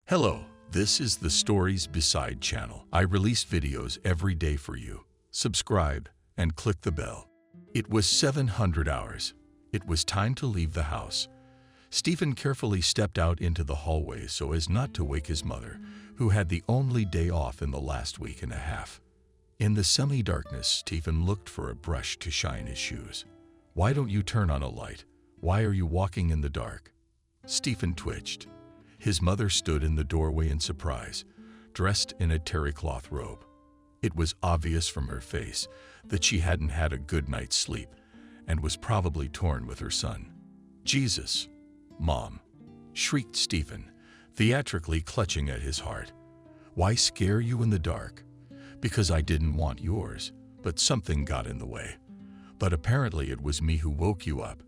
Hello, this is the Stories Beside channel. I release videos every day for you. Subscribe and click the bell. It was 700 hours. It was time to leave the house. Stephen carefully stepped out into the hallway so as not to wake his mother, who had the only day off in the last week and a half. In the semi-darkness, Stephen looked for a brush to shine his shoes. "Why don't you turn on a light? Why are you walking in the dark?" Stephen twitched. His mother stood in the doorway in surprise, dressed in a terry cloth robe. It was obvious from her face that she hadn't had a good night's sleep and was probably torn with her son. "Jesus, Mom!" shrieked Stephen, theatrically clutching at his heart. "Why scare you in the dark?" "Because I didn't want yours, but something got in the way. But apparently it was me who woke you up.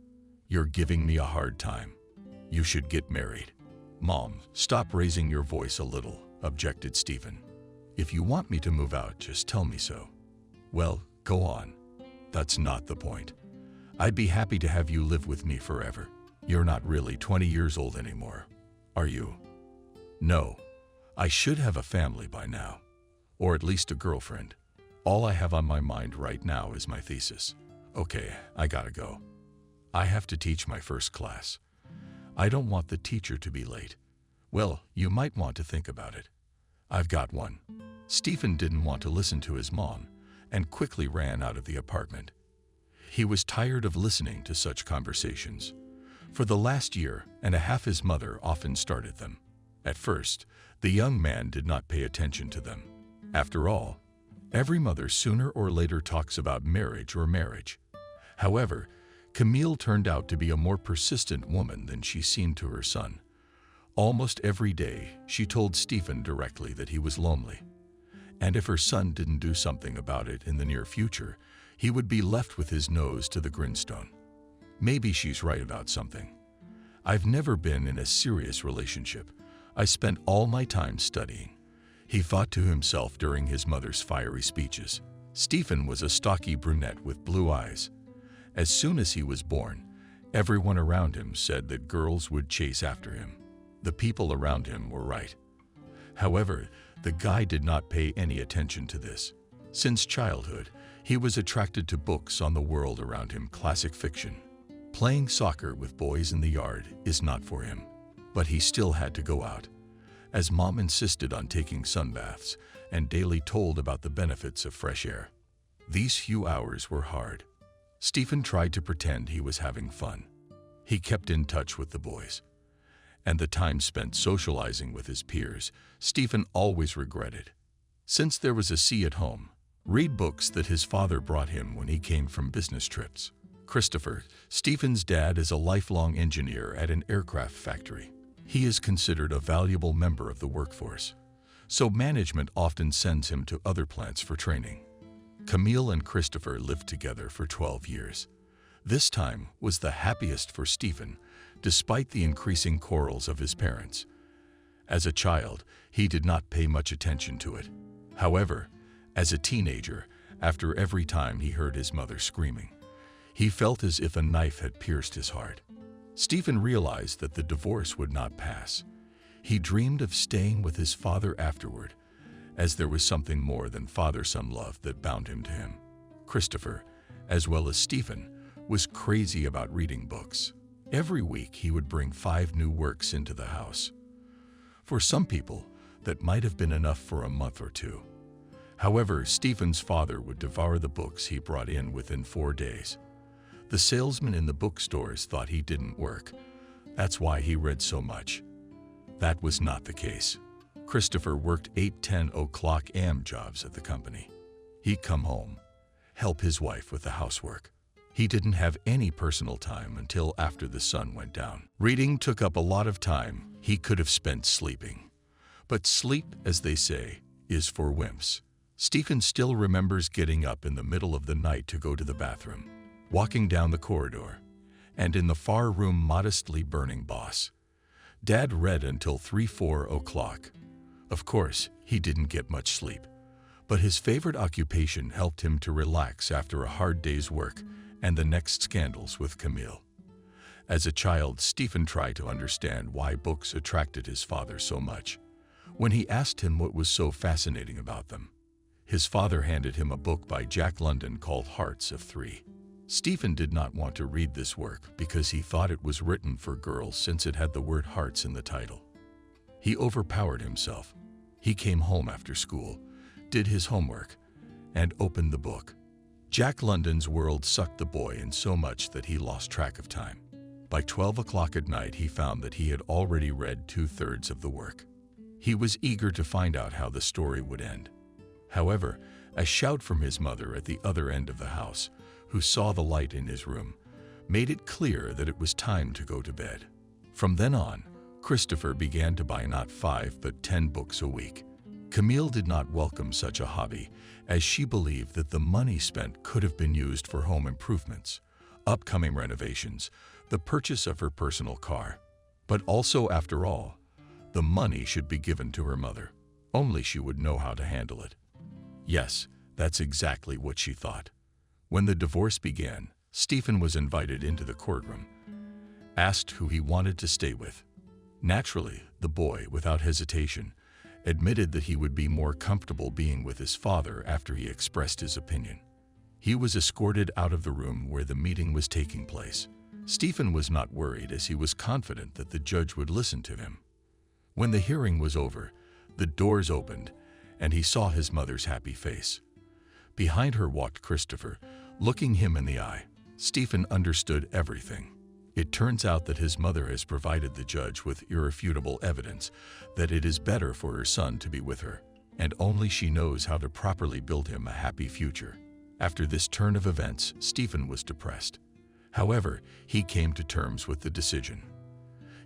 You're giving me a hard time. You should get married." "Mom, stop raising your voice a little," objected Stephen. "If you want me to move out, just tell me so." "Well, go on. That's not the point. I'd be happy to have you live with me forever. You're not really 20 years old anymore, are you?" "No. I should have a family by now. Or at least a girlfriend. All I have on my mind right now is my thesis. Okay, I gotta go. I have to teach my first class. I don't want the teacher to be late." "Well, you might want to think about it. I've got one." Stephen didn't want to listen to his mom and quickly ran out of the apartment. He was tired of listening to such conversations. For the last year and a half, his mother often started them. At first, the young man did not pay attention to them. After all, every mother sooner or later talks about marriage or marriage. However, Camille turned out to be a more persistent woman than she seemed to her son. Almost every day, she told Stephen directly that he was lonely. And if her son didn't do something about it in the near future, he would be left with his nose to the grindstone. Maybe she's right about something. "I've never been in a serious relationship. I spent all my time studying," he thought to himself during his mother's fiery speeches. Stephen was a stocky brunette with blue eyes. As soon as he was born, everyone around him said that girls would chase after him. The people around him were right. However, the guy did not pay any attention to this. Since childhood, he was attracted to books on the world around him, classic fiction. Playing soccer with boys in the yard is not for him, but he still had to go out, as Mom insisted on taking sunbaths and daily told about the benefits of fresh air. These few hours were hard. Stephen tried to pretend he was having fun. He kept in touch with the boys. And the time spent socializing with his peers, Stephen always regretted. Since there was a sea at home, read books that his father brought him when he came from business trips. Christopher, Stephen's dad, is a lifelong engineer at an aircraft factory. He is considered a valuable member of the workforce, so management often sends him to other plants for training. Camille and Christopher lived together for 12 years. This time was the happiest for Stephen, despite the increasing quarrels of his parents. As a child, he did not pay much attention to it. However, as a teenager, after every time he heard his mother screaming, he felt as if a knife had pierced his heart. Stephen realized that the divorce would not pass. He dreamed of staying with his father afterward, as there was something more than father-son love that bound him to him. Christopher, as well as Stephen, was crazy about reading books. Every week he would bring 5 new works into the house. For some people, that might have been enough for a month or two. However, Stephen's father would devour the books he brought in within 4 days. The salesman in the bookstores thought he didn't work. That's why he read so much. That was not the case. Christopher worked 8-10 o'clock a.m. jobs at the company. He'd come home, help his wife with the housework. He didn't have any personal time until after the sun went down. Reading took up a lot of time he could have spent sleeping. But sleep, as they say, is for wimps. Stephen still remembers getting up in the middle of the night to go to the bathroom, walking down the corridor, and in the far room modestly burning Boss. Dad read until 3-4 o'clock. Of course, he didn't get much sleep, but his favorite occupation helped him to relax after a hard day's work and the next scandals with Camille. As a child, Stephen tried to understand why books attracted his father so much. When he asked him what was so fascinating about them, his father handed him a book by Jack London called Hearts of Three. Stephen did not want to read this work because he thought it was written for girls since it had the word hearts in the title. He overpowered himself. He came home after school, did his homework, and opened the book. Jack London's world sucked the boy in so much that he lost track of time. By 12 o'clock at night, he found that he had already read 2/3 of the work. He was eager to find out how the story would end. However, a shout from his mother at the other end of the house, who saw the light in his room, made it clear that it was time to go to bed. From then on, Christopher began to buy not 5 but 10 books a week. Camille did not welcome such a hobby, as she believed that the money spent could have been used for home improvements, upcoming renovations, the purchase of her personal car. But also, after all, the money should be given to her mother. Only she would know how to handle it. Yes, that's exactly what she thought. When the divorce began, Stephen was invited into the courtroom, asked who he wanted to stay with. Naturally, the boy, without hesitation, admitted that he would be more comfortable being with his father after he expressed his opinion. He was escorted out of the room where the meeting was taking place. Stephen was not worried, as he was confident that the judge would listen to him. When the hearing was over, the doors opened, and he saw his mother's happy face. Behind her walked Christopher, looking him in the eye. Stephen understood everything. It turns out that his mother has provided the judge with irrefutable evidence that it is better for her son to be with her, and only she knows how to properly build him a happy future. After this turn of events, Stephen was depressed. However, he came to terms with the decision.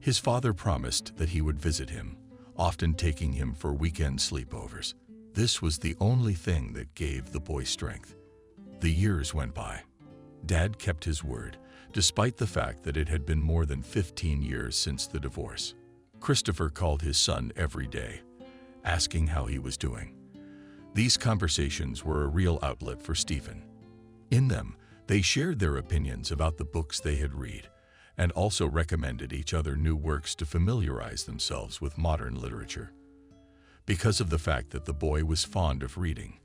His father promised that he would visit him, often taking him for weekend sleepovers. This was the only thing that gave the boy strength. The years went by. Dad kept his word, despite the fact that it had been more than 15 years since the divorce. Christopher called his son every day, asking how he was doing. These conversations were a real outlet for Stephen. In them, they shared their opinions about the books they had read, and also recommended each other new works to familiarize themselves with modern literature. Because of the fact that the boy was fond of reading,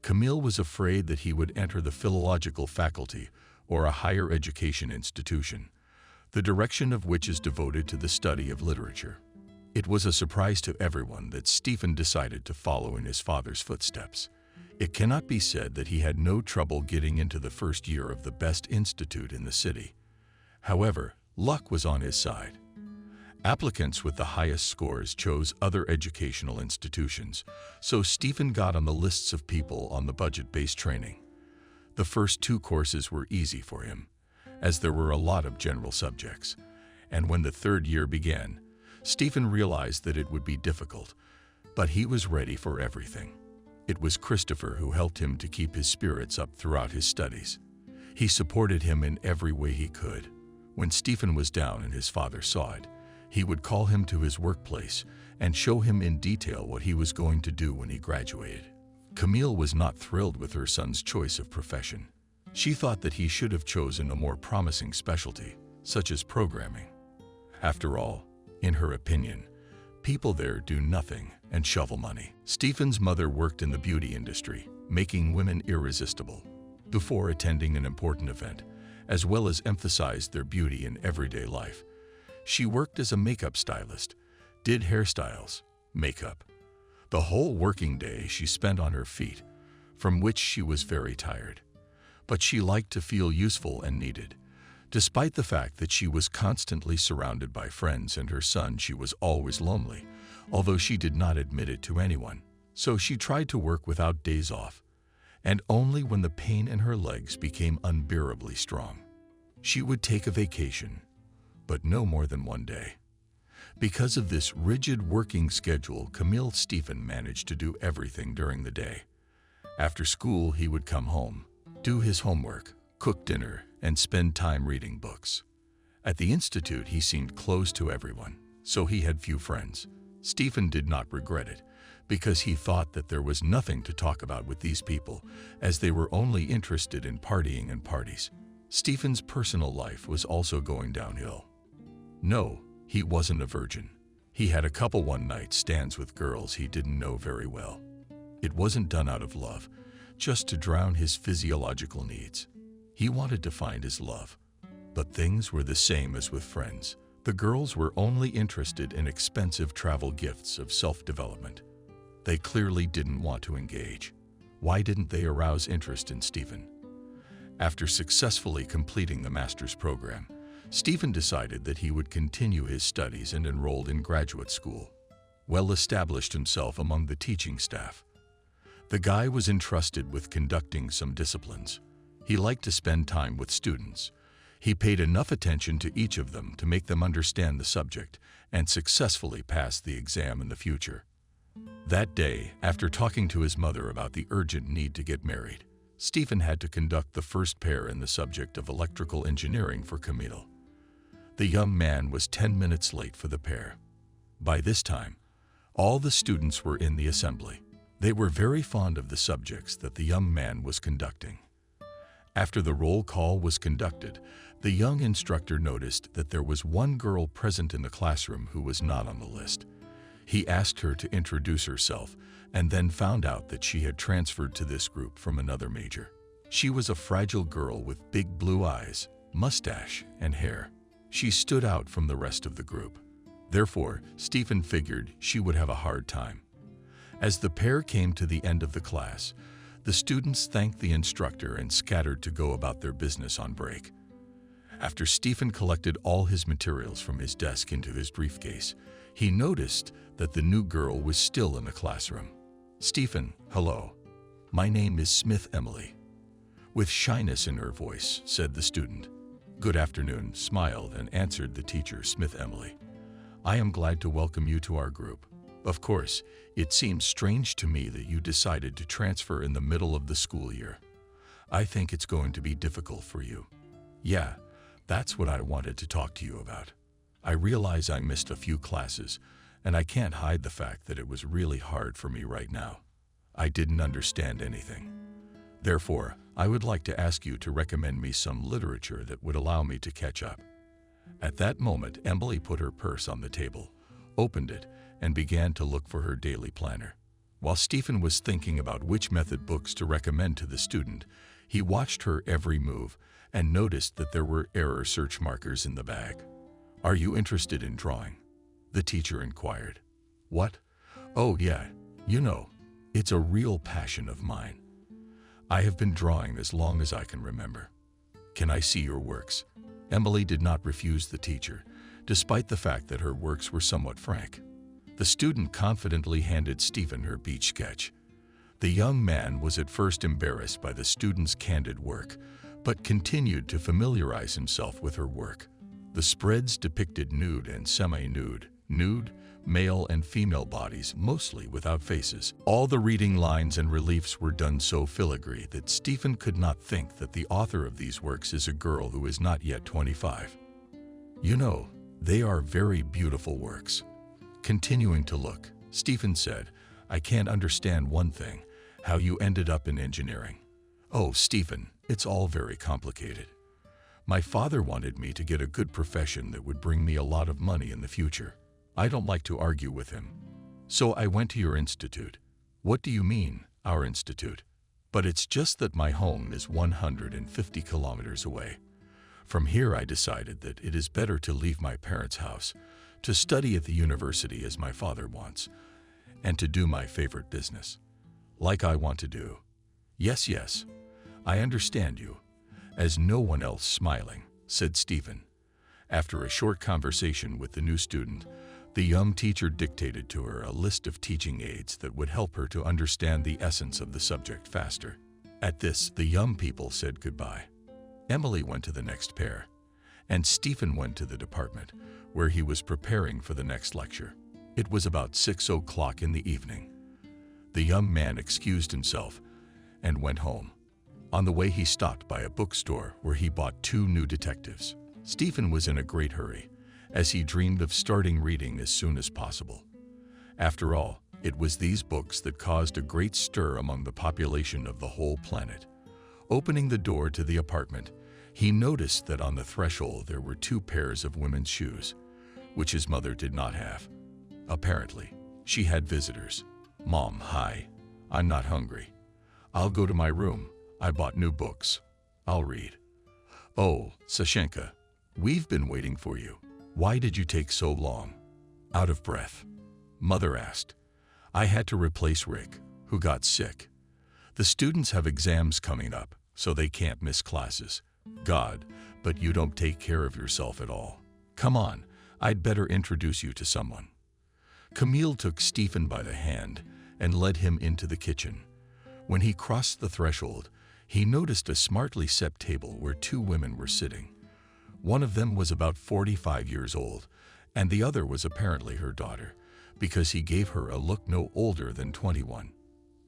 Camille was afraid that he would enter the philological faculty or a higher education institution, the direction of which is devoted to the study of literature. It was a surprise to everyone that Stephen decided to follow in his father's footsteps. It cannot be said that he had no trouble getting into the first year of the best institute in the city. However, luck was on his side. Applicants with the highest scores chose other educational institutions, so Stephen got on the lists of people on the budget-based training. The first 2 courses were easy for him, as there were a lot of general subjects, and when the 3rd year began, Stephen realized that it would be difficult, but he was ready for everything. It was Christopher who helped him to keep his spirits up throughout his studies. He supported him in every way he could. When Stephen was down and his father saw it, he would call him to his workplace and show him in detail what he was going to do when he graduated. Camille was not thrilled with her son's choice of profession. She thought that he should have chosen a more promising specialty, such as programming. After all, in her opinion, people there do nothing and shovel money. Stephen's mother worked in the beauty industry, making women irresistible. Before attending an important event, as well as emphasized their beauty in everyday life, she worked as a makeup stylist, did hairstyles, makeup. The whole working day she spent on her feet, from which she was very tired. But she liked to feel useful and needed. Despite the fact that she was constantly surrounded by friends and her son, she was always lonely, although she did not admit it to anyone. So she tried to work without days off, and only when the pain in her legs became unbearably strong. She would take a vacation, but no more than 1 day. Because of this rigid working schedule, Camille Stephen managed to do everything during the day. After school, he would come home, do his homework, cook dinner, and spend time reading books. At the institute, he seemed close to everyone, so he had few friends. Stephen did not regret it, because he thought that there was nothing to talk about with these people, as they were only interested in partying and parties. Stephen's personal life was also going downhill. No, he wasn't a virgin. He had a couple one-night stands with girls he didn't know very well. It wasn't done out of love, just to drown his physiological needs. He wanted to find his love. But things were the same as with friends. The girls were only interested in expensive travel gifts of self-development. They clearly didn't want to engage. Why didn't they arouse interest in Stephen? After successfully completing the master's program, Stephen decided that he would continue his studies and enrolled in graduate school. Well established himself among the teaching staff. The guy was entrusted with conducting some disciplines. He liked to spend time with students. He paid enough attention to each of them to make them understand the subject and successfully pass the exam in the future. That day, after talking to his mother about the urgent need to get married, Stephen had to conduct the first pair in the subject of electrical engineering for Camille. The young man was 10 minutes late for the pair. By this time, all the students were in the assembly. They were very fond of the subjects that the young man was conducting. After the roll call was conducted, the young instructor noticed that there was one girl present in the classroom who was not on the list. He asked her to introduce herself and then found out that she had transferred to this group from another major. She was a fragile girl with big blue eyes, mustache, and hair. She stood out from the rest of the group. Therefore, Stephen figured she would have a hard time. As the pair came to the end of the class, the students thanked the instructor and scattered to go about their business on break. After Stephen collected all his materials from his desk into his briefcase, he noticed that the new girl was still in the classroom. "Stephen, hello. My name is Smith Emily." With shyness in her voice, said the student. "Good afternoon," smiled and answered the teacher, Smith Emily. "I am glad to welcome you to our group. Of course, it seems strange to me that you decided to transfer in the middle of the school year. I think it's going to be difficult for you." "Yeah, that's what I wanted to talk to you about. I realize I missed a few classes, and I can't hide the fact that it was really hard for me right now. I didn't understand anything. Therefore, I would like to ask you to recommend me some literature that would allow me to catch up." At that moment, Emily put her purse on the table, opened it, and began to look for her daily planner. While Stephen was thinking about which method books to recommend to the student, he watched her every move and noticed that there were error search markers in the bag. "Are you interested in drawing?" the teacher inquired. "What? Oh yeah, you know, it's a real passion of mine. I have been drawing as long as I can remember. Can I see your works?" Emily did not refuse the teacher, despite the fact that her works were somewhat frank. The student confidently handed Stephen her beach sketch. The young man was at first embarrassed by the student's candid work, but continued to familiarize himself with her work. The spreads depicted nude and semi-nude, nude, male and female bodies, mostly without faces. All the reading lines and reliefs were done so filigree that Stephen could not think that the author of these works is a girl who is not yet 25. "You know, they are very beautiful works." Continuing to look, Stephen said, "I can't understand one thing, how you ended up in engineering." "Oh, Stephen, it's all very complicated. My father wanted me to get a good profession that would bring me a lot of money in the future. I don't like to argue with him. So I went to your institute." "What do you mean, our institute?" "But it's just that my home is 150 kilometers away. From here I decided that it is better to leave my parents' house, to study at the university as my father wants, and to do my favorite business. Like I want to do." Yes, I understand you." As no one else smiling, said Stephen. After a short conversation with the new student, the young teacher dictated to her a list of teaching aids that would help her to understand the essence of the subject faster. At this, the young people said goodbye. Emily went to the next pair, and Stephen went to the department, where he was preparing for the next lecture. It was about 6 o'clock in the evening. The young man excused himself and went home. On the way, he stopped by a bookstore where he bought 2 new detectives. Stephen was in a great hurry, as he dreamed of starting reading as soon as possible. After all, it was these books that caused a great stir among the population of the whole planet. Opening the door to the apartment, he noticed that on the threshold there were 2 pairs of women's shoes, which his mother did not have. Apparently, she had visitors. "Mom, hi. I'm not hungry. I'll go to my room. I bought new books. I'll read." "Oh, Sashenka, we've been waiting for you. Why did you take so long?" Out of breath, Mother asked. "I had to replace Rick, who got sick. The students have exams coming up, so they can't miss classes. God, but you don't take care of yourself at all. Come on, I'd better introduce you to someone." Camille took Stephen by the hand and led him into the kitchen. When he crossed the threshold, he noticed a smartly set table where two women were sitting. One of them was about 45 years old, and the other was apparently her daughter, because he gave her a look no older than 21.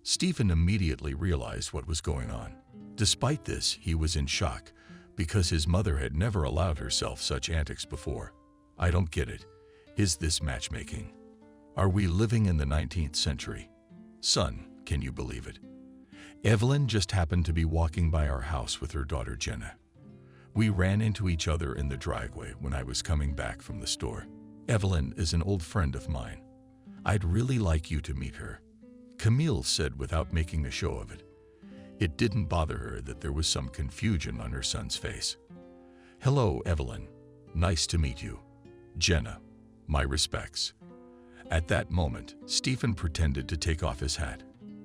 Stephen immediately realized what was going on. Despite this, he was in shock, because his mother had never allowed herself such antics before. "I don't get it. Is this matchmaking? Are we living in the 19th century? Son, can you believe it? Evelyn just happened to be walking by our house with her daughter Jenna. We ran into each other in the driveway when I was coming back from the store. Evelyn is an old friend of mine. I'd really like you to meet her," Camille said without making a show of it. It didn't bother her that there was some confusion on her son's face. "Hello, Evelyn. Nice to meet you. Jenna, my respects." At that moment, Stephen pretended to take off his hat.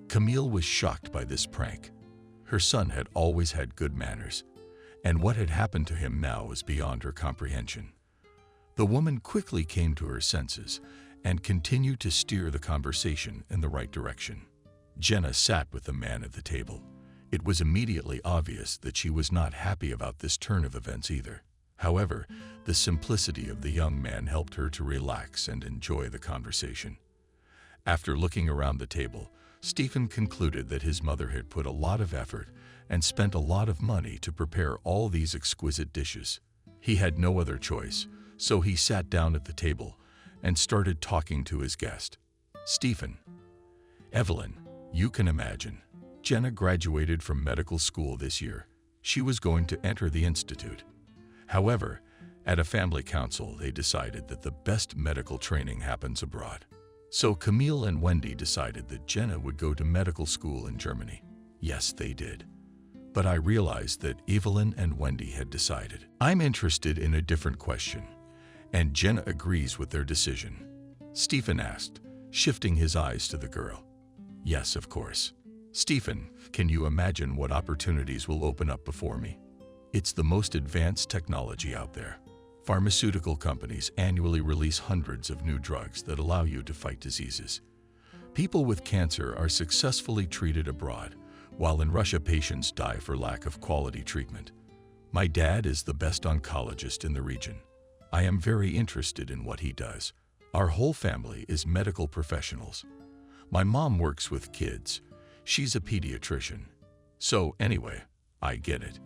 Camille was shocked by this prank. Her son had always had good manners, and what had happened to him now was beyond her comprehension. The woman quickly came to her senses and continued to steer the conversation in the right direction. Jenna sat with the man at the table. It was immediately obvious that she was not happy about this turn of events either. However, the simplicity of the young man helped her to relax and enjoy the conversation. After looking around the table, Stephen concluded that his mother had put a lot of effort and spent a lot of money to prepare all these exquisite dishes. He had no other choice, so he sat down at the table and started talking to his guest. "Stephen, Evelyn, you can imagine. Jenna graduated from medical school this year. She was going to enter the institute. However, at a family council, they decided that the best medical training happens abroad. So Camille and Wendy decided that Jenna would go to medical school in Germany. Yes, they did. But I realized that Evelyn and Wendy had decided. I'm interested in a different question, and Jenna agrees with their decision," Stephen asked, shifting his eyes to the girl. "Yes, of course. Stephen, can you imagine what opportunities will open up before me? It's the most advanced technology out there. Pharmaceutical companies annually release hundreds of new drugs that allow you to fight diseases. People with cancer are successfully treated abroad, while in Russia patients die for lack of quality treatment. My dad is the best oncologist in the region. I am very interested in what he does. Our whole family is medical professionals. My mom works with kids. She's a pediatrician. So anyway, I get it.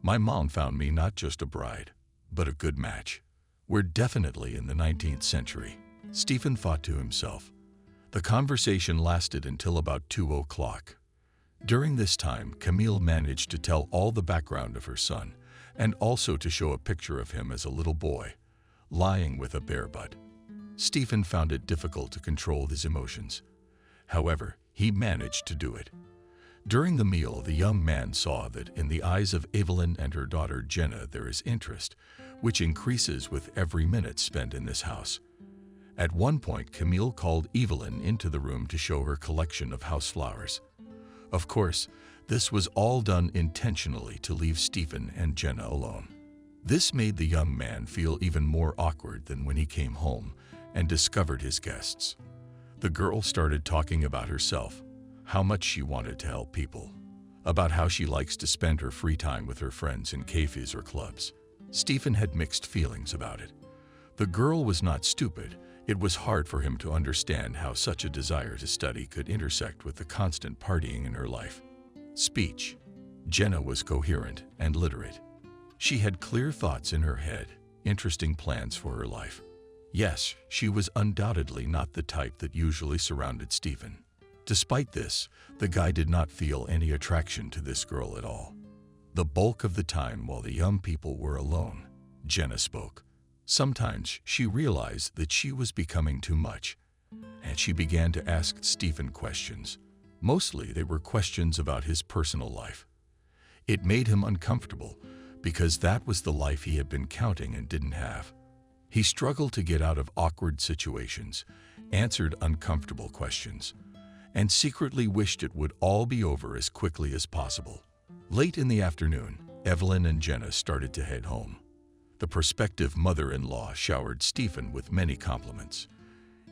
My mom found me not just a bride, but a good match. We're definitely in the 19th century," Stephen thought to himself. The conversation lasted until about 2 o'clock. During this time, Camille managed to tell all the background of her son, and also to show a picture of him as a little boy, lying with a bare butt. Stephen found it difficult to control his emotions. However, he managed to do it. During the meal, the young man saw that in the eyes of Evelyn and her daughter Jenna there is interest, which increases with every minute spent in this house. At one point, Camille called Evelyn into the room to show her collection of house flowers. Of course, this was all done intentionally to leave Stephen and Jenna alone. This made the young man feel even more awkward than when he came home and discovered his guests. The girl started talking about herself, how much she wanted to help people, about how she likes to spend her free time with her friends in cafes or clubs. Stephen had mixed feelings about it. The girl was not stupid. It was hard for him to understand how such a desire to study could intersect with the constant partying in her life. Speech. Jenna was coherent and literate. She had clear thoughts in her head, interesting plans for her life. Yes, she was undoubtedly not the type that usually surrounded Stephen. Despite this, the guy did not feel any attraction to this girl at all. The bulk of the time while the young people were alone, Jenna spoke. Sometimes she realized that she was becoming too much, and she began to ask Stephen questions. Mostly they were questions about his personal life. It made him uncomfortable because that was the life he had been counting and didn't have. He struggled to get out of awkward situations, answered uncomfortable questions, and secretly wished it would all be over as quickly as possible. Late in the afternoon, Evelyn and Jenna started to head home. The prospective mother-in-law showered Stephen with many compliments.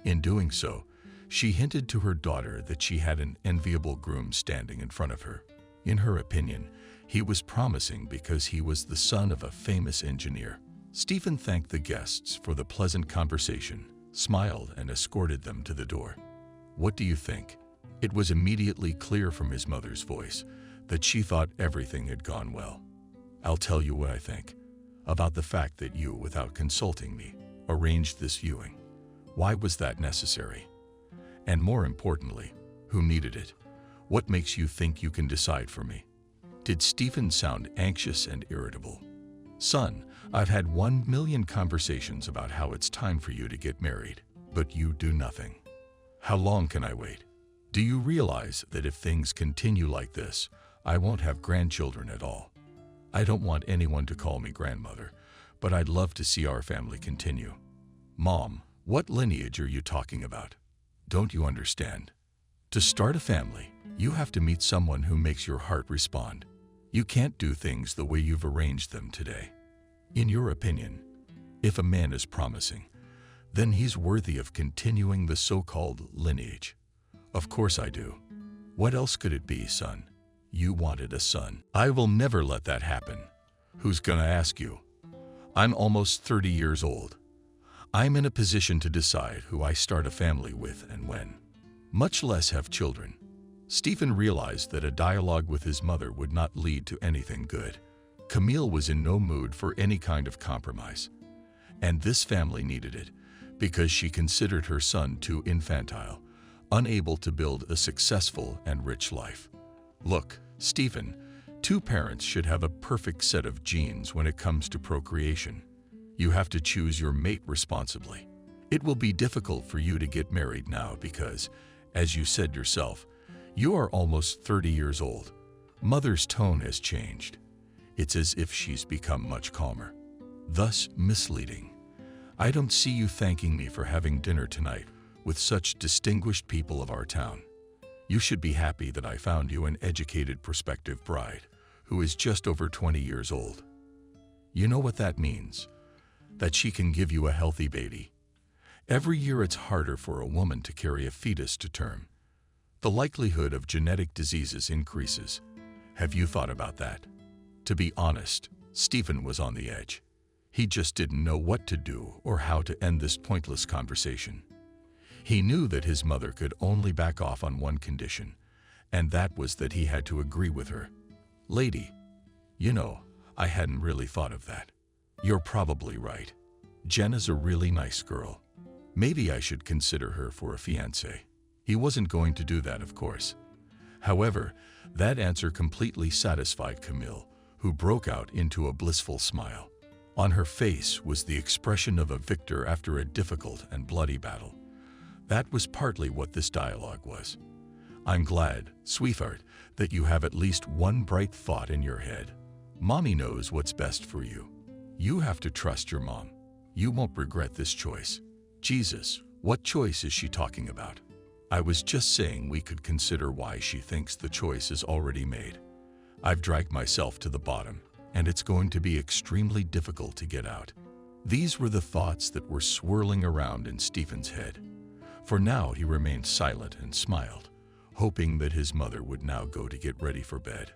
In doing so, she hinted to her daughter that she had an enviable groom standing in front of her. In her opinion, he was promising because he was the son of a famous engineer. Stephen thanked the guests for the pleasant conversation, smiled, and escorted them to the door. "What do you think?" It was immediately clear from his mother's voice that she thought everything had gone well. "I'll tell you what I think. About the fact that you, without consulting me, arranged this viewing. Why was that necessary? And more importantly, who needed it? What makes you think you can decide for me?" Did Stephen sound anxious and irritable? "Son, I've had 1,000,000 conversations about how it's time for you to get married, but you do nothing. How long can I wait? Do you realize that if things continue like this, I won't have grandchildren at all? I don't want anyone to call me grandmother, but I'd love to see our family continue." "Mom, what lineage are you talking about? Don't you understand? To start a family, you have to meet someone who makes your heart respond. You can't do things the way you've arranged them today. In your opinion, if a man is promising, then he's worthy of continuing the so-called lineage." "Of course I do. What else could it be, son? You wanted a son. I will never let that happen. Who's gonna ask you? I'm almost 30 years old. I'm in a position to decide who I start a family with and when, much less have children." Stephen realized that a dialogue with his mother would not lead to anything good. Camille was in no mood for any kind of compromise, and this family needed it because she considered her son too infantile, unable to build a successful and rich life. "Look, Stephen, two parents should have a perfect set of genes when it comes to procreation. You have to choose your mate responsibly. It will be difficult for you to get married now because, as you said yourself, you are almost 30 years old." Mother's tone has changed. It's as if she's become much calmer. Thus misleading. "I don't see you thanking me for having dinner tonight with such distinguished people of our town. You should be happy that I found you an educated prospective bride who is just over 20 years old. You know what that means? That she can give you a healthy baby. Every year it's harder for a woman to carry a fetus to term. The likelihood of genetic diseases increases. Have you thought about that?" To be honest, Stephen was on the edge. He just didn't know what to do or how to end this pointless conversation. He knew that his mother could only back off on one condition, and that was that he had to agree with her. "Lady, you know, I hadn't really thought of that. You're probably right. Jenna's a really nice girl. Maybe I should consider her for a fiancé." He wasn't going to do that, of course. However, that answer completely satisfied Camille, who broke out into a blissful smile. On her face was the expression of a victor after a difficult and bloody battle. That was partly what this dialogue was. "I'm glad, sweetheart, that you have at least one bright thought in your head. Mommy knows what's best for you. You have to trust your mom. You won't regret this choice." "Jesus, what choice is she talking about?" "I was just saying we could consider why she thinks the choice is already made. I've dragged myself to the bottom, and it's going to be extremely difficult to get out." These were the thoughts that were swirling around in Stephen's head. For now he remained silent and smiled, hoping that his mother would now go to get ready for bed.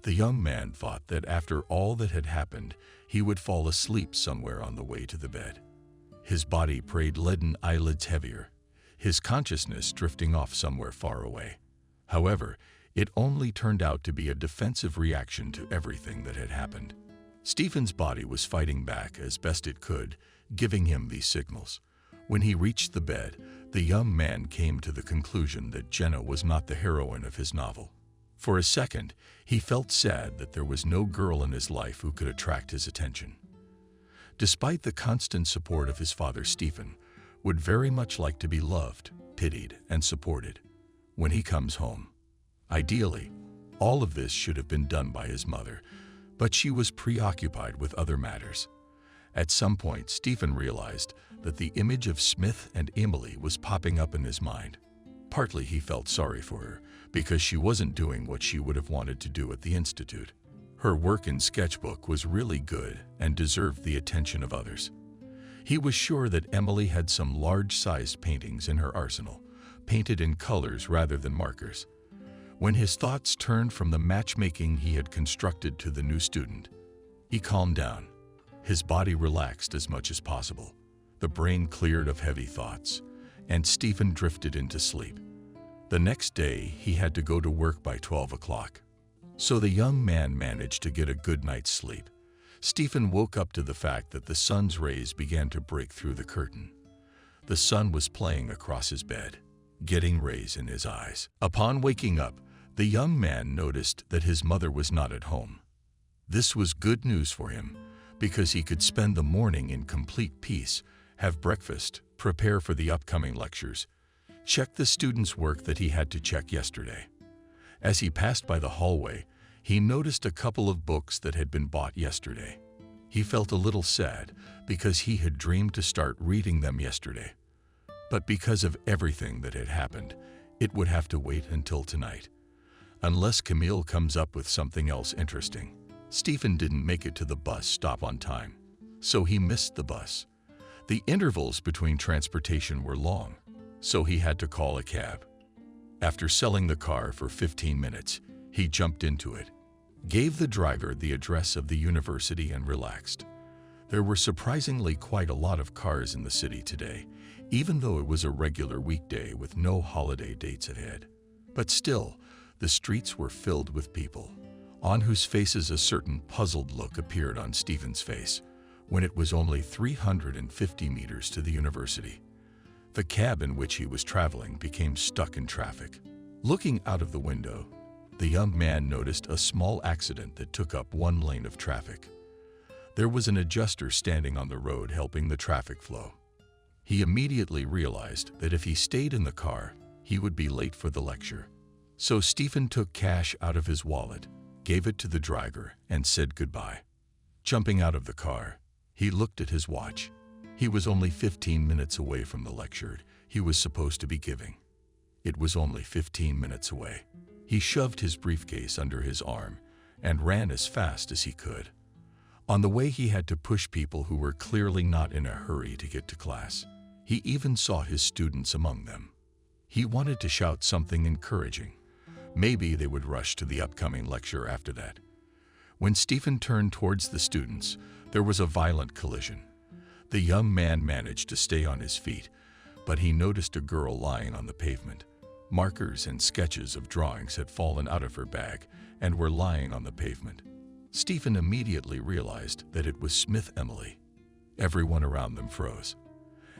The young man thought that after all that had happened, he would fall asleep somewhere on the way to the bed. His body prayed, leaden eyelids heavier, his consciousness drifting off somewhere far away. However, it only turned out to be a defensive reaction to everything that had happened. Stephen's body was fighting back as best it could, giving him these signals. When he reached the bed, the young man came to the conclusion that Jenna was not the heroine of his novel. For a second, he felt sad that there was no girl in his life who could attract his attention. Despite the constant support of his father Stephen, would very much like to be loved, pitied, and supported when he comes home. Ideally, all of this should have been done by his mother, but she was preoccupied with other matters. At some point, Stephen realized that the image of Smith and Emily was popping up in his mind. Partly he felt sorry for her because she wasn't doing what she would have wanted to do at the Institute. Her work in sketchbook was really good and deserved the attention of others. He was sure that Emily had some large-sized paintings in her arsenal, painted in colors rather than markers. When his thoughts turned from the matchmaking he had constructed to the new student, he calmed down. His body relaxed as much as possible. The brain cleared of heavy thoughts, and Stephen drifted into sleep. The next day, he had to go to work by 12 o'clock. So the young man managed to get a good night's sleep. Stephen woke up to the fact that the sun's rays began to break through the curtain. The sun was playing across his bed, getting rays in his eyes. Upon waking up, the young man noticed that his mother was not at home. This was good news for him, because he could spend the morning in complete peace, have breakfast, prepare for the upcoming lectures, check the students' work that he had to check yesterday. As he passed by the hallway, he noticed a couple of books that had been bought yesterday. He felt a little sad because he had dreamed to start reading them yesterday. But because of everything that had happened, it would have to wait until tonight. Unless Camille comes up with something else interesting. Stephen didn't make it to the bus stop on time, so he missed the bus. The intervals between transportation were long, so he had to call a cab. After selling the car for 15 minutes, he jumped into it, gave the driver the address of the university and relaxed. There were surprisingly quite a lot of cars in the city today, even though it was a regular weekday with no holiday dates ahead. But still, the streets were filled with people, on whose faces a certain puzzled look appeared on Stephen's face when it was only 350 meters to the university. The cab in which he was traveling became stuck in traffic. Looking out of the window, the young man noticed a small accident that took up one lane of traffic. There was an adjuster standing on the road helping the traffic flow. He immediately realized that if he stayed in the car, he would be late for the lecture. So Stephen took cash out of his wallet, gave it to the driver, and said goodbye. Jumping out of the car, he looked at his watch. He was only 15 minutes away from the lecture he was supposed to be giving. It was only 15 minutes away. He shoved his briefcase under his arm and ran as fast as he could. On the way, he had to push people who were clearly not in a hurry to get to class. He even saw his students among them. He wanted to shout something encouraging. Maybe they would rush to the upcoming lecture after that. When Stephen turned towards the students, there was a violent collision. The young man managed to stay on his feet, but he noticed a girl lying on the pavement. Markers and sketches of drawings had fallen out of her bag and were lying on the pavement. Stephen immediately realized that it was Smith Emily. Everyone around them froze.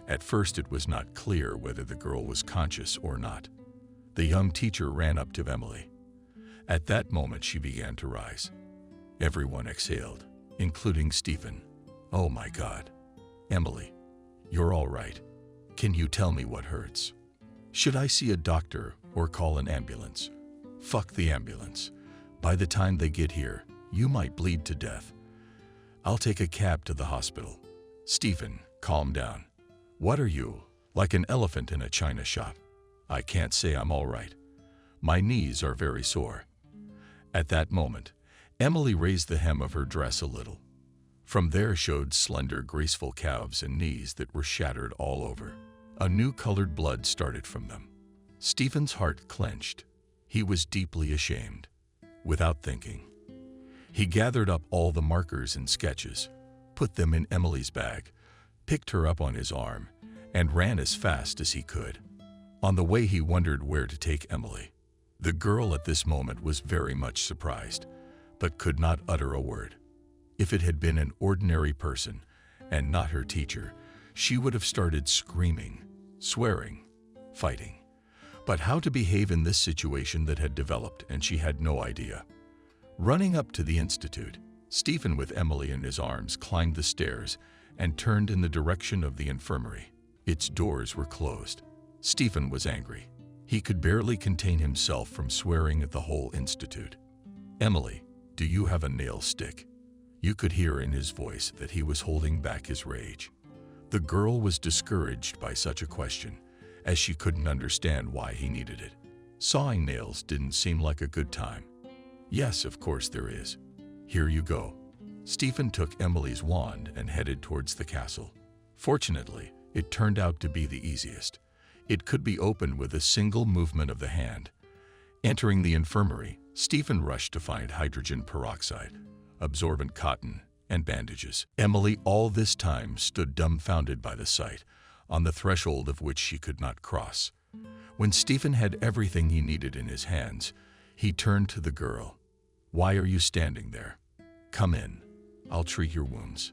At first, it was not clear whether the girl was conscious or not. The young teacher ran up to Emily. At that moment, she began to rise. Everyone exhaled, including Stephen. "Oh my God. Emily, you're all right. Can you tell me what hurts? Should I see a doctor or call an ambulance?" "Fuck the ambulance. By the time they get here, you might bleed to death. I'll take a cab to the hospital." "Stephen, calm down. What are you, like an elephant in a china shop?" "I can't say I'm all right. My knees are very sore." At that moment, Emily raised the hem of her dress a little. From there showed slender, graceful calves and knees that were shattered all over. A new colored blood started from them. Stephen's heart clenched. He was deeply ashamed. Without thinking, he gathered up all the markers and sketches, put them in Emily's bag, picked her up on his arm, and ran as fast as he could. On the way, he wondered where to take Emily. The girl at this moment was very much surprised, but could not utter a word. If it had been an ordinary person, and not her teacher, she would have started screaming, swearing, fighting. But how to behave in this situation that had developed, and she had no idea. Running up to the institute, Stephen, with Emily in his arms, climbed the stairs and turned in the direction of the infirmary. Its doors were closed. Stephen was angry. He could barely contain himself from swearing at the whole institute. "Emily, do you have a nail stick?" You could hear in his voice that he was holding back his rage. The girl was discouraged by such a question, as she couldn't understand why he needed it. Sawing nails didn't seem like a good time. "Yes, of course there is. Here you go." Stephen took Emily's wand and headed towards the castle. Fortunately, it turned out to be the easiest. It could be opened with a single movement of the hand. Entering the infirmary, Stephen rushed to find hydrogen peroxide, absorbent cotton, and bandages. Emily all this time stood dumbfounded by the sight, on the threshold of which she could not cross. When Stephen had everything he needed in his hands, he turned to the girl. "Why are you standing there? Come in. I'll treat your wounds."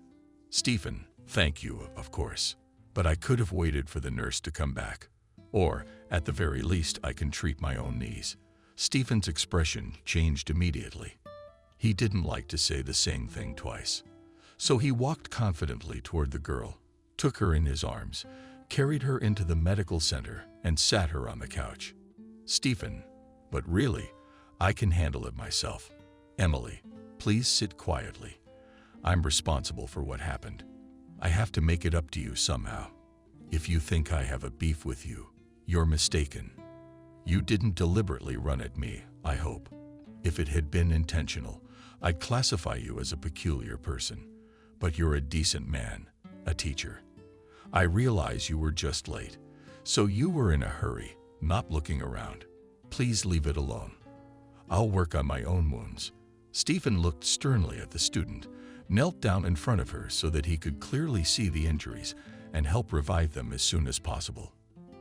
"Stephen, thank you, of course, but I could have waited for the nurse to come back. Or, at the very least, I can treat my own knees." Stephen's expression changed immediately. He didn't like to say the same thing twice. So he walked confidently toward the girl, took her in his arms, carried her into the medical center, and sat her on the couch. "Stephen, but really, I can handle it myself. Emily, please sit quietly. I'm responsible for what happened. I have to make it up to you somehow. If you think I have a beef with you, you're mistaken. You didn't deliberately run at me, I hope. If it had been intentional, I'd classify you as a peculiar person. But you're a decent man, a teacher. I realize you were just late, so you were in a hurry, not looking around. Please leave it alone. I'll work on my own wounds." Stephen looked sternly at the student, knelt down in front of her so that he could clearly see the injuries and help revive them as soon as possible.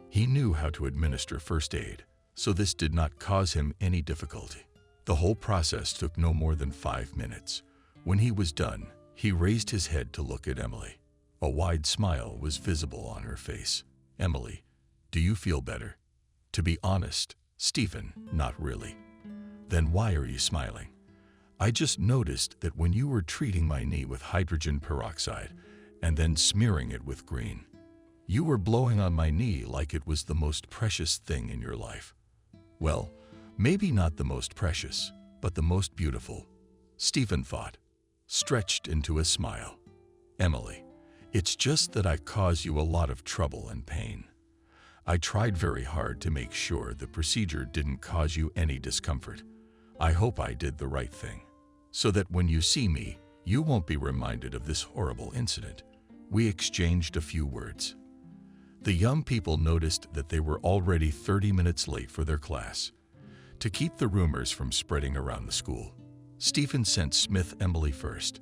He knew how to administer first aid, so this did not cause him any difficulty. The whole process took no more than 5 minutes. When he was done, he raised his head to look at Emily. A wide smile was visible on her face. "Emily, do you feel better?" "To be honest, Stephen, not really." "Then why are you smiling?" "I just noticed that when you were treating my knee with hydrogen peroxide and then smearing it with green, you were blowing on my knee like it was the most precious thing in your life." "Well, maybe not the most precious, but the most beautiful," Stephen thought, stretched into a smile. "Emily, it's just that I caused you a lot of trouble and pain. I tried very hard to make sure the procedure didn't cause you any discomfort. I hope I did the right thing, so that when you see me, you won't be reminded of this horrible incident." We exchanged a few words. The young people noticed that they were already 30 minutes late for their class. To keep the rumors from spreading around the school, Stephen sent Smith Emily first.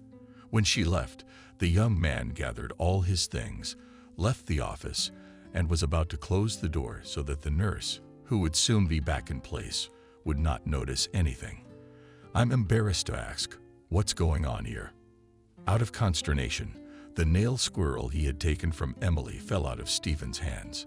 When she left, the young man gathered all his things, left the office, and was about to close the door so that the nurse, who would soon be back in place, would not notice anything. "I'm embarrassed to ask, what's going on here?" Out of consternation, the nail squirrel he had taken from Emily fell out of Stephen's hands.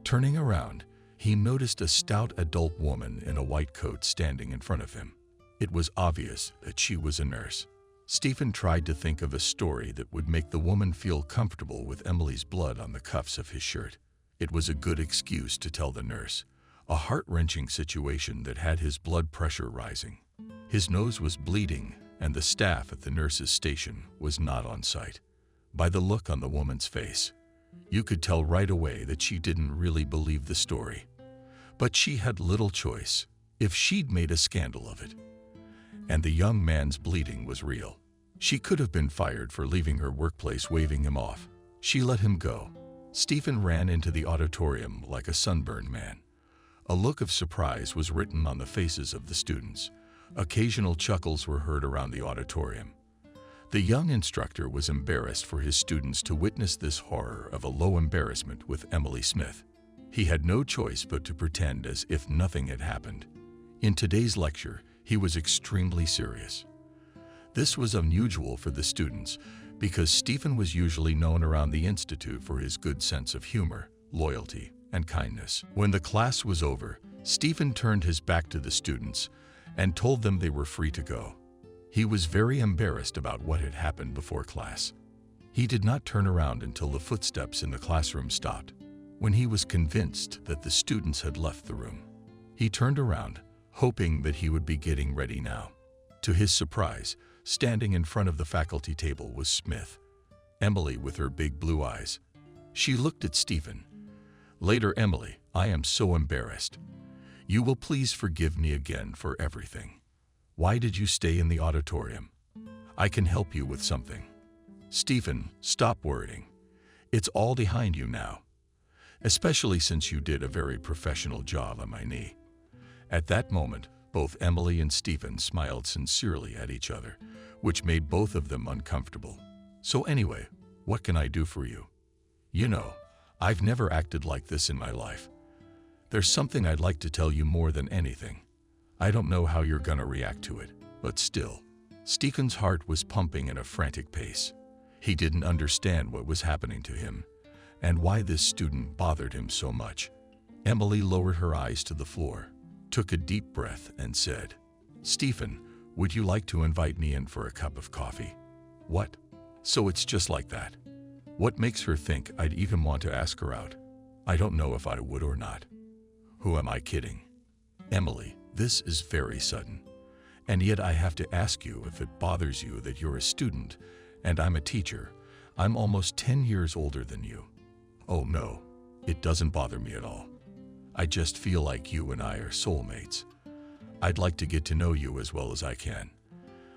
Turning around, he noticed a stout adult woman in a white coat standing in front of him. It was obvious that she was a nurse. Stephen tried to think of a story that would make the woman feel comfortable with Emily's blood on the cuffs of his shirt. It was a good excuse to tell the nurse, a heart-wrenching situation that had his blood pressure rising. His nose was bleeding, and the staff at the nurse's station was not on site. By the look on the woman's face, you could tell right away that she didn't really believe the story. But she had little choice if she'd made a scandal of it. And the young man's bleeding was real. She could have been fired for leaving her workplace waving him off. She let him go. Stephen ran into the auditorium like a sunburned man. A look of surprise was written on the faces of the students. Occasional chuckles were heard around the auditorium. The young instructor was embarrassed for his students to witness this horror of a low embarrassment with Emily Smith. He had no choice but to pretend as if nothing had happened. In today's lecture, he was extremely serious. This was unusual for the students because Stephen was usually known around the institute for his good sense of humor, loyalty, and kindness. When the class was over, Stephen turned his back to the students and told them they were free to go. He was very embarrassed about what had happened before class. He did not turn around until the footsteps in the classroom stopped. When he was convinced that the students had left the room, he turned around, hoping that he would be getting ready now. To his surprise, standing in front of the faculty table was Smith, Emily with her big blue eyes. She looked at Stephen. "Later, Emily, I am so embarrassed. You will please forgive me again for everything. Why did you stay in the auditorium? I can help you with something." "Stephen, stop worrying. It's all behind you now, especially since you did a very professional job on my knee." At that moment, both Emily and Stephen smiled sincerely at each other, which made both of them uncomfortable. "So anyway, what can I do for you? You know, I've never acted like this in my life. There's something I'd like to tell you more than anything. I don't know how you're gonna react to it, but still." Stephen's heart was pumping at a frantic pace. He didn't understand what was happening to him and why this student bothered him so much. Emily lowered her eyes to the floor, took a deep breath, and said, "Stephen, would you like to invite me in for a cup of coffee?" "What? So it's just like that? What makes her think I'd even want to ask her out? I don't know if I would or not. Who am I kidding? Emily, this is very sudden. And yet I have to ask you if it bothers you that you're a student and I'm a teacher. I'm almost 10 years older than you." "Oh no, it doesn't bother me at all. I just feel like you and I are soulmates. I'd like to get to know you as well as I can.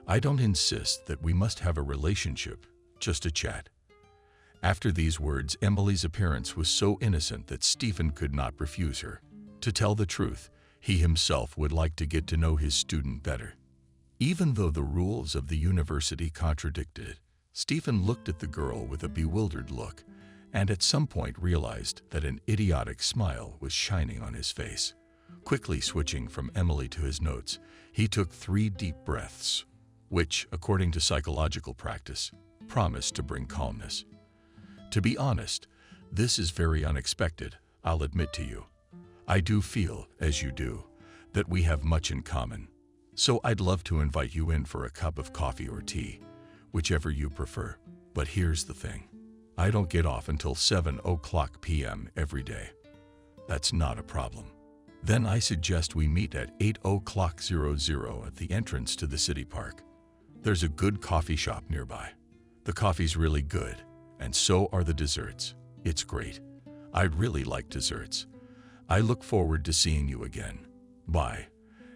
I don't insist that we must have a relationship, just a chat." After these words, Emily's appearance was so innocent that Stephen could not refuse her. To tell the truth, he himself would like to get to know his student better. Even though the rules of the university contradicted it, Stephen looked at the girl with a bewildered look, and at some point realized that an idiotic smile was shining on his face. Quickly switching from Emily to his notes, he took 3 deep breaths, which, according to psychological practice, promised to bring calmness. "To be honest, this is very unexpected, I'll admit to you. I do feel, as you do, that we have much in common. So I'd love to invite you in for a cup of coffee or tea, whichever you prefer. But here's the thing. I don't get off until 7:00 p.m. every day. That's not a problem. Then I suggest we meet at 8:00 at the entrance to the city park. There's a good coffee shop nearby. The coffee's really good, and so are the desserts. It's great. I'd really like desserts. I look forward to seeing you again. Bye."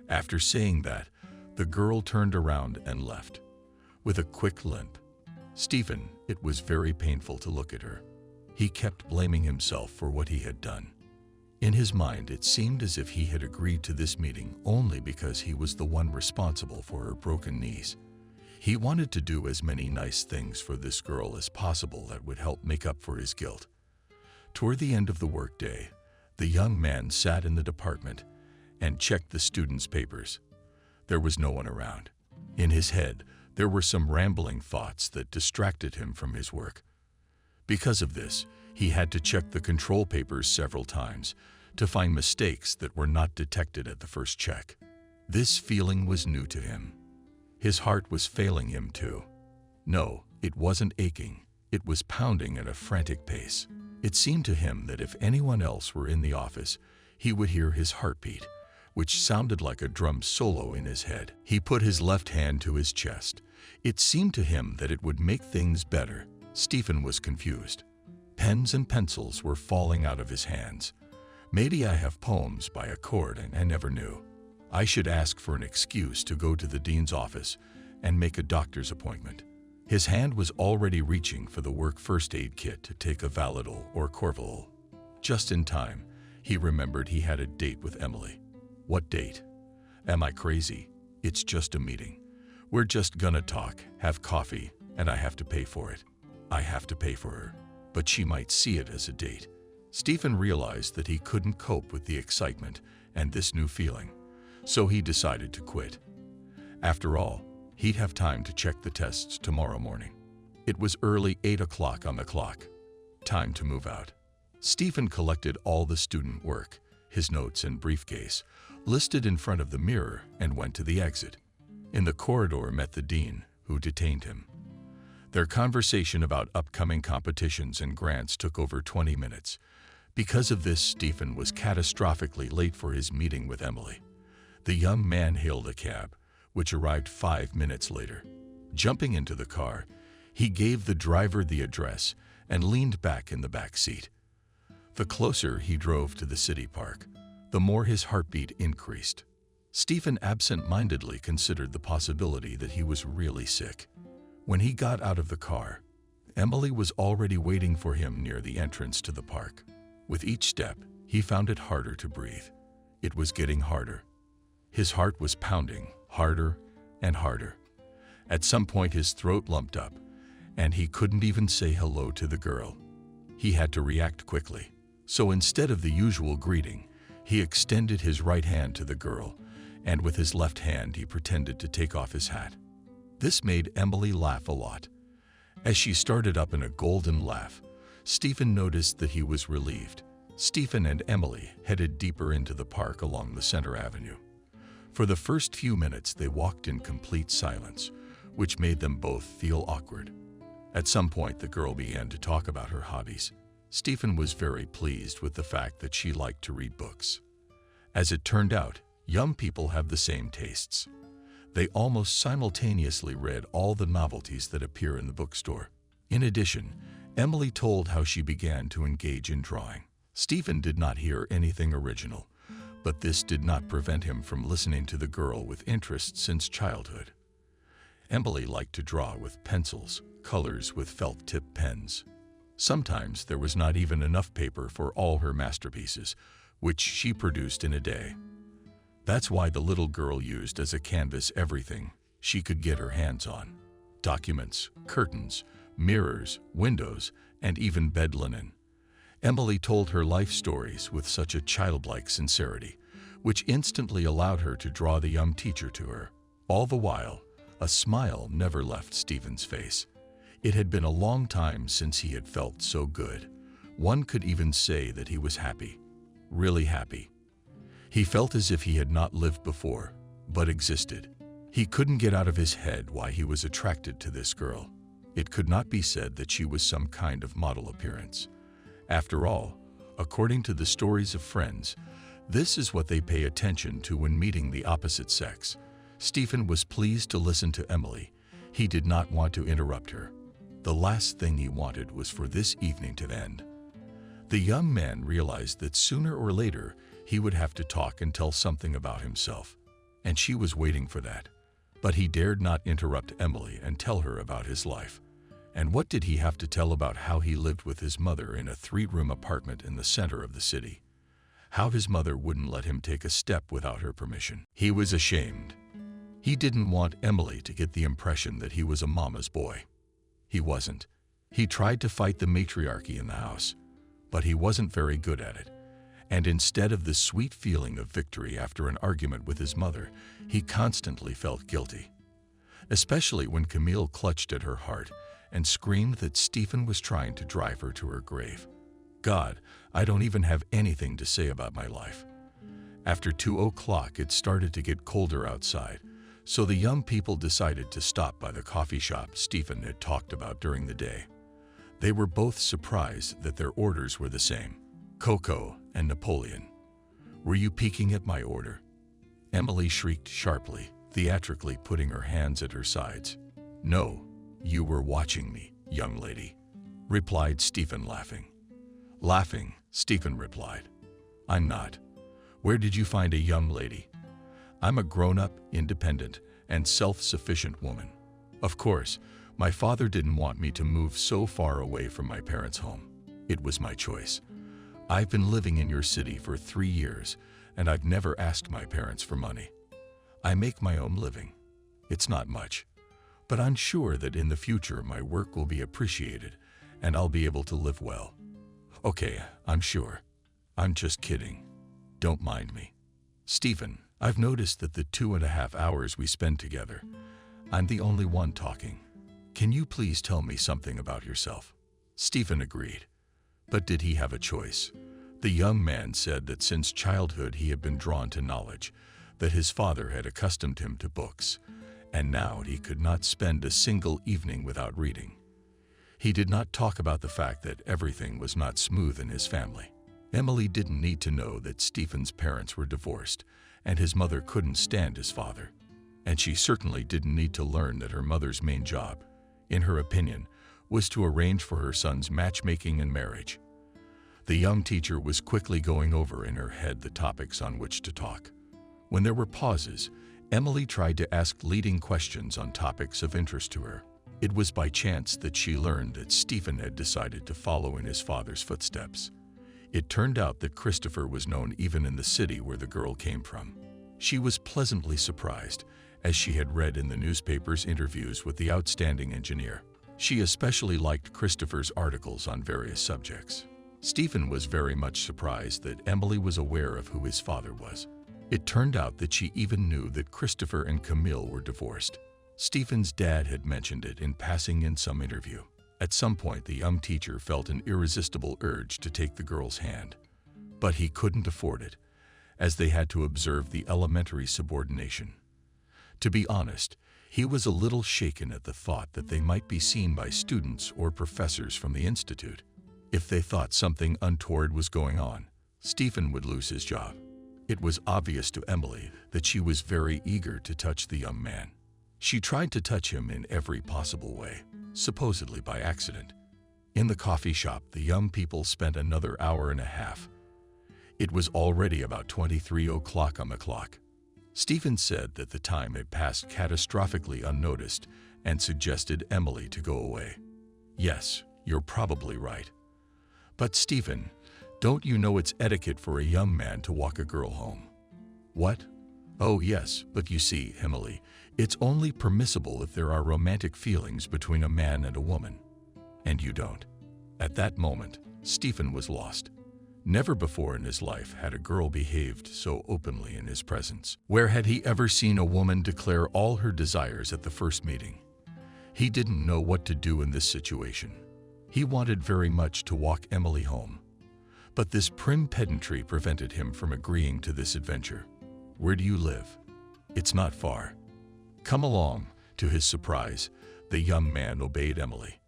After saying that, the girl turned around and left, with a quick limp. Stephen, it was very painful to look at her. He kept blaming himself for what he had done. In his mind, it seemed as if he had agreed to this meeting only because he was the one responsible for her broken knees. He wanted to do as many nice things for this girl as possible that would help make up for his guilt. Toward the end of the workday, the young man sat in the department and checked the students' papers. There was no one around. In his head, there were some rambling thoughts that distracted him from his work. Because of this, he had to check the control papers several times to find mistakes that were not detected at the first check. This feeling was new to him. His heart was failing him too. No, it wasn't aching. It was pounding at a frantic pace. It seemed to him that if anyone else were in the office, he would hear his heartbeat, which sounded like a drum solo in his head. He put his left hand to his chest. It seemed to him that it would make things better. Stephen was confused. Pens and pencils were falling out of his hands. Maybe I have poems by a chord and I never knew. I should ask for an excuse to go to the dean's office and make a doctor's appointment. His hand was already reaching for the work first aid kit to take a Valadol or Corvalol. Just in time, he remembered he had a date with Emily. What date? Am I crazy? It's just a meeting. We're just gonna talk, have coffee, and I have to pay for it. I have to pay for her, but she might see it as a date. Stephen realized that he couldn't cope with the excitement and this new feeling, so he decided to quit. After all, he'd have time to check the tests tomorrow morning. It was early 8 o'clock on the clock. Time to move out. Stephen collected all the student work, his notes and briefcase, listed in front of the mirror, and went to the exit. In the corridor met the dean, who detained him. Their conversation about upcoming competitions and grants took over 20 minutes. Because of this, Stephen was catastrophically late for his meeting with Emily. The young man hailed a cab, which arrived 5 minutes later. Jumping into the car, he gave the driver the address and leaned back in the back seat. The closer he drove to the city park, the more his heartbeat increased. Stephen absent-mindedly considered the possibility that he was really sick. When he got out of the car, Emily was already waiting for him near the entrance to the park. With each step, he found it harder to breathe. It was getting harder. His heart was pounding harder and harder. At some point, his throat lumped up, and he couldn't even say hello to the girl. He had to react quickly. So instead of the usual greeting, he extended his right hand to the girl, and with his left hand he pretended to take off his hat. This made Emily laugh a lot. As she started up in a golden laugh, Stephen noticed that he was relieved. Stephen and Emily headed deeper into the park along the center avenue. For the first few minutes, they walked in complete silence, which made them both feel awkward. At some point, the girl began to talk about her hobbies. Stephen was very pleased with the fact that she liked to read books. As it turned out, young people have the same tastes. They almost simultaneously read all the novelties that appear in the bookstore. In addition, Emily told how she began to engage in drawing. Stephen did not hear anything original, but this did not prevent him from listening to the girl with interest since childhood. Emily liked to draw with pencils, colors with felt-tip pens. Sometimes there was not even enough paper for all her masterpieces, which she produced in a day. That's why the little girl used as a canvas everything she could get her hands on: documents, curtains, mirrors, windows, and even bed linen. Emily told her life stories with such a childlike sincerity, which instantly allowed her to draw the young teacher to her. All the while, a smile never left Stephen's face. It had been a long time since he had felt so good. One could even say that he was happy, really happy. He felt as if he had not lived before, but existed. He couldn't get out of his head why he was attracted to this girl. It could not be said that she was some kind of model appearance. After all, according to the stories of friends, this is what they pay attention to when meeting the opposite sex. Stephen was pleased to listen to Emily. He did not want to interrupt her. The last thing he wanted was for this evening to end. The young man realized that sooner or later he would have to talk and tell something about himself, and she was waiting for that. But he dared not interrupt Emily and tell her about his life. And what did he have to tell about how he lived with his mother in a 3-room apartment in the center of the city? How his mother wouldn't let him take a step without her permission. He was ashamed. He didn't want Emily to get the impression that he was a mama's boy. He wasn't. He tried to fight the matriarchy in the house, but he wasn't very good at it. And instead of the sweet feeling of victory after an argument with his mother, he constantly felt guilty. Especially when Camille clutched at her heart and screamed that Stephen was trying to drive her to her grave. God, I don't even have anything to say about my life. After 2 o'clock, it started to get colder outside, so the young people decided to stop by the coffee shop Stephen had talked about during the day. They were both surprised that their orders were the same: Cocoa and Napoleon. "Were you peeking at my order?" Emily shrieked sharply, theatrically putting her hands at her sides. "No, you were watching me, young lady," replied Stephen, laughing. Laughing, Stephen replied, "I'm not. Where did you find a young lady? I'm a grown-up, independent, and self-sufficient woman. Of course, my father didn't want me to move so far away from my parents' home. It was my choice. I've been living in your city for 3 years, and I've never asked my parents for money. I make my own living. It's not much, but I'm sure that in the future my work will be appreciated, and I'll be able to live well. Okay, I'm sure. I'm just kidding. Don't mind me. Stephen, I've noticed that the 2.5 hours we spend together, I'm the only one talking. Can you please tell me something about yourself?" Stephen agreed. But did he have a choice? The young man said that since childhood he had been drawn to knowledge, that his father had accustomed him to books, and now he could not spend a single evening without reading. He did not talk about the fact that everything was not smooth in his family. Emily didn't need to know that Stephen's parents were divorced and his mother couldn't stand his father. And she certainly didn't need to learn that her mother's main job, in her opinion, was to arrange for her son's matchmaking and marriage. The young teacher was quickly going over in her head the topics on which to talk. When there were pauses, Emily tried to ask leading questions on topics of interest to her. It was by chance that she learned that Stephen had decided to follow in his father's footsteps. It turned out that Christopher was known even in the city where the girl came from. She was pleasantly surprised, as she had read in the newspaper's interviews with the outstanding engineer. She especially liked Christopher's articles on various subjects. Stephen was very much surprised that Emily was aware of who his father was. It turned out that she even knew that Christopher and Camille were divorced. Stephen's dad had mentioned it in passing in some interview. At some point, the young teacher felt an irresistible urge to take the girl's hand. But he couldn't afford it, as they had to observe the elementary subordination. To be honest, he was a little shaken at the thought that they might be seen by students or professors from the institute. If they thought something untoward was going on, Stephen would lose his job. It was obvious to Emily that she was very eager to touch the young man. She tried to touch him in every possible way, supposedly by accident. In the coffee shop, the young people spent another hour and a half. It was already about 23 o'clock on the clock. Stephen said that the time had passed catastrophically unnoticed and suggested Emily to go away. Yes, you're probably right. But Stephen, don't you know it's etiquette for a young man to walk a girl home? What? Oh yes, but you see, Emily, it's only permissible if there are romantic feelings between a man and a woman. And you don't. At that moment, Stephen was lost. Never before in his life had a girl behaved so openly in his presence. Where had he ever seen a woman declare all her desires at the first meeting? He didn't know what to do in this situation. He wanted very much to walk Emily home. But this prim pedantry prevented him from agreeing to this adventure. Where do you live? It's not far. Come along. To his surprise, the young man obeyed Emily.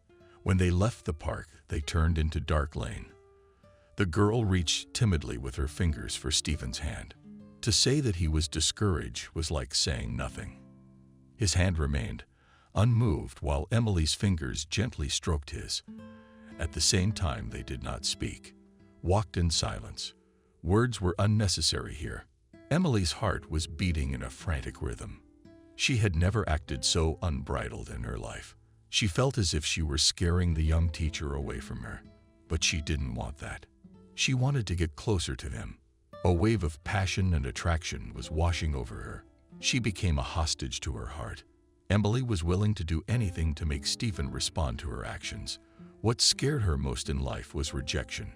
When they left the park, they turned into dark lane. The girl reached timidly with her fingers for Stephen's hand. To say that he was discouraged was like saying nothing. His hand remained unmoved while Emily's fingers gently stroked his. At the same time, they did not speak, walked in silence. Words were unnecessary here. Emily's heart was beating in a frantic rhythm. She had never acted so unbridled in her life. She felt as if she were scaring the young teacher away from her. But she didn't want that. She wanted to get closer to him. A wave of passion and attraction was washing over her. She became a hostage to her heart. Emily was willing to do anything to make Stephen respond to her actions. What scared her most in life was rejection.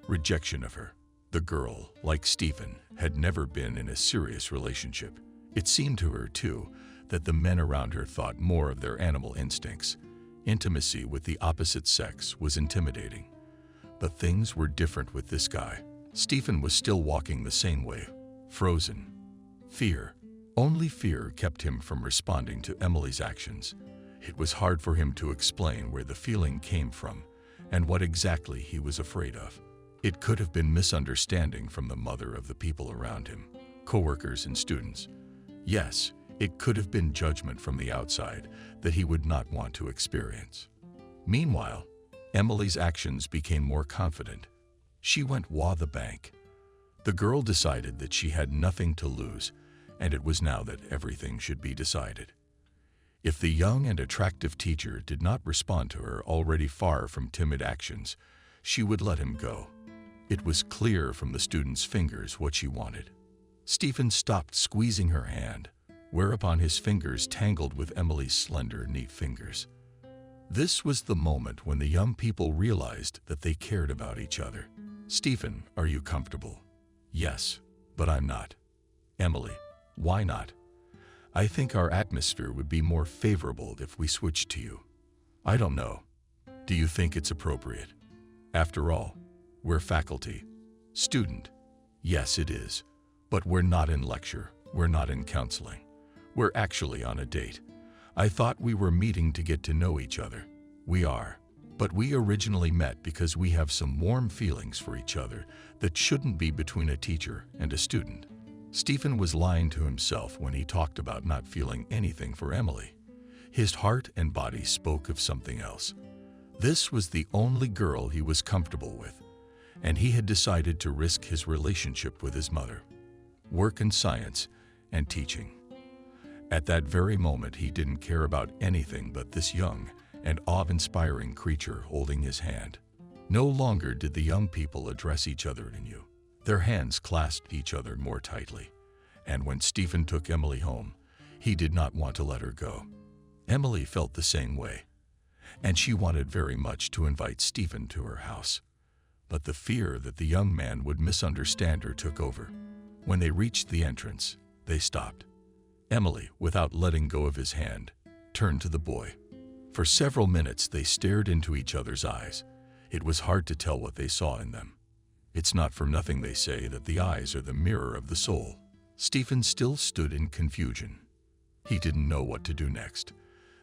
Rejection of her. The girl, like Stephen, had never been in a serious relationship. It seemed to her, too, that the men around her thought more of their animal instincts. Intimacy with the opposite sex was intimidating. But things were different with this guy. Stephen was still walking the same way, frozen. Fear. Only fear kept him from responding to Emily's actions. It was hard for him to explain where the feeling came from and what exactly he was afraid of. It could have been misunderstanding from the mother of the people around him, coworkers and students. Yes, it could have been judgment from the outside that he would not want to experience. Meanwhile, Emily's actions became more confident. She went the bank. The girl decided that she had nothing to lose, and it was now that everything should be decided. If the young and attractive teacher did not respond to her already far from timid actions, she would let him go. It was clear from the student's fingers what she wanted. Stephen stopped squeezing her hand, whereupon his fingers tangled with Emily's slender, neat fingers. This was the moment when the young people realized that they cared about each other. Stephen, are you comfortable? Yes, but I'm not. Emily, why not? I think our atmosphere would be more favorable if we switched to you. I don't know. Do you think it's appropriate? After all, we're faculty. Student. Yes, it is. But we're not in lecture. We're not in counseling. We're actually on a date. I thought we were meeting to get to know each other. We are. But we originally met because we have some warm feelings for each other that shouldn't be between a teacher and a student. Stephen was lying to himself when he talked about not feeling anything for Emily. His heart and body spoke of something else. This was the only girl he was comfortable with, and he had decided to risk his relationship with his mother, work in science, and teaching. At that very moment, he didn't care about anything but this young and awe-inspiring creature holding his hand. No longer did the young people address each other anew. Their hands clasped each other more tightly, and when Stephen took Emily home, he did not want to let her go. Emily felt the same way, and she wanted very much to invite Stephen to her house. But the fear that the young man would misunderstand her took over. When they reached the entrance, they stopped. Emily, without letting go of his hand, turned to the boy. For several minutes they stared into each other's eyes. It was hard to tell what they saw in them. It's not for nothing they say that the eyes are the mirror of the soul. Stephen still stood in confusion. He didn't know what to do next.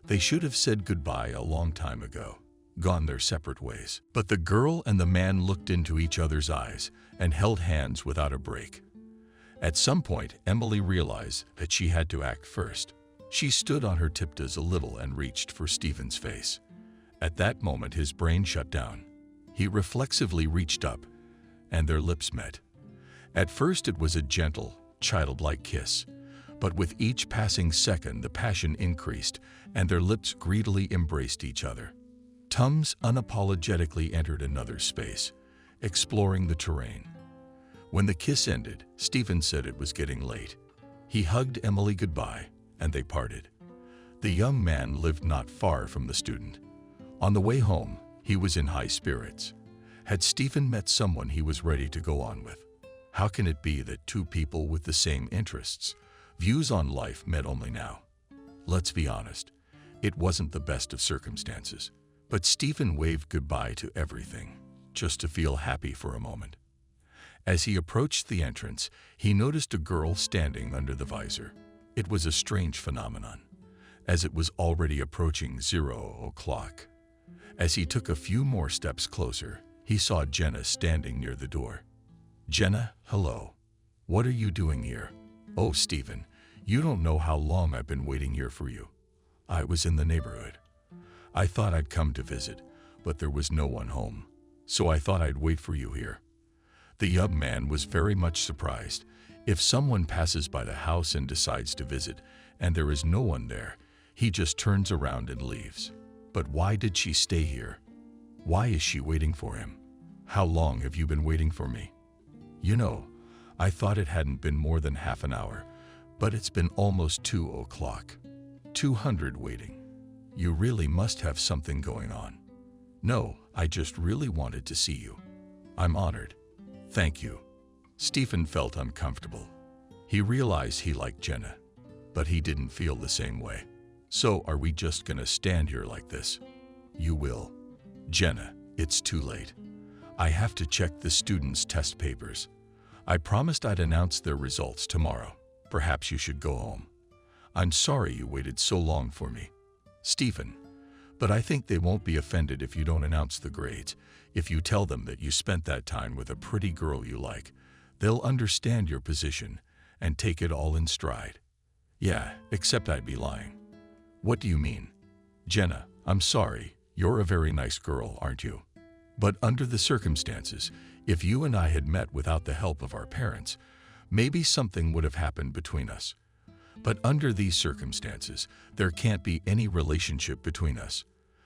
They should have said goodbye a long time ago, gone their separate ways. But the girl and the man looked into each other's eyes and held hands without a break. At some point, Emily realized that she had to act first. She stood on her tiptoes a little and reached for Stephen's face. At that moment, his brain shut down. He reflexively reached up, and their lips met. At first, it was a gentle, childlike kiss, but with each passing second, the passion increased, and their lips greedily embraced each other. Tums unapologetically entered another space, exploring the terrain. When the kiss ended, Stephen said it was getting late. He hugged Emily goodbye, and they parted. The young man lived not far from the student. On the way home, he was in high spirits. Had Stephen met someone he was ready to go on with? How can it be that two people with the same interests, views on life met only now? Let's be honest, it wasn't the best of circumstances. But Stephen waved goodbye to everything, just to feel happy for a moment. As he approached the entrance, he noticed a girl standing under the visor. It was a strange phenomenon, as it was already approaching 0 o'clock. As he took a few more steps closer, he saw Jenna standing near the door. "Jenna, hello. What are you doing here?" "Oh, Stephen, you don't know how long I've been waiting here for you. I was in the neighborhood. I thought I'd come to visit, but there was no one home, so I thought I'd wait for you here." The young man was very much surprised. If someone passes by the house and decides to visit, and there is no one there, he just turns around and leaves. But why did she stay here? Why is she waiting for him? "How long have you been waiting for me?" "You know, I thought it hadn't been more than half an hour, but it's been almost 2 o'clock. 200 waiting. You really must have something going on." "No, I just really wanted to see you." "I'm honored. Thank you." Stephen felt uncomfortable. He realized he liked Jenna, but he didn't feel the same way. "So are we just gonna stand here like this?" "You will." "Jenna, it's too late. I have to check the students' test papers. I promised I'd announce their results tomorrow. Perhaps you should go home." "I'm sorry you waited so long for me." "Stephen, but I think they won't be offended if you don't announce the grades. If you tell them that you spent that time with a pretty girl you like, they'll understand your position and take it all in stride." "Yeah, except I'd be lying." "What do you mean?" "Jenna, I'm sorry. You're a very nice girl, aren't you? But under the circumstances, if you and I had met without the help of our parents, maybe something would have happened between us. But under these circumstances, there can't be any relationship between us.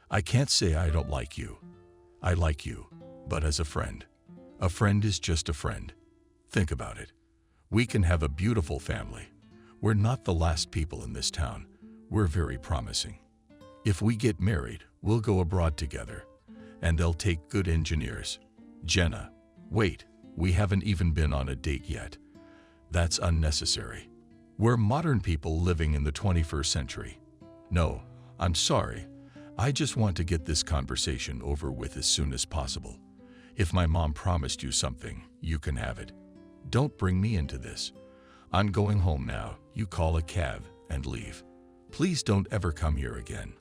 I can't say I don't like you. I like you, but as a friend. A friend is just a friend. Think about it. We can have a beautiful family. We're not the last people in this town. We're very promising. If we get married, we'll go abroad together, and they'll take good engineers." "Jenna, wait, we haven't even been on a date yet. That's unnecessary. We're modern people living in the 21st century. No, I'm sorry. I just want to get this conversation over with as soon as possible. If my mom promised you something, you can have it. Don't bring me into this. I'm going home now. You call a cab and leave. Please don't ever come here again."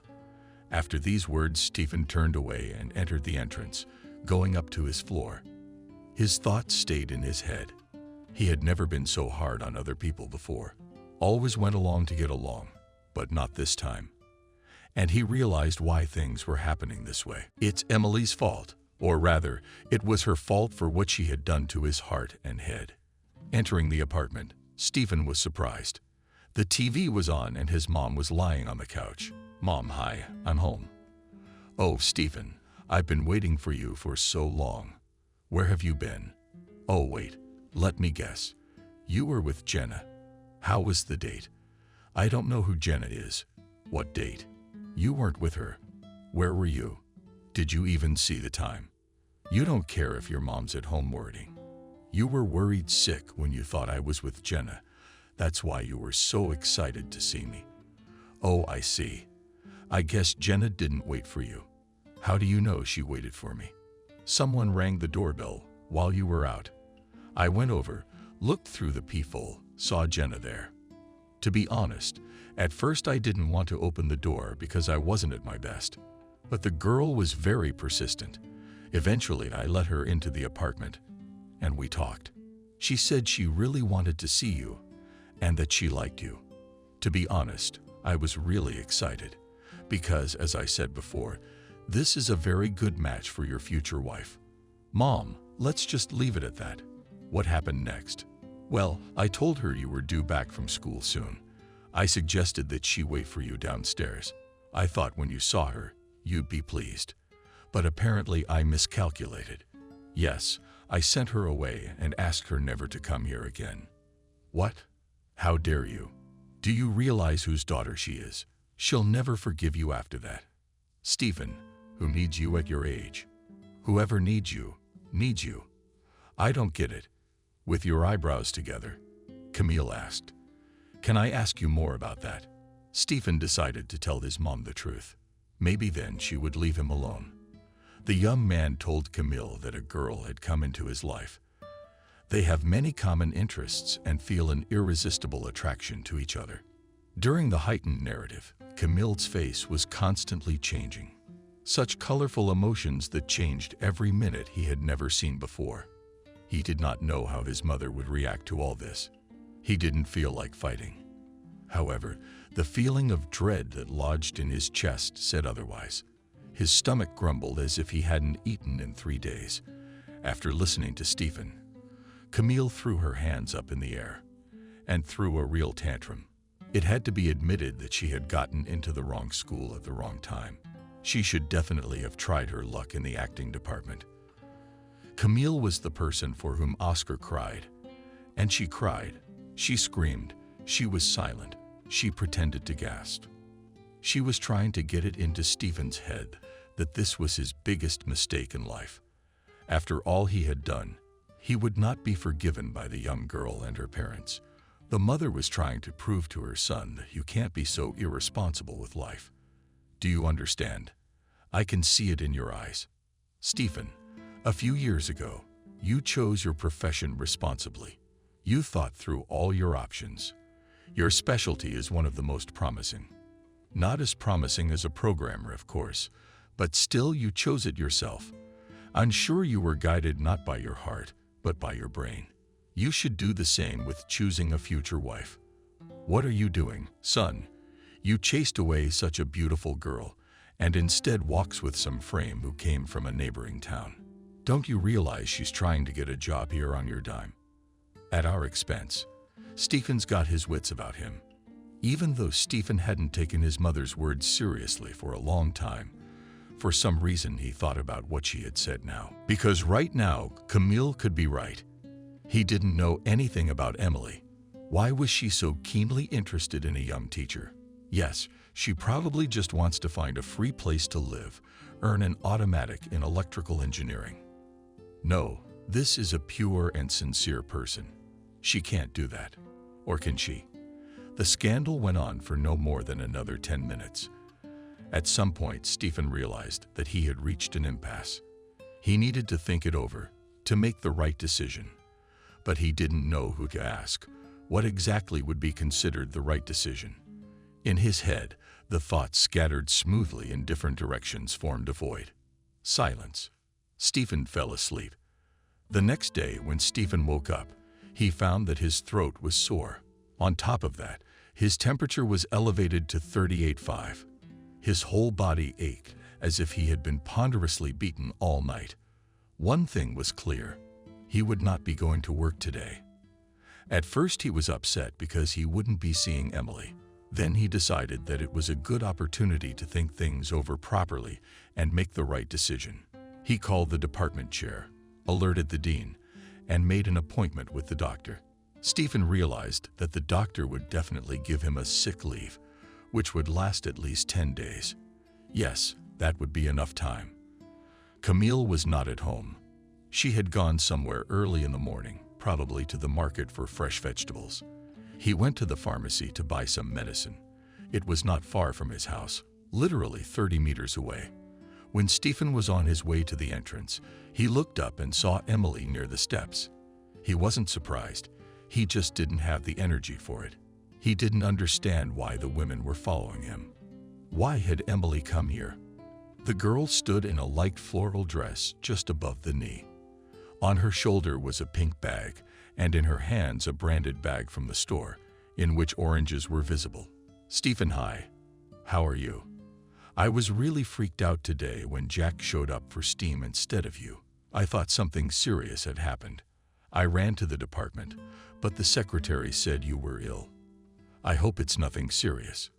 After these words, Stephen turned away and entered the entrance, going up to his floor. His thoughts stayed in his head. He had never been so hard on other people before. Always went along to get along, but not this time. And he realized why things were happening this way. It's Emily's fault, or rather, it was her fault for what she had done to his heart and head. Entering the apartment, Stephen was surprised. The TV was on and his mom was lying on the couch. "Mom, hi, I'm home." "Oh, Stephen, I've been waiting for you for so long. Where have you been?" "Oh, wait, let me guess. You were with Jenna. How was the date?" "I don't know who Jenna is." "What date?" "You weren't with her. Where were you? Did you even see the time?" "You don't care if your mom's at home worrying. You were worried sick when you thought I was with Jenna. That's why you were so excited to see me." "Oh, I see. I guess Jenna didn't wait for you." "How do you know she waited for me?" "Someone rang the doorbell while you were out. I went over, looked through the peephole, saw Jenna there. To be honest, at first I didn't want to open the door because I wasn't at my best. But the girl was very persistent. Eventually, I let her into the apartment, and we talked. She said she really wanted to see you, and that she liked you. To be honest, I was really excited, because, as I said before, this is a very good match for your future wife." "Mom, let's just leave it at that. What happened next?" "Well, I told her you were due back from school soon. I suggested that she wait for you downstairs. I thought when you saw her, you'd be pleased. But apparently I miscalculated. Yes, I sent her away and asked her never to come here again." "What? How dare you? Do you realize whose daughter she is? She'll never forgive you after that." "Stephen, who needs you at your age?" "Whoever needs you, needs you." "I don't get it." "With your eyebrows together?" Camille asked. "Can I ask you more about that?" Stephen decided to tell his mom the truth. Maybe then she would leave him alone. The young man told Camille that a girl had come into his life. They have many common interests and feel an irresistible attraction to each other. During the heightened narrative, Camille's face was constantly changing. Such colorful emotions that changed every minute he had never seen before. He did not know how his mother would react to all this. He didn't feel like fighting. However, the feeling of dread that lodged in his chest said otherwise. His stomach grumbled as if he hadn't eaten in 3 days. After listening to Stephen, Camille threw her hands up in the air and threw a real tantrum. It had to be admitted that she had gotten into the wrong school at the wrong time. She should definitely have tried her luck in the acting department. Camille was the person for whom Oscar cried. And she cried. She screamed. She was silent. She pretended to gasp. She was trying to get it into Stephen's head that this was his biggest mistake in life. After all he had done, he would not be forgiven by the young girl and her parents. The mother was trying to prove to her son that you can't be so irresponsible with life. Do you understand? I can see it in your eyes. Stephen, a few years ago, you chose your profession responsibly. You thought through all your options. Your specialty is one of the most promising. Not as promising as a programmer, of course, but still you chose it yourself. I'm sure you were guided not by your heart, but by your brain. You should do the same with choosing a future wife. What are you doing, son? You chased away such a beautiful girl, and instead walks with some frame who came from a neighboring town. Don't you realize she's trying to get a job here on your dime? At our expense. Stephen's got his wits about him. Even though Stephen hadn't taken his mother's words seriously for a long time, for some reason he thought about what she had said now. Because right now, Camille could be right. He didn't know anything about Emily. Why was she so keenly interested in a young teacher? Yes, she probably just wants to find a free place to live, earn an automatic in electrical engineering. No, this is a pure and sincere person. She can't do that. Or can she? The scandal went on for no more than another 10 minutes. At some point, Stephen realized that he had reached an impasse. He needed to think it over, to make the right decision. But he didn't know who to ask. What exactly would be considered the right decision? In his head, the thoughts scattered smoothly in different directions formed a void. Silence. Stephen fell asleep. The next day, when Stephen woke up, he found that his throat was sore. On top of that, his temperature was elevated to 38.5. His whole body ached, as if he had been ponderously beaten all night. One thing was clear: he would not be going to work today. At first he was upset because he wouldn't be seeing Emily. Then he decided that it was a good opportunity to think things over properly and make the right decision. He called the department chair, alerted the dean, and made an appointment with the doctor. Stephen realized that the doctor would definitely give him a sick leave, which would last at least 10 days. Yes, that would be enough time. Camille was not at home. She had gone somewhere early in the morning, probably to the market for fresh vegetables. He went to the pharmacy to buy some medicine. It was not far from his house, literally 30 meters away. When Stephen was on his way to the entrance, he looked up and saw Emily near the steps. He wasn't surprised. He just didn't have the energy for it. He didn't understand why the women were following him. Why had Emily come here? The girl stood in a light floral dress just above the knee. On her shoulder was a pink bag, and in her hands a branded bag from the store, in which oranges were visible. "Stephen, hi. How are you? I was really freaked out today when Jack showed up for steam instead of you. I thought something serious had happened. I ran to the department, but the secretary said you were ill. I hope it's nothing serious."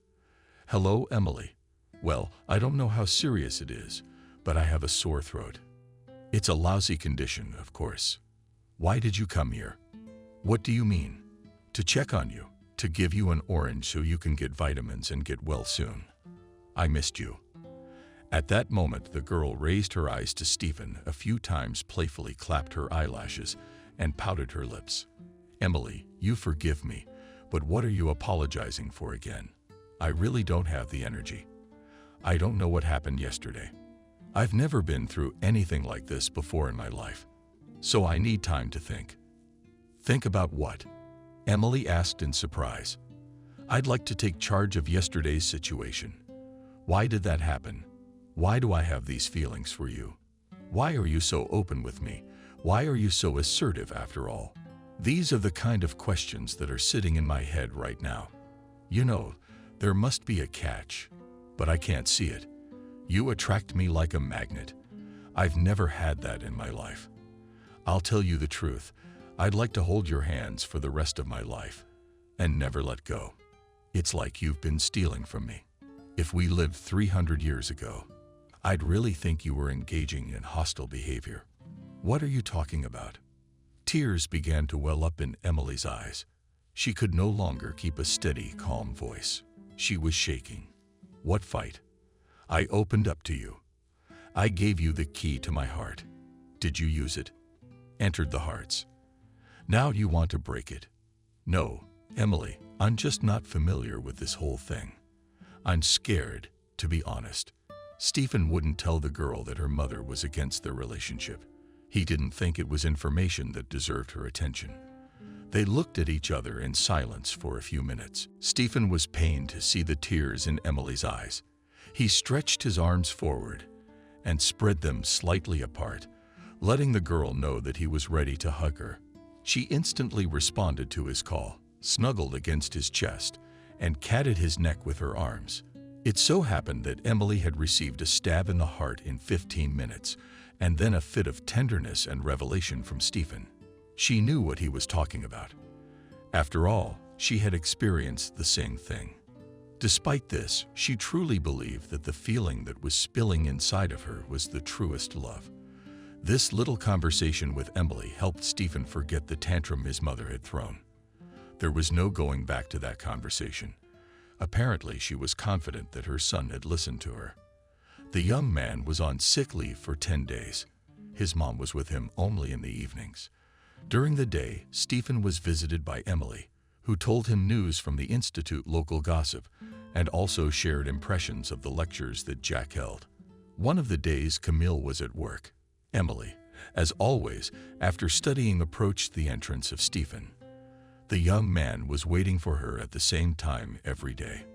"Hello, Emily. Well, I don't know how serious it is, but I have a sore throat. It's a lousy condition, of course. Why did you come here?" "What do you mean?" "To check on you, to give you an orange so you can get vitamins and get well soon. I missed you." At that moment, the girl raised her eyes to Stephen a few times, playfully clapped her eyelashes, and pouted her lips. "Emily, you forgive me, but what are you apologizing for again? I really don't have the energy. I don't know what happened yesterday. I've never been through anything like this before in my life, so I need time to think." "Think about what?" Emily asked in surprise. "I'd like to take charge of yesterday's situation. Why did that happen? Why do I have these feelings for you? Why are you so open with me? Why are you so assertive after all? These are the kind of questions that are sitting in my head right now. You know, there must be a catch, but I can't see it. You attract me like a magnet. I've never had that in my life. I'll tell you the truth. I'd like to hold your hands for the rest of my life and never let go. It's like you've been stealing from me. If we lived 300 years ago, I'd really think you were engaging in hostile behavior." "What are you talking about?" Tears began to well up in Emily's eyes. She could no longer keep a steady, calm voice. She was shaking. "What fight? I opened up to you. I gave you the key to my heart. Did you use it? Entered the hearts. Now you want to break it. No, Emily, I'm just not familiar with this whole thing. I'm scared, to be honest." Stephen wouldn't tell the girl that her mother was against their relationship. He didn't think it was information that deserved her attention. They looked at each other in silence for a few minutes. Stephen was pained to see the tears in Emily's eyes. He stretched his arms forward and spread them slightly apart, letting the girl know that he was ready to hug her. She instantly responded to his call, snuggled against his chest, and catted his neck with her arms. It so happened that Emily had received a stab in the heart in 15 minutes, and then a fit of tenderness and revelation from Stephen. She knew what he was talking about. After all, she had experienced the same thing. Despite this, she truly believed that the feeling that was spilling inside of her was the truest love. This little conversation with Emily helped Stephen forget the tantrum his mother had thrown. There was no going back to that conversation. Apparently, she was confident that her son had listened to her. The young man was on sick leave for 10 days. His mom was with him only in the evenings. During the day, Stephen was visited by Emily, who told him news from the Institute local gossip and also shared impressions of the lectures that Jack held. One of the days, Camille was at work. Emily, as always, after studying, approached the entrance of Stephen. The young man was waiting for her at the same time every day.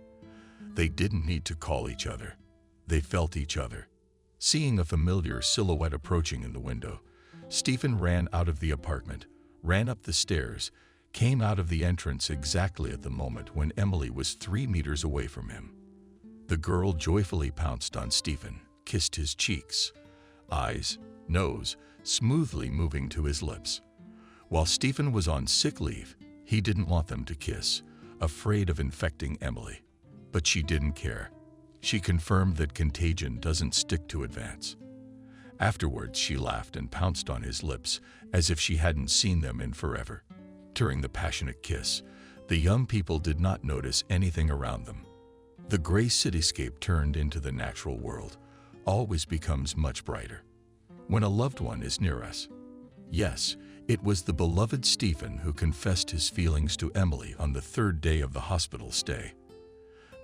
They didn't need to call each other. They felt each other. Seeing a familiar silhouette approaching in the window, Stephen ran out of the apartment, ran up the stairs, came out of the entrance exactly at the moment when Emily was 3 meters away from him. The girl joyfully pounced on Stephen, kissed his cheeks, eyes, nose, smoothly moving to his lips. While Stephen was on sick leave, he didn't want them to kiss, afraid of infecting Emily. But she didn't care. She confirmed that contagion doesn't stick to advance. Afterwards, she laughed and pounced on his lips as if she hadn't seen them in forever. During the passionate kiss, the young people did not notice anything around them. The gray cityscape turned into the natural world always becomes much brighter when a loved one is near us. Yes, it was the beloved Stephen who confessed his feelings to Emily on the 3rd day of the hospital stay.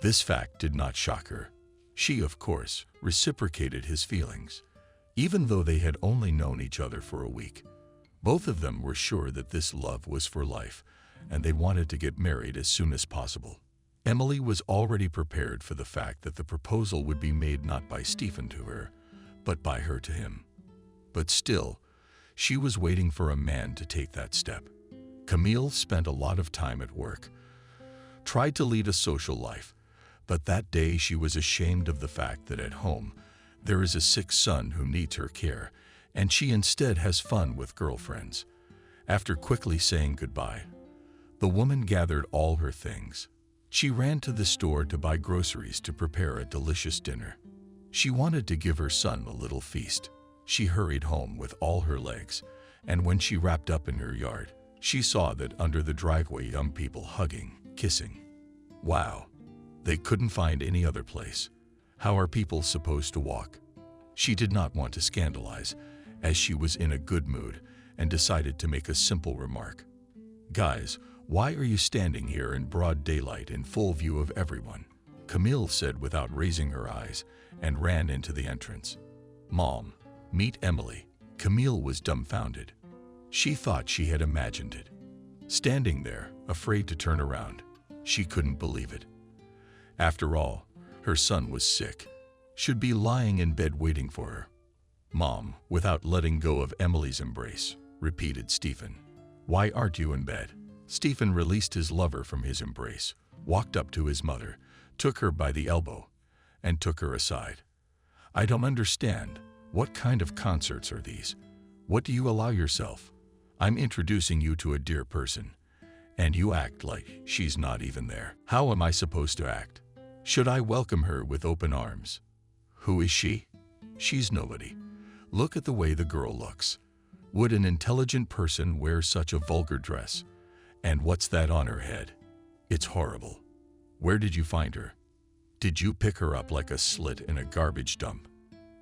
This fact did not shock her. She, of course, reciprocated his feelings. Even though they had only known each other for a week, both of them were sure that this love was for life, and they wanted to get married as soon as possible. Emily was already prepared for the fact that the proposal would be made not by Stephen to her, but by her to him. But still, she was waiting for a man to take that step. Camille spent a lot of time at work, tried to lead a social life, but that day she was ashamed of the fact that at home there is a sick son who needs her care, and she instead has fun with girlfriends. After quickly saying goodbye, the woman gathered all her things. She ran to the store to buy groceries to prepare a delicious dinner. She wanted to give her son a little feast. She hurried home with all her legs, and when she wrapped up in her yard, she saw that under the driveway young people hugging, kissing. Wow! They couldn't find any other place. How are people supposed to walk? She did not want to scandalize, as she was in a good mood, and decided to make a simple remark. "Guys, why are you standing here in broad daylight in full view of everyone?" Camille said without raising her eyes, and ran into the entrance. "Mom, meet Emily." Camille was dumbfounded. She thought she had imagined it. Standing there, afraid to turn around, she couldn't believe it. After all, her son was sick, should be lying in bed waiting for her. "Mom," without letting go of Emily's embrace, repeated Stephen. "Why aren't you in bed?" Stephen released his lover from his embrace, walked up to his mother, took her by the elbow, and took her aside. "I don't understand. What kind of concerts are these? What do you allow yourself? I'm introducing you to a dear person, and you act like she's not even there. How am I supposed to act? Should I welcome her with open arms? Who is she? She's nobody. Look at the way the girl looks. Would an intelligent person wear such a vulgar dress? And what's that on her head? It's horrible. Where did you find her? Did you pick her up like a slit in a garbage dump?"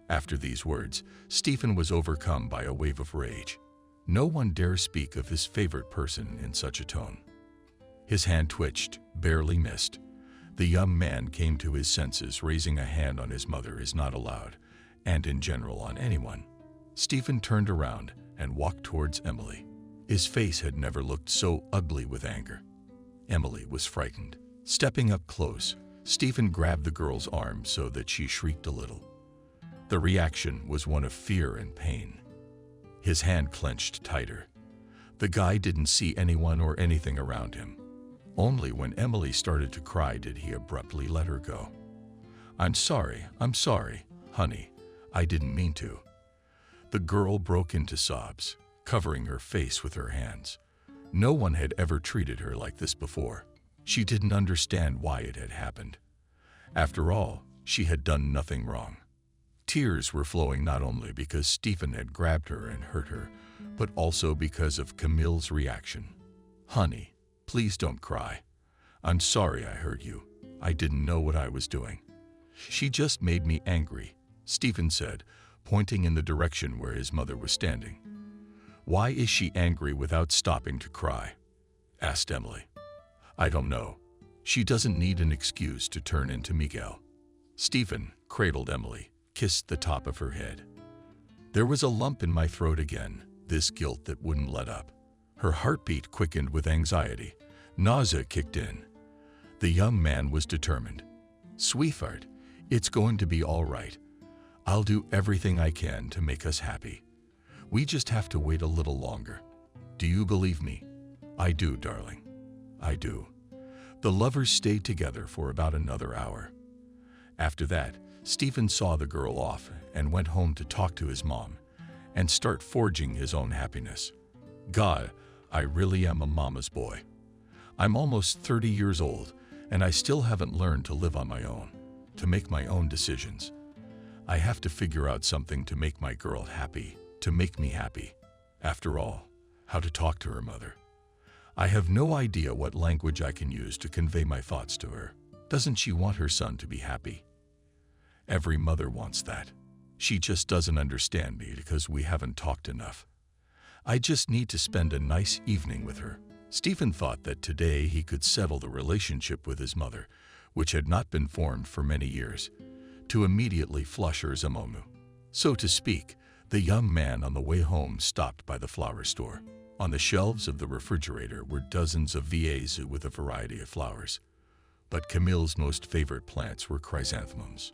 After these words, Stephen was overcome by a wave of rage. No one dare speak of his favorite person in such a tone. His hand twitched, barely missed. The young man came to his senses. Raising a hand on his mother is not allowed, and in general on anyone. Stephen turned around and walked towards Emily. His face had never looked so ugly with anger. Emily was frightened. Stepping up close, Stephen grabbed the girl's arm so that she shrieked a little. The reaction was one of fear and pain. His hand clenched tighter. The guy didn't see anyone or anything around him. Only when Emily started to cry did he abruptly let her go. I'm sorry, honey. I didn't mean to." The girl broke into sobs, covering her face with her hands. No one had ever treated her like this before. She didn't understand why it had happened. After all, she had done nothing wrong. Tears were flowing not only because Stephen had grabbed her and hurt her, but also because of Camille's reaction. "Honey, please don't cry. I'm sorry I hurt you. I didn't know what I was doing. She just made me angry," Stephen said, pointing in the direction where his mother was standing. "Why is she angry without stopping to cry?" asked Emily. "I don't know. She doesn't need an excuse to turn into Miguel." Stephen cradled Emily, kissed the top of her head. There was a lump in my throat again, this guilt that wouldn't let up. Her heartbeat quickened with anxiety. Nausea kicked in. The young man was determined. Sweetheart, it's going to be all right. I'll do everything I can to make us happy. We just have to wait a little longer. Do you believe me? I do, darling. I do. The lovers stayed together for about another hour. After that, Stephen saw the girl off and went home to talk to his mom and start forging his own happiness. God, I really am a mama's boy. I'm almost 30 years old, and I still haven't learned to live on my own, to make my own decisions. I have to figure out something to make my girl happy, to make me happy. After all, how to talk to her mother. I have no idea what language I can use to convey my thoughts to her. Doesn't she want her son to be happy? Every mother wants that. She just doesn't understand me because we haven't talked enough. I just need to spend a nice evening with her. Stephen thought that today he could settle the relationship with his mother, which had not been formed for many years, to immediately flush her zamomu. So to speak, the young man on the way home stopped by the flower store. On the shelves of the refrigerator were dozens of vases with a variety of flowers, but Camille's most favorite plants were chrysanthemums.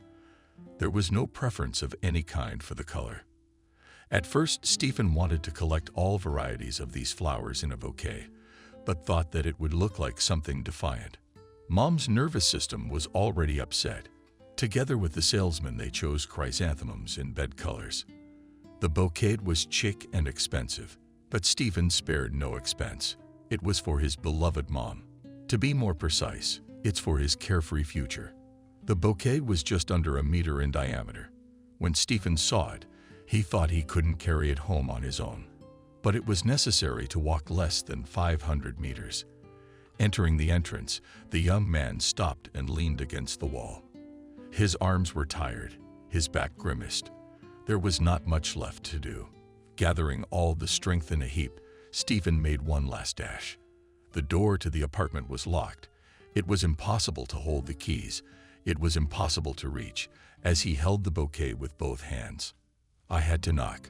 There was no preference of any kind for the color. At first, Stephen wanted to collect all varieties of these flowers in a bouquet, but thought that it would look like something defiant. Mom's nervous system was already upset. Together with the salesman, they chose chrysanthemums in bed colors. The bouquet was chic and expensive, but Stephen spared no expense. It was for his beloved mom. To be more precise, it's for his carefree future. The bouquet was just under 1 meter in diameter. When Stephen saw it, he thought he couldn't carry it home on his own. But it was necessary to walk less than 500 meters. Entering the entrance, the young man stopped and leaned against the wall. His arms were tired, his back grimaced. There was not much left to do. Gathering all the strength in a heap, Stephen made one last dash. The door to the apartment was locked. It was impossible to hold the keys. It was impossible to reach, as he held the bouquet with both hands. I had to knock.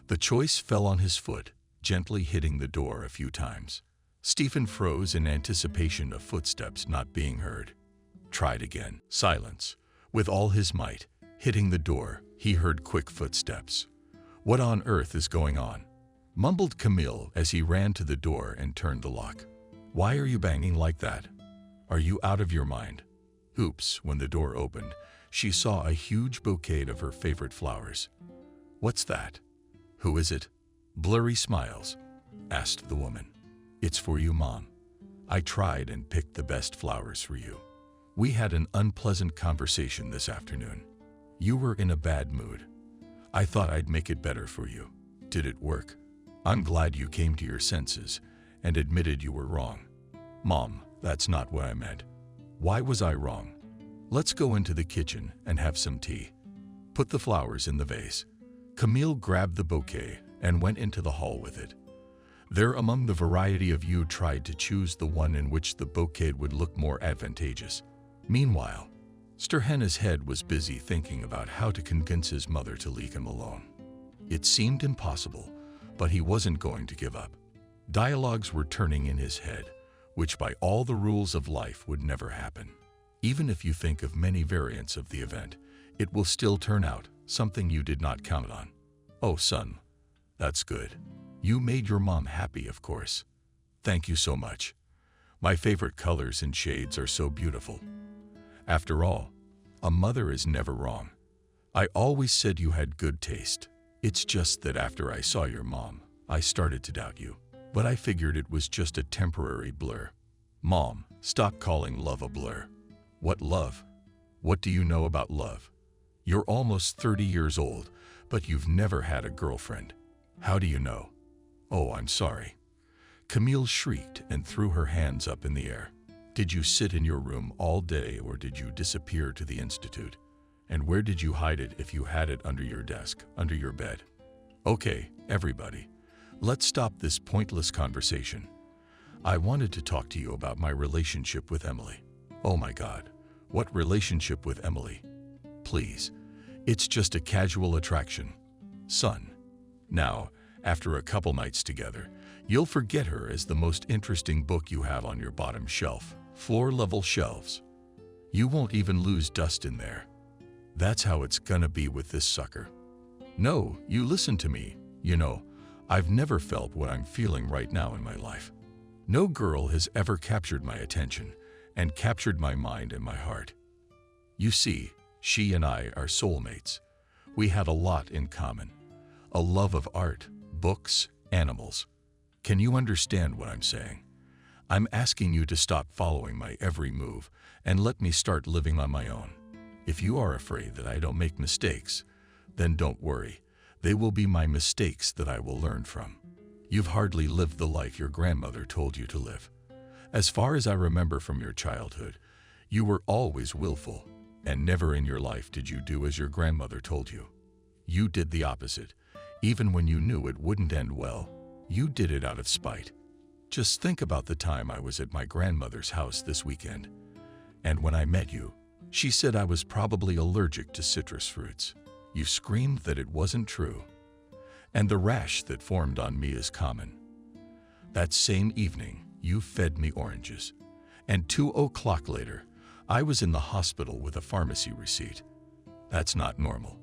The choice fell on his foot, gently hitting the door a few times. Stephen froze in anticipation of footsteps not being heard. Tried again. Silence. With all his might, hitting the door, he heard quick footsteps. What on earth is going on? Mumbled Camille as he ran to the door and turned the lock. Why are you banging like that? Are you out of your mind? Oops, when the door opened, she saw a huge bouquet of her favorite flowers. What's that? Who is it? Blurry smiles, asked the woman. It's for you, Mom. I tried and picked the best flowers for you. We had an unpleasant conversation this afternoon. You were in a bad mood. I thought I'd make it better for you. Did it work? I'm glad you came to your senses and admitted you were wrong. Mom, that's not what I meant. Why was I wrong? Let's go into the kitchen and have some tea. Put the flowers in the vase. Camille grabbed the bouquet and went into the hall with it. There, among the variety of you, tried to choose the one in which the bouquet would look more advantageous. Meanwhile, Sturhenna's head was busy thinking about how to convince his mother to leave him alone. It seemed impossible, but he wasn't going to give up. Dialogues were turning in his head, which by all the rules of life would never happen. Even if you think of many variants of the event, it will still turn out something you did not count on. Oh, son, that's good. You made your mom happy, of course. Thank you so much. My favorite colors and shades are so beautiful. After all, a mother is never wrong. I always said you had good taste. It's just that after I saw your mom, I started to doubt you. But I figured it was just a temporary blur. Mom, stop calling love a blur. What love? What do you know about love? You're almost 30 years old, but you've never had a girlfriend. How do you know? Oh, I'm sorry. Camille shrieked and threw her hands up in the air. Did you sit in your room all day, or did you disappear to the institute? And where did you hide it if you had it under your desk, under your bed? Okay, everybody, let's stop this pointless conversation. I wanted to talk to you about my relationship with Emily. Oh my God, what relationship with Emily? Please, it's just a casual attraction. Son, now, after a couple nights together, you'll forget her as the most interesting book you have on your bottom shelf, floor-level shelves. You won't even lose dust in there. That's how it's gonna be with this sucker. No, you listen to me. You know, I've never felt what I'm feeling right now in my life. No girl has ever captured my attention and captured my mind and my heart. You see, she and I are soulmates. We had a lot in common. A love of art, books, animals. Can you understand what I'm saying? I'm asking you to stop following my every move and let me start living on my own. If you are afraid that I don't make mistakes, then don't worry. They will be my mistakes that I will learn from. You've hardly lived the life your grandmother told you to live. As far as I remember from your childhood, you were always willful, and never in your life did you do as your grandmother told you. You did the opposite. Even when you knew it wouldn't end well, you did it out of spite. Just think about the time I was at my grandmother's house this weekend. And when I met you, she said I was probably allergic to citrus fruits. You screamed that it wasn't true. And the rash that formed on me is common. That same evening, you fed me oranges. And 2 o'clock later, I was in the hospital with a pharmacy receipt. That's not normal.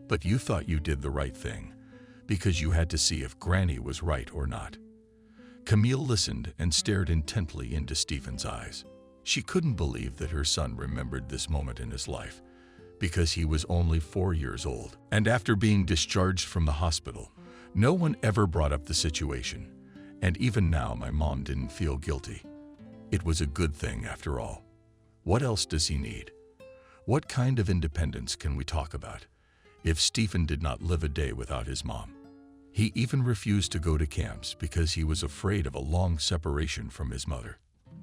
But you thought you did the right thing, because you had to see if Granny was right or not. Camille listened and stared intently into Stephen's eyes. She couldn't believe that her son remembered this moment in his life, because he was only 4 years old. And after being discharged from the hospital, no one ever brought up the situation. And even now, my mom didn't feel guilty. It was a good thing after all. What else does he need? What kind of independence can we talk about if Stephen did not live a day without his mom? He even refused to go to camps because he was afraid of a long separation from his mother.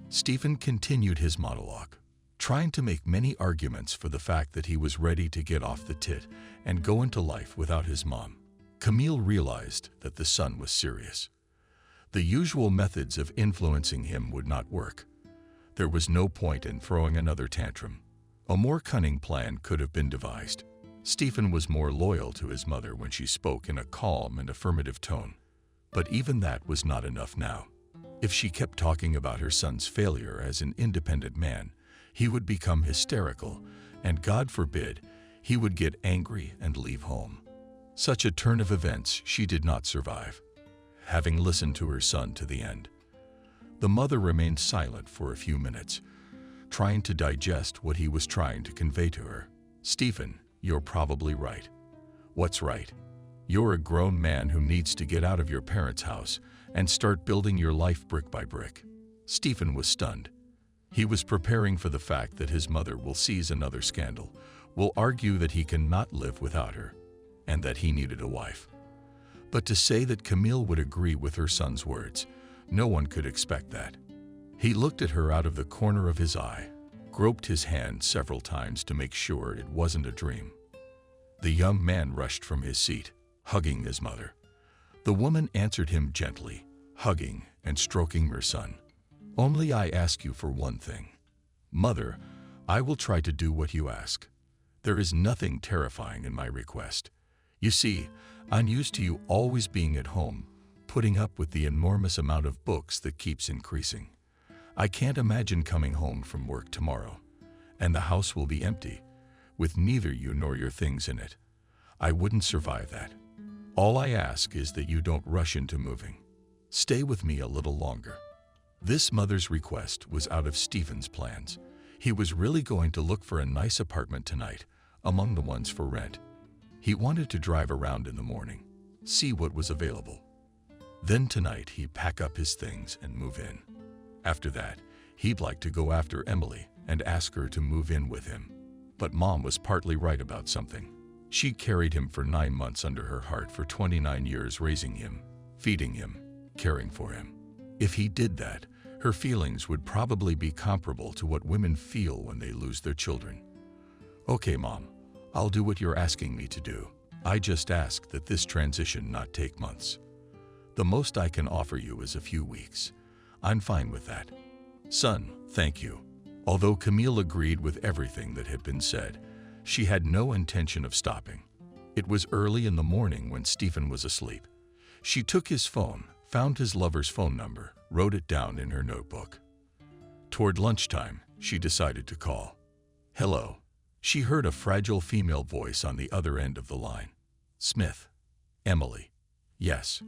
Stephen continued his monologue, trying to make many arguments for the fact that he was ready to get off the tit and go into life without his mom. Camille realized that the son was serious. The usual methods of influencing him would not work. There was no point in throwing another tantrum. A more cunning plan could have been devised. Stephen was more loyal to his mother when she spoke in a calm and affirmative tone. But even that was not enough now. If she kept talking about her son's failure as an independent man, he would become hysterical, and God forbid, he would get angry and leave home. Such a turn of events she did not survive. Having listened to her son to the end, the mother remained silent for a few minutes, trying to digest what he was trying to convey to her. Stephen, you're probably right. What's right? You're a grown man who needs to get out of your parents' house and start building your life brick by brick. Stephen was stunned. He was preparing for the fact that his mother will seize another scandal, will argue that he cannot live without her, and that he needed a wife. But to say that Camille would agree with her son's words, no one could expect that. He looked at her out of the corner of his eye, groped his hand several times to make sure it wasn't a dream. The young man rushed from his seat, hugging his mother. The woman answered him gently, hugging and stroking her son. Only I ask you for one thing. Mother, I will try to do what you ask. There is nothing terrifying in my request. You see, I'm used to you always being at home, putting up with the enormous amount of books that keeps increasing. I can't imagine coming home from work tomorrow, and the house will be empty, with neither you nor your things in it. I wouldn't survive that. All I ask is that you don't rush into moving. Stay with me a little longer. This mother's request was out of Stephen's plans. He was really going to look for a nice apartment tonight, among the ones for rent. He wanted to drive around in the morning, see what was available. Then tonight he'd pack up his things and move in. After that, he'd like to go after Emily and ask her to move in with him. But Mom was partly right about something. She carried him for 9 months under her heart for 29 years, raising him, feeding him, caring for him. If he did that, her feelings would probably be comparable to what women feel when they lose their children. Okay, Mom, I'll do what you're asking me to do. I just ask that this transition not take months. The most I can offer you is a few weeks. I'm fine with that. Son, thank you. Although Camille agreed with everything that had been said, she had no intention of stopping. It was early in the morning when Stephen was asleep. She took his phone, found his lover's phone number, wrote it down in her notebook. Toward lunchtime, she decided to call. Hello. She heard a fragile female voice on the other end of the line. Smith. Emily. Yes.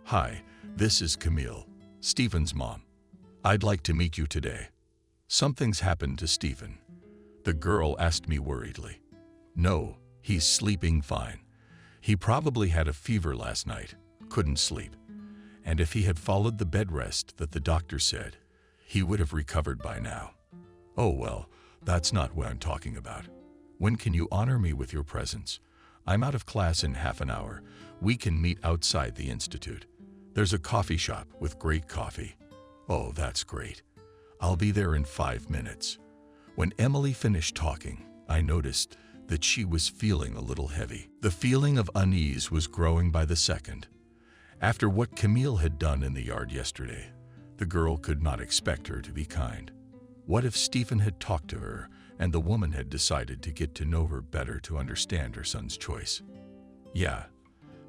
Hi, this is Camille, Stephen's mom. I'd like to meet you today. Something's happened to Stephen. The girl asked me worriedly. No, he's sleeping fine. He probably had a fever last night, couldn't sleep. And if he had followed the bed rest that the doctor said, he would have recovered by now. Oh well, that's not what I'm talking about. When can you honor me with your presence? I'm out of class in half an hour. We can meet outside the institute. There's a coffee shop with great coffee. Oh, that's great. I'll be there in 5 minutes. When Emily finished talking, I noticed that she was feeling a little heavy. The feeling of unease was growing by the second. After what Camille had done in the yard yesterday, the girl could not expect her to be kind. What if Stephen had talked to her and the woman had decided to get to know her better to understand her son's choice? Yeah,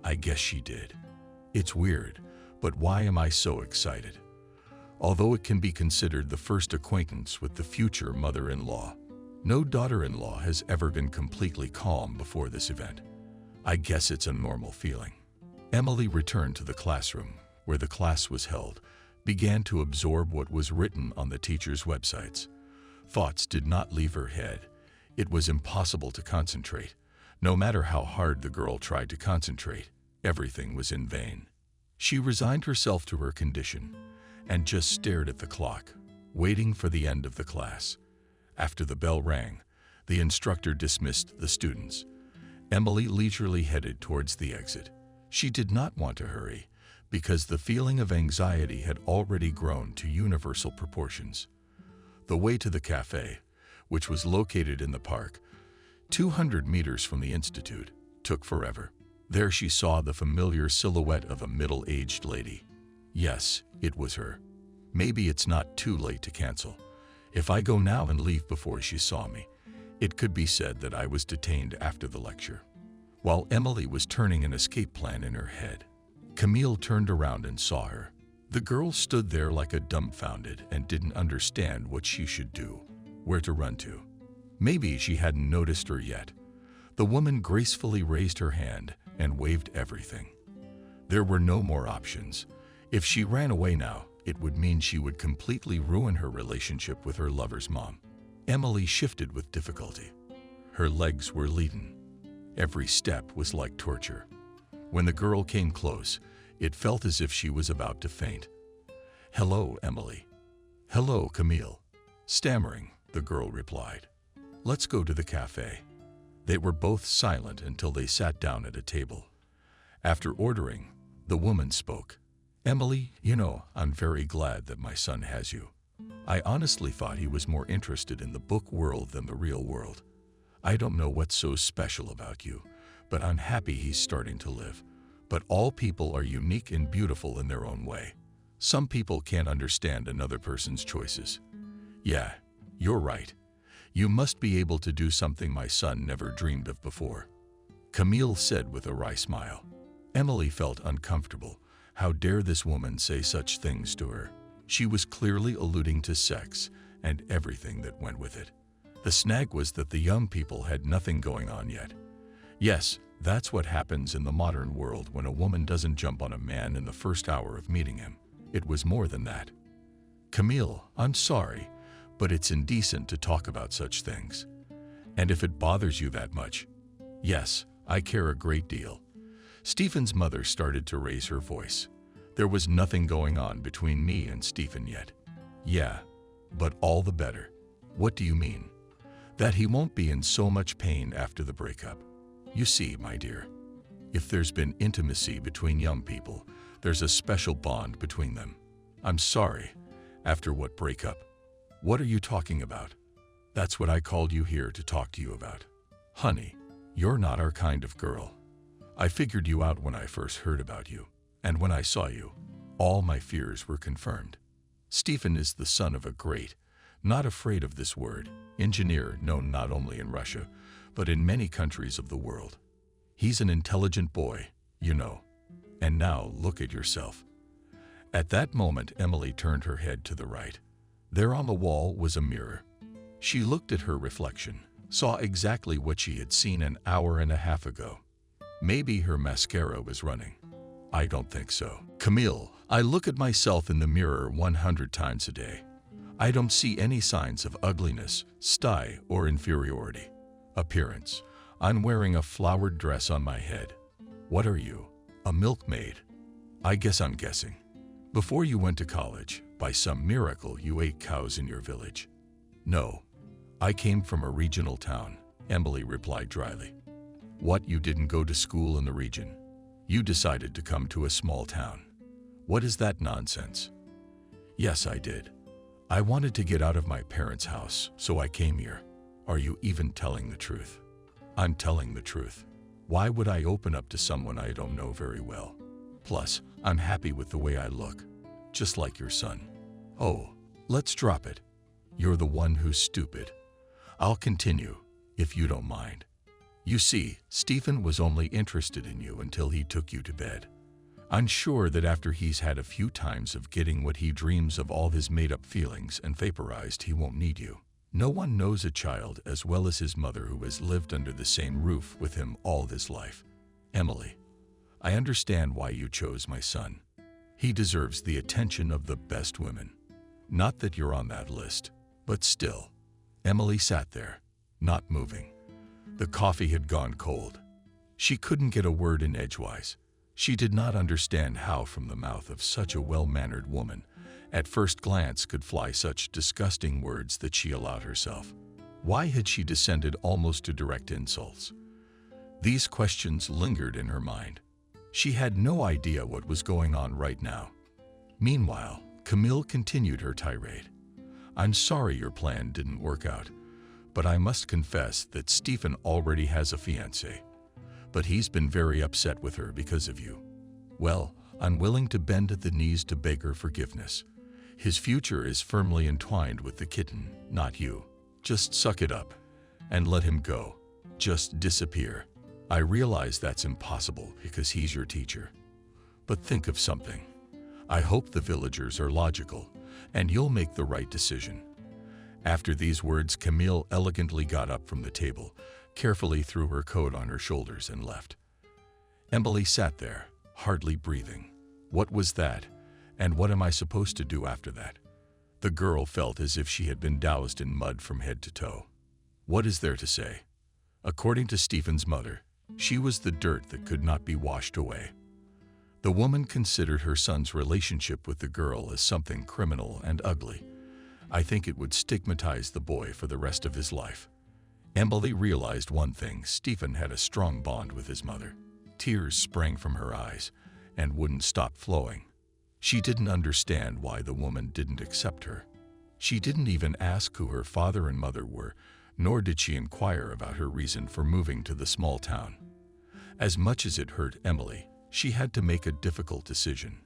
I guess she did. It's weird, but why am I so excited? Although it can be considered the first acquaintance with the future mother-in-law, no daughter-in-law has ever been completely calm before this event. I guess it's a normal feeling. Emily returned to the classroom, where the class was held, began to absorb what was written on the teachers' websites. Thoughts did not leave her head. It was impossible to concentrate. No matter how hard the girl tried to concentrate, everything was in vain. She resigned herself to her condition and just stared at the clock, waiting for the end of the class. After the bell rang, the instructor dismissed the students. Emily leisurely headed towards the exit. She did not want to hurry, because the feeling of anxiety had already grown to universal proportions. The way to the cafe, which was located in the park, 200 meters from the institute, took forever. There she saw the familiar silhouette of a middle-aged lady. Yes, it was her. Maybe it's not too late to cancel. If I go now and leave before she saw me, it could be said that I was detained after the lecture. While Emily was turning an escape plan in her head, Camille turned around and saw her. The girl stood there like a dumbfounded and didn't understand what she should do, where to run to. Maybe she hadn't noticed her yet. The woman gracefully raised her hand and waved everything. There were no more options. If she ran away now, it would mean she would completely ruin her relationship with her lover's mom. Emily shifted with difficulty. Her legs were leaden. Every step was like torture. When the girl came close, it felt as if she was about to faint. Hello, Emily. Hello, Camille. Stammering, the girl replied. Let's go to the cafe. They were both silent until they sat down at a table. After ordering, the woman spoke. Emily, you know, I'm very glad that my son has you. I honestly thought he was more interested in the book world than the real world. I don't know what's so special about you, but I'm happy he's starting to live. But all people are unique and beautiful in their own way. Some people can't understand another person's choices. Yeah, you're right. You must be able to do something my son never dreamed of before, Camille said with a wry smile. Emily felt uncomfortable. How dare this woman say such things to her? She was clearly alluding to sex and everything that went with it. The snag was that the young people had nothing going on yet. Yes, that's what happens in the modern world when a woman doesn't jump on a man in the first hour of meeting him. It was more than that. Camille, I'm sorry, but it's indecent to talk about such things. And if it bothers you that much, yes, I care a great deal. Stephen's mother started to raise her voice. There was nothing going on between me and Stephen yet. Yeah, but all the better. What do you mean? That he won't be in so much pain after the breakup. You see, my dear, if there's been intimacy between young people, there's a special bond between them. I'm sorry, after what breakup? What are you talking about? That's what I called you here to talk to you about. Honey, you're not our kind of girl. I figured you out when I first heard about you, and when I saw you, all my fears were confirmed. Stephen is the son of a great, not afraid of this word, engineer known not only in Russia, but in many countries of the world. He's an intelligent boy, you know. And now look at yourself. At that moment, Emily turned her head to the right. There on the wall was a mirror. She looked at her reflection, saw exactly what she had seen an hour and a half ago. Maybe her mascara was running. I don't think so. Camille, I look at myself in the mirror 100 times a day. I don't see any signs of ugliness, sty, or inferiority. Appearance. I'm wearing a flowered dress on my head. What are you? A milkmaid? I guess I'm guessing. Before you went to college, by some miracle you ate cows in your village. No. I came from a regional town, Emily replied dryly. What, you didn't go to school in the region? You decided to come to a small town. What is that nonsense? Yes, I did. I wanted to get out of my parents' house, so I came here. Are you even telling the truth? I'm telling the truth. Why would I open up to someone I don't know very well? Plus, I'm happy with the way I look, just like your son. Oh, let's drop it. You're the one who's stupid. I'll continue, if you don't mind. You see, Stephen was only interested in you until he took you to bed. I'm sure that after he's had a few times of getting what he dreams of, all his made-up feelings, and vaporized, he won't need you. No one knows a child as well as his mother who has lived under the same roof with him all his life. Emily, I understand why you chose my son. He deserves the attention of the best women. Not that you're on that list, but still. Emily sat there, not moving. The coffee had gone cold. She couldn't get a word in edgewise. She did not understand how from the mouth of such a well-mannered woman, at first glance, could fly such disgusting words that she allowed herself. Why had she descended almost to direct insults? These questions lingered in her mind. She had no idea what was going on right now. Meanwhile, Camille continued her tirade. I'm sorry your plan didn't work out, but I must confess that Stephen already has a fiancée. But he's been very upset with her because of you. Well, I'm willing to bend at the knees to beg her forgiveness. His future is firmly entwined with the kitten, not you. Just suck it up and let him go. Just disappear. I realize that's impossible because he's your teacher. But think of something. I hope the villagers are logical and you'll make the right decision. After these words, Camille elegantly got up from the table, carefully threw her coat on her shoulders and left. Emily sat there, hardly breathing. What was that? And what am I supposed to do after that? The girl felt as if she had been doused in mud from head to toe. What is there to say? According to Stephen's mother, she was the dirt that could not be washed away. The woman considered her son's relationship with the girl as something criminal and ugly. I think it would stigmatize the boy for the rest of his life. Emily realized one thing: Stephen had a strong bond with his mother. Tears sprang from her eyes and wouldn't stop flowing. She didn't understand why the woman didn't accept her. She didn't even ask who her father and mother were, nor did she inquire about her reason for moving to the small town. As much as it hurt Emily, she had to make a difficult decision.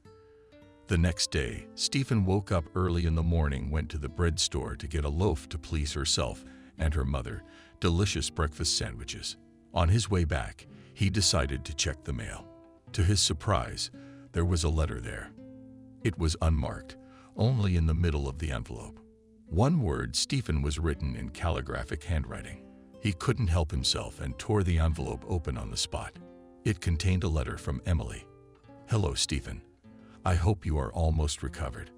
The next day, Stephen woke up early in the morning, went to the bread store to get a loaf to please herself and her mother, delicious breakfast sandwiches. On his way back, he decided to check the mail. To his surprise, there was a letter there. It was unmarked, only in the middle of the envelope. One word, Stephen, was written in calligraphic handwriting. He couldn't help himself and tore the envelope open on the spot. It contained a letter from Emily. Hello, Stephen. I hope you are almost recovered.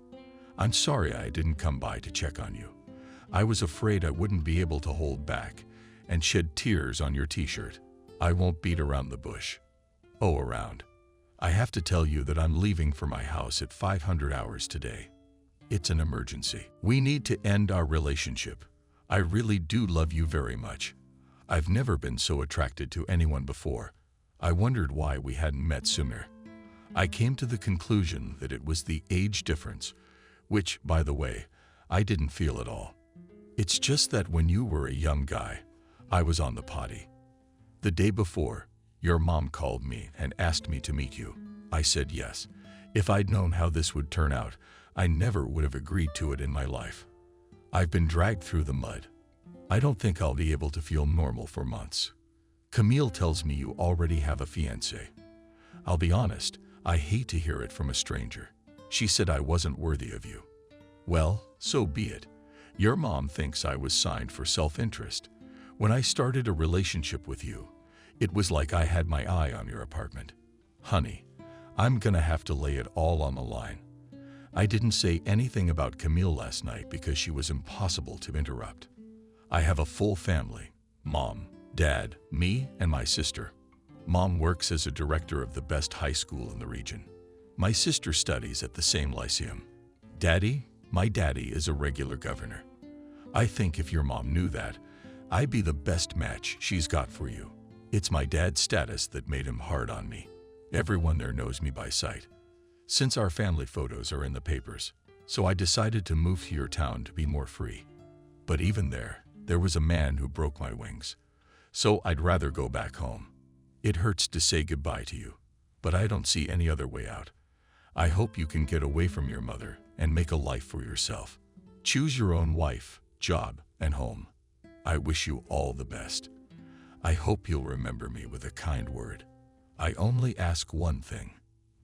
I'm sorry I didn't come by to check on you. I was afraid I wouldn't be able to hold back and shed tears on your t-shirt. I won't beat around the bush. Oh, around. I have to tell you that I'm leaving for my house at 500 hours today. It's an emergency. We need to end our relationship. I really do love you very much. I've never been so attracted to anyone before. I wondered why we hadn't met sooner. I came to the conclusion that it was the age difference, which, by the way, I didn't feel at all. It's just that when you were a young guy, I was on the potty. The day before, your mom called me and asked me to meet you. I said yes. If I'd known how this would turn out, I never would have agreed to it in my life. I've been dragged through the mud. I don't think I'll be able to feel normal for months. Camille tells me you already have a fiancé. I'll be honest, I hate to hear it from a stranger. She said I wasn't worthy of you. Well, so be it. Your mom thinks I was signed for self-interest. When I started a relationship with you, it was like I had my eye on your apartment. Honey, I'm gonna have to lay it all on the line. I didn't say anything about Camille last night because she was impossible to interrupt. I have a full family: Mom, Dad, me, and my sister. Mom works as a director of the best high school in the region. My sister studies at the same lyceum. My daddy is a regular governor. I think if your mom knew that, I'd be the best match she's got for you. It's my dad's status that made him hard on me. Everyone there knows me by sight, since our family photos are in the papers. So I decided to move to your town to be more free. But even there was a man who broke my wings. So I'd rather go back home. It hurts to say goodbye to you, but I don't see any other way out. I hope you can get away from your mother and make a life for yourself. Choose your own wife, job, and home. I wish you all the best. I hope you'll remember me with a kind word. I only ask one thing.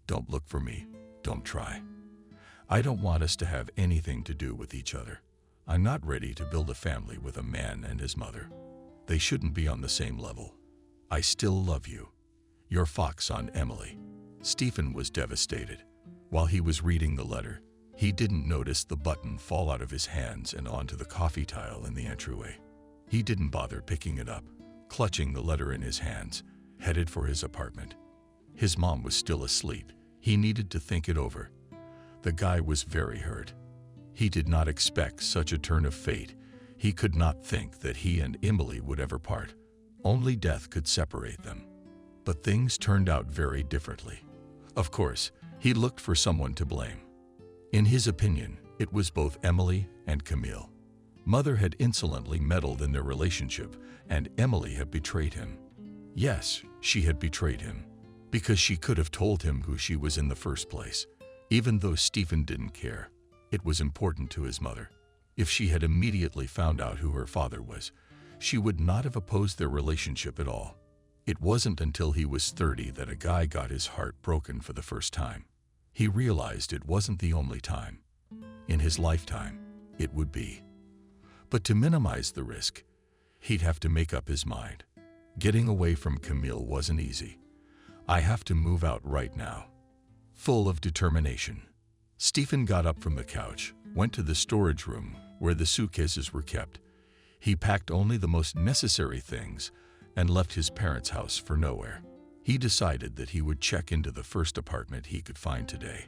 Don't look for me. Don't try. I don't want us to have anything to do with each other. I'm not ready to build a family with a man and his mother. They shouldn't be on the same level. I still love you. Your fox on Emily. Stephen was devastated. While he was reading the letter, he didn't notice the button fall out of his hands and onto the coffee tile in the entryway. He didn't bother picking it up, clutching the letter in his hands, headed for his apartment. His mom was still asleep. He needed to think it over. The guy was very hurt. He did not expect such a turn of fate. He could not think that he and Emily would ever part. Only death could separate them. But things turned out very differently. Of course, he looked for someone to blame. In his opinion, it was both Emily and Camille. Mother had insolently meddled in their relationship, and Emily had betrayed him. Yes, she had betrayed him, because she could have told him who she was in the first place. Even though Stephen didn't care, it was important to his mother. If she had immediately found out who her father was, she would not have opposed their relationship at all. It wasn't until he was 30 that a guy got his heart broken for the first time. He realized it wasn't the only time. In his lifetime, it would be. But to minimize the risk, he'd have to make up his mind. Getting away from Camille wasn't easy. I have to move out right now. Full of determination, Stephen got up from the couch, went to the storage room where the suitcases were kept. He packed only the most necessary things and left his parents' house for nowhere. He decided that he would check into the first apartment he could find today.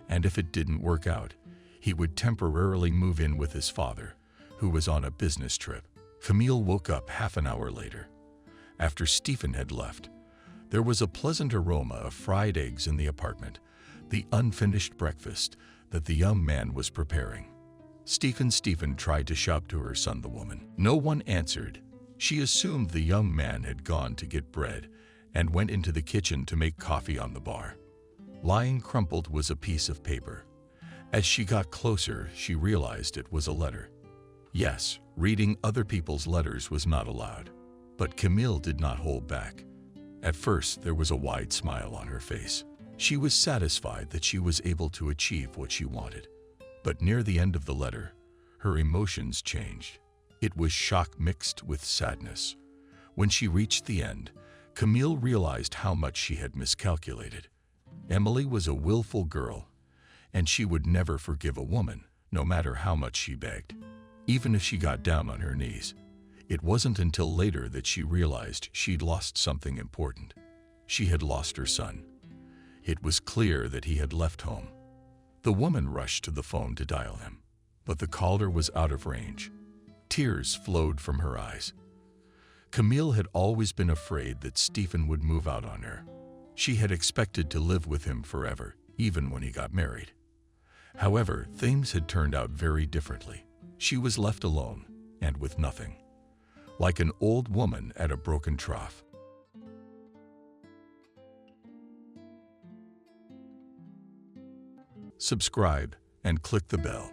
And if it didn't work out, he would temporarily move in with his father, who was on a business trip. Camille woke up half an hour later. After Stephen had left, there was a pleasant aroma of fried eggs in the apartment, the unfinished breakfast that the young man was preparing. Stephen tried to shout to her son, the woman. No one answered. She assumed the young man had gone to get bread and went into the kitchen to make coffee on the bar. Lying crumpled was a piece of paper. As she got closer, she realized it was a letter. Yes, reading other people's letters was not allowed, but Camille did not hold back. At first, there was a wide smile on her face. She was satisfied that she was able to achieve what she wanted. But near the end of the letter, her emotions changed. It was shock mixed with sadness. When she reached the end, Camille realized how much she had miscalculated. Emily was a willful girl, and she would never forgive a woman, no matter how much she begged, even if she got down on her knees. It wasn't until later that she realized she'd lost something important. She had lost her son. It was clear that he had left home. The woman rushed to the phone to dial him, but the caller was out of range. Tears flowed from her eyes. Camille had always been afraid that Stephen would move out on her. She had expected to live with him forever, even when he got married. However, things had turned out very differently. She was left alone and with nothing, like an old woman at a broken trough. Subscribe and click the bell.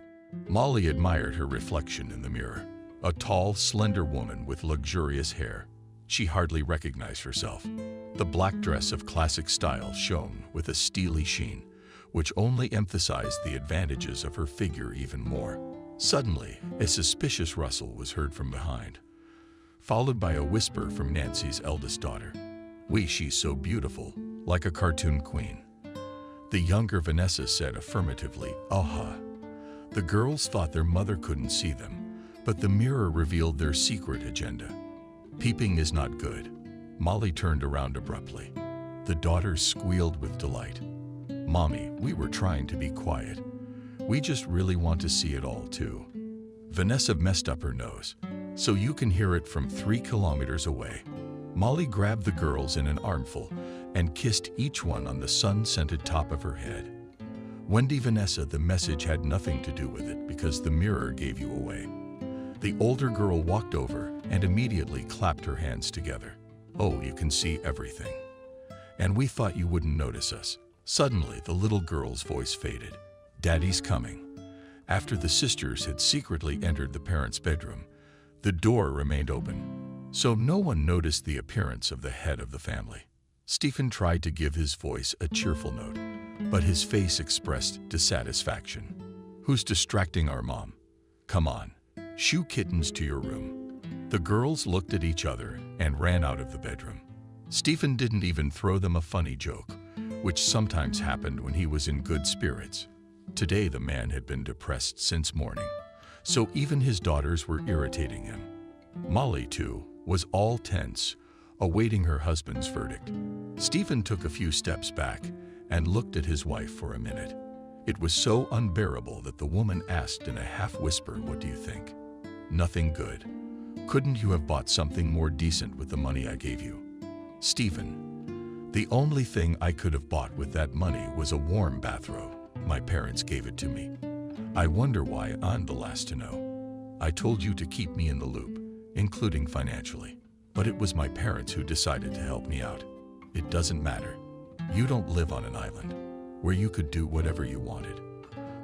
Molly admired her reflection in the mirror. A tall, slender woman with luxurious hair. She hardly recognized herself. The black dress of classic style shone with a steely sheen, which only emphasized the advantages of her figure even more. Suddenly, a suspicious rustle was heard from behind. followed by a whisper from Nancy's eldest daughter. She's so beautiful, like a cartoon queen. The younger Vanessa said affirmatively, aha. The girls thought their mother couldn't see them, but the mirror revealed their secret agenda. Peeping is not good. Molly turned around abruptly. The daughters squealed with delight. Mommy, we were trying to be quiet. We just really want to see it all too. Vanessa messed up her nose, so you can hear it from 3 kilometers away. Molly grabbed the girls in an armful and kissed each one on the sun-scented top of her head. Wendy Vanessa, the message had nothing to do with it because the mirror gave you away. The older girl walked over and immediately clapped her hands together. Oh, you can see everything. And we thought you wouldn't notice us. Suddenly, the little girl's voice faded. Daddy's coming. After the sisters had secretly entered the parents' bedroom, the door remained open, so no one noticed the appearance of the head of the family. Stephen tried to give his voice a cheerful note, but his face expressed dissatisfaction. Who's distracting our mom? Come on, shoo kittens to your room. The girls looked at each other and ran out of the bedroom. Stephen didn't even throw them a funny joke, which sometimes happened when he was in good spirits. Today the man had been depressed since morning, so even his daughters were irritating him. Molly, too, was all tense, awaiting her husband's verdict. Stephen took a few steps back and looked at his wife for a minute. It was so unbearable that the woman asked in a half-whisper, "What do you think?" "Nothing good. Couldn't you have bought something more decent with the money I gave you?" "Stephen, the only thing I could have bought with that money was a warm bathrobe. My parents gave it to me. I wonder why I'm the last to know. I told you to keep me in the loop, including financially. But it was my parents who decided to help me out. It doesn't matter. You don't live on an island where you could do whatever you wanted.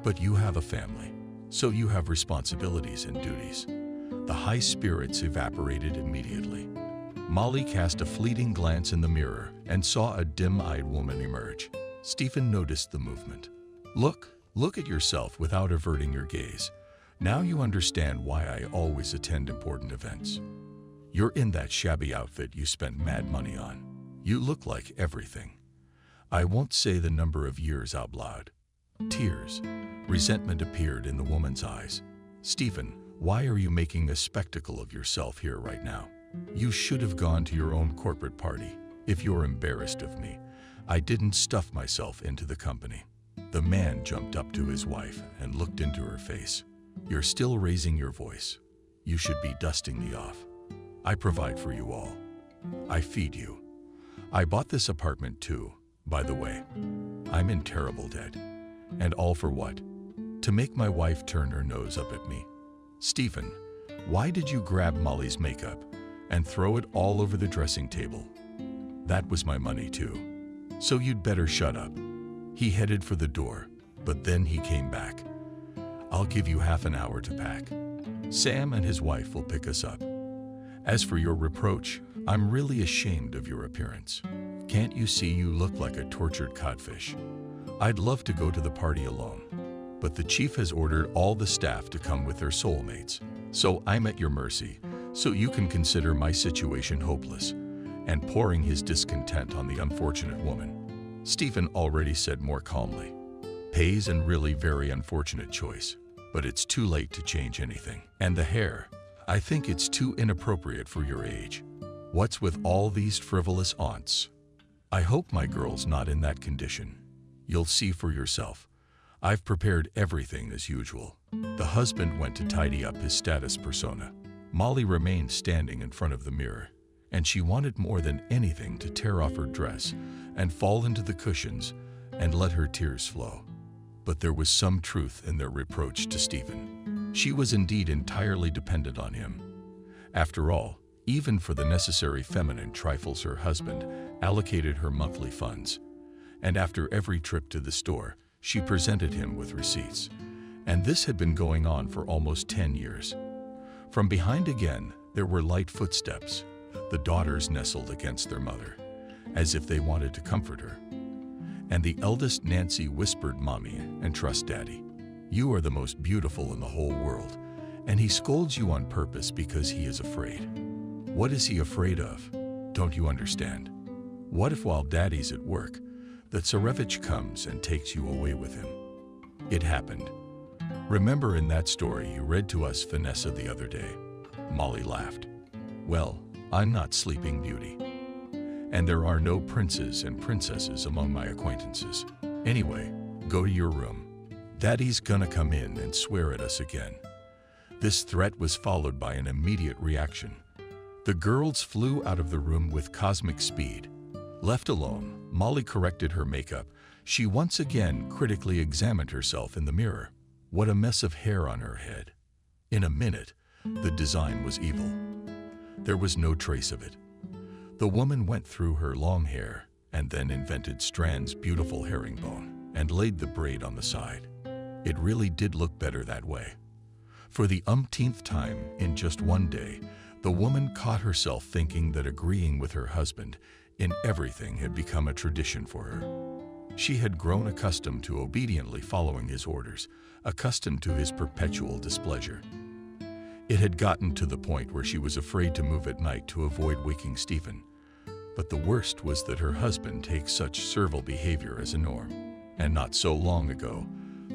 But you have a family, so you have responsibilities and duties." The high spirits evaporated immediately. Molly cast a fleeting glance in the mirror and saw a dim-eyed woman emerge. Stephen noticed the movement. Look at yourself without averting your gaze. Now you understand why I always attend important events. You're in that shabby outfit you spent mad money on. You look like everything. I won't say the number of years out loud. Tears, resentment appeared in the woman's eyes. "Stephen, why are you making a spectacle of yourself here right now? You should have gone to your own corporate party. If you're embarrassed of me, I didn't stuff myself into the company." The man jumped up to his wife and looked into her face. "You're still raising your voice. You should be dusting me off. I provide for you all. I feed you. I bought this apartment too, by the way. I'm in terrible debt. And all for what? To make my wife turn her nose up at me. Stephen, why did you grab Molly's makeup and throw it all over the dressing table? That was my money too. So you'd better shut up." He headed for the door, but then he came back. "I'll give you half an hour to pack. Sam and his wife will pick us up. As for your reproach, I'm really ashamed of your appearance. Can't you see you look like a tortured codfish? I'd love to go to the party alone, but the chief has ordered all the staff to come with their soulmates, so I'm at your mercy, so you can consider my situation hopeless," and pouring his discontent on the unfortunate woman. Stephen already said more calmly, "Pays and really very unfortunate choice, but it's too late to change anything. And the hair, I think it's too inappropriate for your age. What's with all these frivolous aunts? I hope my girl's not in that condition. You'll see for yourself. I've prepared everything as usual." The husband went to tidy up his status persona. Molly remained standing in front of the mirror, and she wanted more than anything to tear off her dress and fall into the cushions and let her tears flow. But there was some truth in their reproach to Stephen. She was indeed entirely dependent on him. After all, even for the necessary feminine trifles her husband allocated her monthly funds. And after every trip to the store, she presented him with receipts. And this had been going on for almost 10 years. From behind again, there were light footsteps. The daughters nestled against their mother, as if they wanted to comfort her. And the eldest Nancy whispered, "Mommy, and trust Daddy. You are the most beautiful in the whole world, and he scolds you on purpose because he is afraid." What is he afraid of? Don't you understand? What if while Daddy's at work, the Tsarevich comes and takes you away with him? It happened. Remember in that story you read to us, Vanessa, the other day? Molly laughed. Well, I'm not Sleeping Beauty. And there are no princes and princesses among my acquaintances. Anyway, go to your room. Daddy's gonna come in and swear at us again. This threat was followed by an immediate reaction. The girls flew out of the room with cosmic speed. Left alone, Molly corrected her makeup. She once again critically examined herself in the mirror. What a mess of hair on her head. In a minute, the design was evil. There was no trace of it. The woman went through her long hair and then invented Strand's beautiful herringbone and laid the braid on the side. It really did look better that way. For the umpteenth time in just one day, the woman caught herself thinking that agreeing with her husband in everything had become a tradition for her. She had grown accustomed to obediently following his orders, accustomed to his perpetual displeasure. It had gotten to the point where she was afraid to move at night to avoid waking Stephen. But the worst was that her husband takes such servile behavior as a norm. And not so long ago,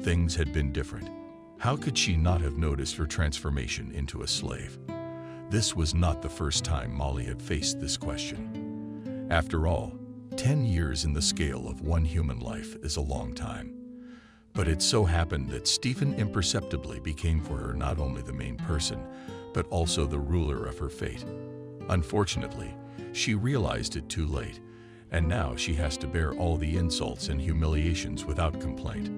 things had been different. How could she not have noticed her transformation into a slave? This was not the first time Molly had faced this question. After all, 10 years in the scale of one human life is a long time. But it so happened that Stephen imperceptibly became for her not only the main person, but also the ruler of her fate. Unfortunately, she realized it too late, and now she has to bear all the insults and humiliations without complaint.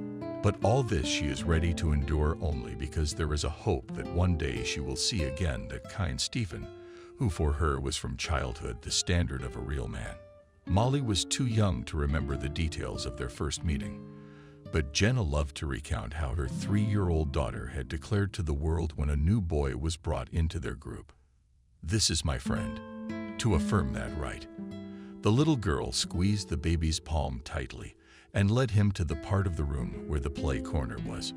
But all this she is ready to endure only because there is a hope that one day she will see again that kind Stephen, who for her was from childhood the standard of a real man. Molly was too young to remember the details of their first meeting, but Jenna loved to recount how her 3-year-old daughter had declared to the world when a new boy was brought into their group. "This is my friend," to affirm that right. The little girl squeezed the baby's palm tightly and led him to the part of the room where the play corner was.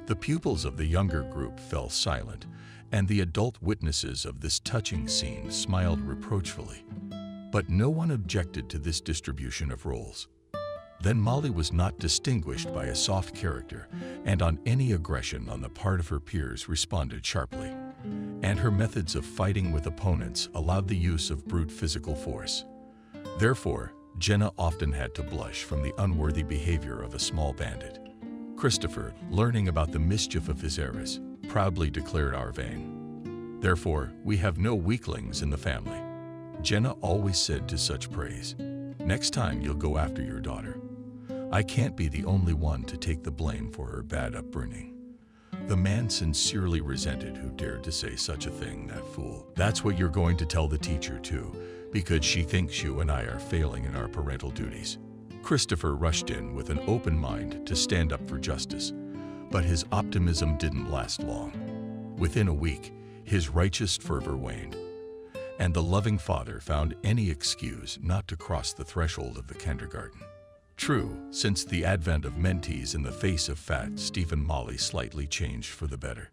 The pupils of the younger group fell silent, and the adult witnesses of this touching scene smiled reproachfully. But no one objected to this distribution of roles. Then Molly was not distinguished by a soft character, and on any aggression on the part of her peers responded sharply. And her methods of fighting with opponents allowed the use of brute physical force. Therefore, Jenna often had to blush from the unworthy behavior of a small bandit. Christopher, learning about the mischief of his heiress, proudly declared our vein. "Therefore, we have no weaklings in the family." Jenna always said to such praise, "Next time you'll go after your daughter. I can't be the only one to take the blame for her bad upbringing." The man sincerely resented who dared to say such a thing, that fool. "That's what you're going to tell the teacher too, because she thinks you and I are failing in our parental duties." Christopher rushed in with an open mind to stand up for justice, but his optimism didn't last long. Within a week, his righteous fervor waned, and the loving father found any excuse not to cross the threshold of the kindergarten. True, since the advent of mentees in the face of fat Stephen, Molly slightly changed for the better.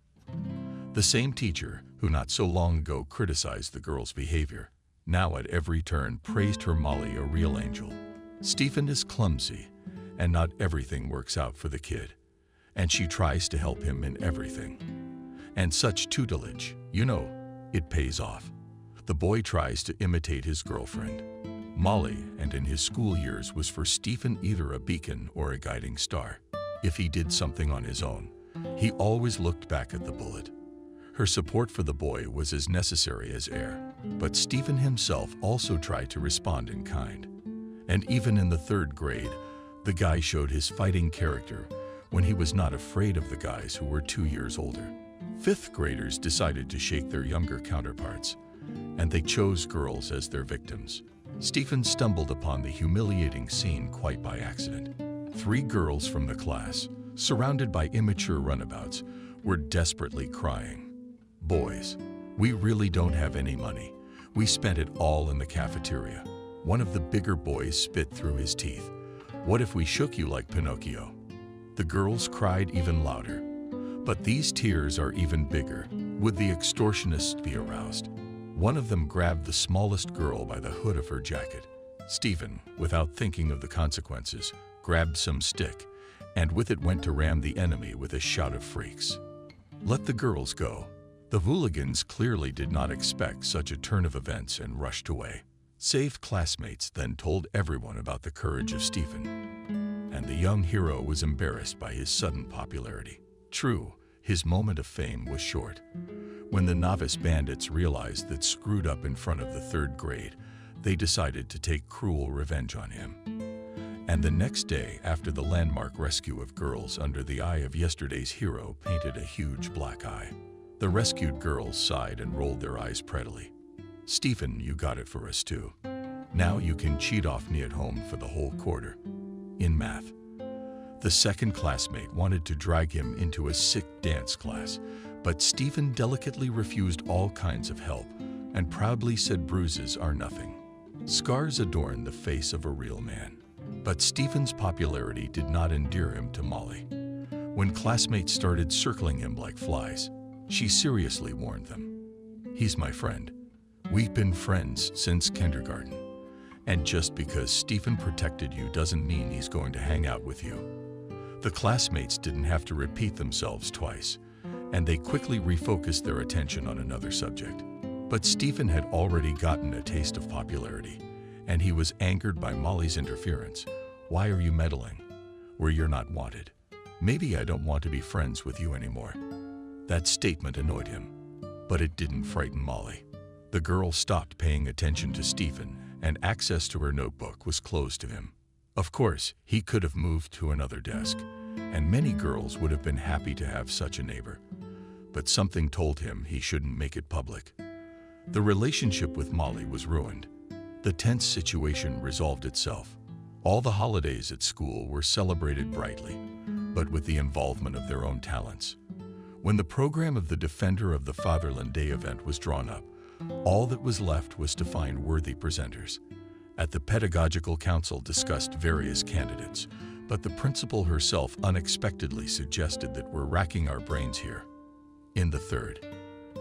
The same teacher, who not so long ago criticized the girl's behavior, now at every turn praised her Molly a real angel. Stephen is clumsy, and not everything works out for the kid, and she tries to help him in everything. And such tutelage, it pays off. The boy tries to imitate his girlfriend, Molly, and in his school years was for Stephen either a beacon or a guiding star. If he did something on his own, he always looked back at the bullet. Her support for the boy was as necessary as air, but Stephen himself also tried to respond in kind. And even in the 3rd grade, the guy showed his fighting character when he was not afraid of the guys who were 2 years older. 5th graders decided to shake their younger counterparts, and they chose girls as their victims. Stephen stumbled upon the humiliating scene quite by accident. 3 girls from the class, surrounded by immature runabouts, were desperately crying. "Boys, we really don't have any money. We spent it all in the cafeteria." One of the bigger boys spit through his teeth. "What if we shook you like Pinocchio?" The girls cried even louder. But these tears are even bigger. Would the extortionists be aroused? One of them grabbed the smallest girl by the hood of her jacket. Stephen, without thinking of the consequences, grabbed some stick, and with it went to ram the enemy with a shout of freaks. Let the girls go. The hooligans clearly did not expect such a turn of events and rushed away. Saved classmates then told everyone about the courage of Stephen, and the young hero was embarrassed by his sudden popularity. True, his moment of fame was short. When the novice bandits realized that screwed up in front of the third grade, they decided to take cruel revenge on him. And the next day, after the landmark rescue of girls under the eye of yesterday's hero painted a huge black eye, the rescued girls sighed and rolled their eyes prettily. Stephen, you got it for us too. Now you can cheat off me at home for the whole quarter. In math, the second classmate wanted to drag him into a sick dance class, but Stephen delicately refused all kinds of help and proudly said bruises are nothing. Scars adorn the face of a real man. But Stephen's popularity did not endear him to Molly. When classmates started circling him like flies, she seriously warned them. He's my friend. We've been friends since kindergarten. And just because Stephen protected you doesn't mean he's going to hang out with you. The classmates didn't have to repeat themselves twice, and they quickly refocused their attention on another subject. But Stephen had already gotten a taste of popularity, and he was angered by Molly's interference. Why are you meddling where you're not wanted? Maybe I don't want to be friends with you anymore. That statement annoyed him, but it didn't frighten Molly. The girl stopped paying attention to Stephen, and access to her notebook was closed to him. Of course, he could have moved to another desk, and many girls would have been happy to have such a neighbor. But something told him he shouldn't make it public. The relationship with Molly was ruined. The tense situation resolved itself. All the holidays at school were celebrated brightly, but with the involvement of their own talents. When the program of the Defender of the Fatherland Day event was drawn up, all that was left was to find worthy presenters. At the Pedagogical Council discussed various candidates, but the principal herself unexpectedly suggested that we're racking our brains here. In the third,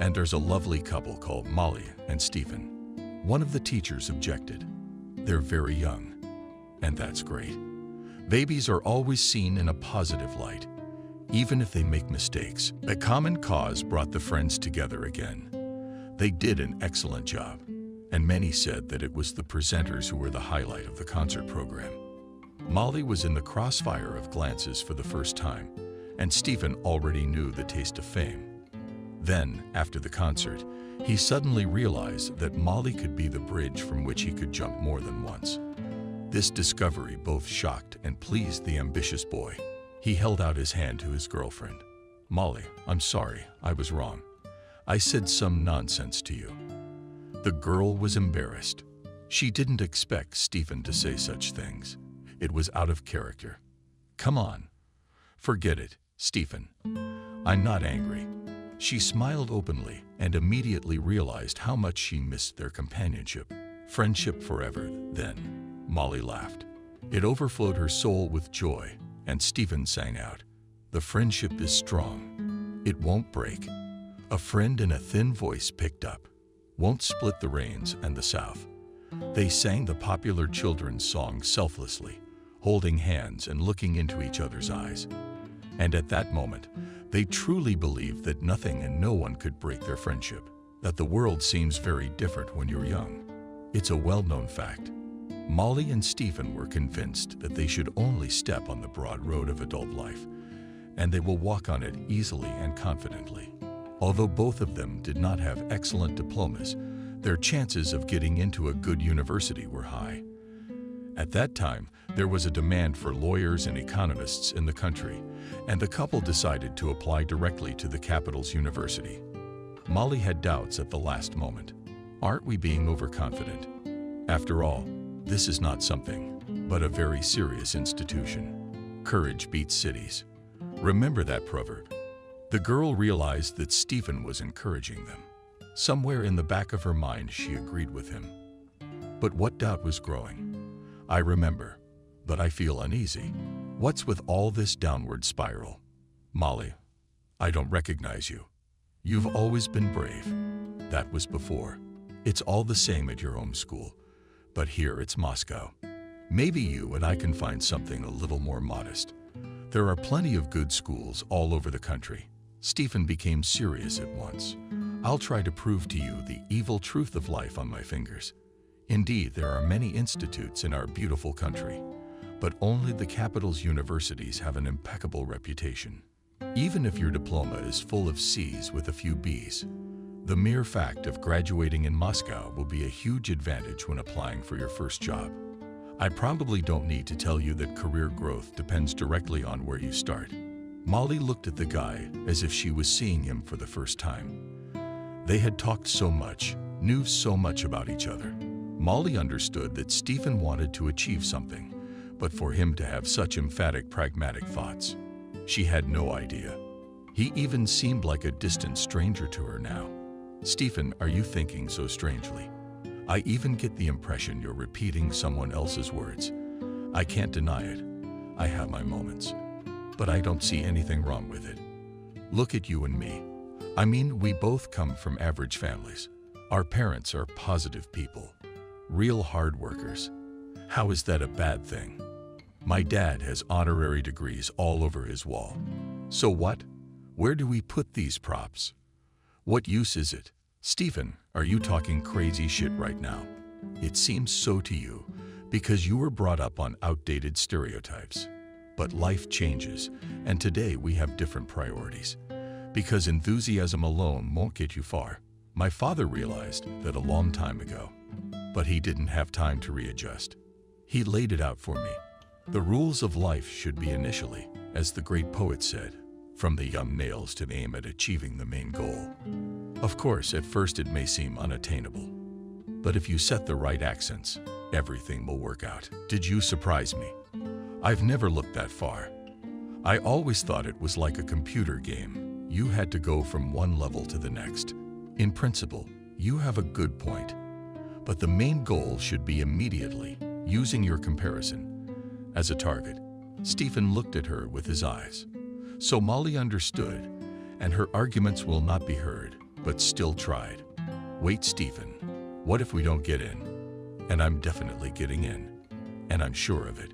and there's a lovely couple called Molly and Stephen. One of the teachers objected. They're very young, and that's great. Babies are always seen in a positive light, even if they make mistakes. A common cause brought the friends together again. They did an excellent job, and many said that it was the presenters who were the highlight of the concert program. Molly was in the crossfire of glances for the first time, and Stephen already knew the taste of fame. Then, after the concert, he suddenly realized that Molly could be the bridge from which he could jump more than once. This discovery both shocked and pleased the ambitious boy. He held out his hand to his girlfriend. Molly, I'm sorry, I was wrong. I said some nonsense to you. The girl was embarrassed. She didn't expect Stephen to say such things. It was out of character. Come on. Forget it, Stephen. I'm not angry. She smiled openly and immediately realized how much she missed their companionship. Friendship forever, then. Molly laughed. It overflowed her soul with joy, and Stephen sang out, "The friendship is strong. It won't break." A friend in a thin voice picked up, "Won't split the rains and the South." They sang the popular children's song selflessly, holding hands and looking into each other's eyes. And at that moment, they truly believed that nothing and no one could break their friendship, that the world seems very different when you're young. It's a well-known fact. Molly and Stephen were convinced that they should only step on the broad road of adult life, and they will walk on it easily and confidently. Although both of them did not have excellent diplomas, their chances of getting into a good university were high. At that time, there was a demand for lawyers and economists in the country, and the couple decided to apply directly to the capital's university. Molly had doubts at the last moment. Aren't we being overconfident? After all, this is not something, but a very serious institution. Courage beats cities. Remember that proverb. The girl realized that Stephen was encouraging them. Somewhere in the back of her mind, she agreed with him. But what doubt was growing? I remember, but I feel uneasy. What's with all this downward spiral? Molly, I don't recognize you. You've always been brave. That was before. It's all the same at your home school, but here it's Moscow. Maybe you and I can find something a little more modest. There are plenty of good schools all over the country. Stephen became serious at once. I'll try to prove to you the evil truth of life on my fingers. Indeed, there are many institutes in our beautiful country, but only the capital's universities have an impeccable reputation. Even if your diploma is full of C's with a few B's, the mere fact of graduating in Moscow will be a huge advantage when applying for your first job. I probably don't need to tell you that career growth depends directly on where you start. Molly looked at the guy as if she was seeing him for the first time. They had talked so much, knew so much about each other. Molly understood that Stephen wanted to achieve something, but for him to have such emphatic, pragmatic thoughts, she had no idea. He even seemed like a distant stranger to her now. Stephen, are you thinking so strangely? I even get the impression you're repeating someone else's words. I can't deny it. I have my moments. But I don't see anything wrong with it. Look at you and me. I mean, we both come from average families. Our parents are positive people, real hard workers. How is that a bad thing? My dad has honorary degrees all over his wall. So what? Where do we put these props? What use is it? Stephen, are you talking crazy shit right now? It seems so to you because you were brought up on outdated stereotypes. But life changes, and today we have different priorities. Because enthusiasm alone won't get you far. My father realized that a long time ago, but he didn't have time to readjust. He laid it out for me. The rules of life should be initially, as the great poet said, from the young nails to aim at achieving the main goal. Of course, at first it may seem unattainable, but if you set the right accents, everything will work out. Did you surprise me? I've never looked that far. I always thought it was like a computer game. You had to go from one level to the next. In principle, you have a good point, but the main goal should be immediately using your comparison as a target. Stephen looked at her with his eyes. So Molly understood, and her arguments will not be heard, but still tried. Wait, Stephen, what if we don't get in? And I'm definitely getting in, and I'm sure of it.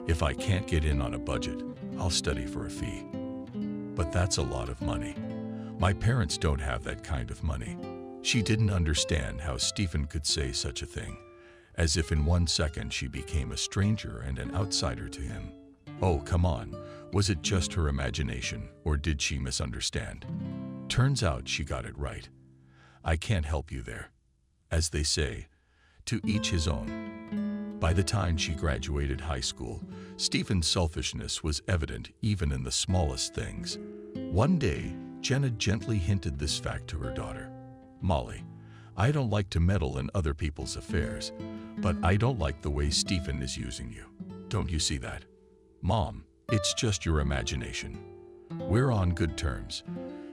If I can't get in on a budget, I'll study for a fee. But that's a lot of money. My parents don't have that kind of money. She didn't understand how Stephen could say such a thing, as if in 1 second she became a stranger and an outsider to him. Oh, come on, was it just her imagination, or did she misunderstand? Turns out she got it right. I can't help you there. As they say, to each his own. By the time she graduated high school, Stephen's selfishness was evident even in the smallest things. One day, Jenna gently hinted this fact to her daughter. Molly, I don't like to meddle in other people's affairs, but I don't like the way Stephen is using you. Don't you see that? Mom, it's just your imagination. We're on good terms.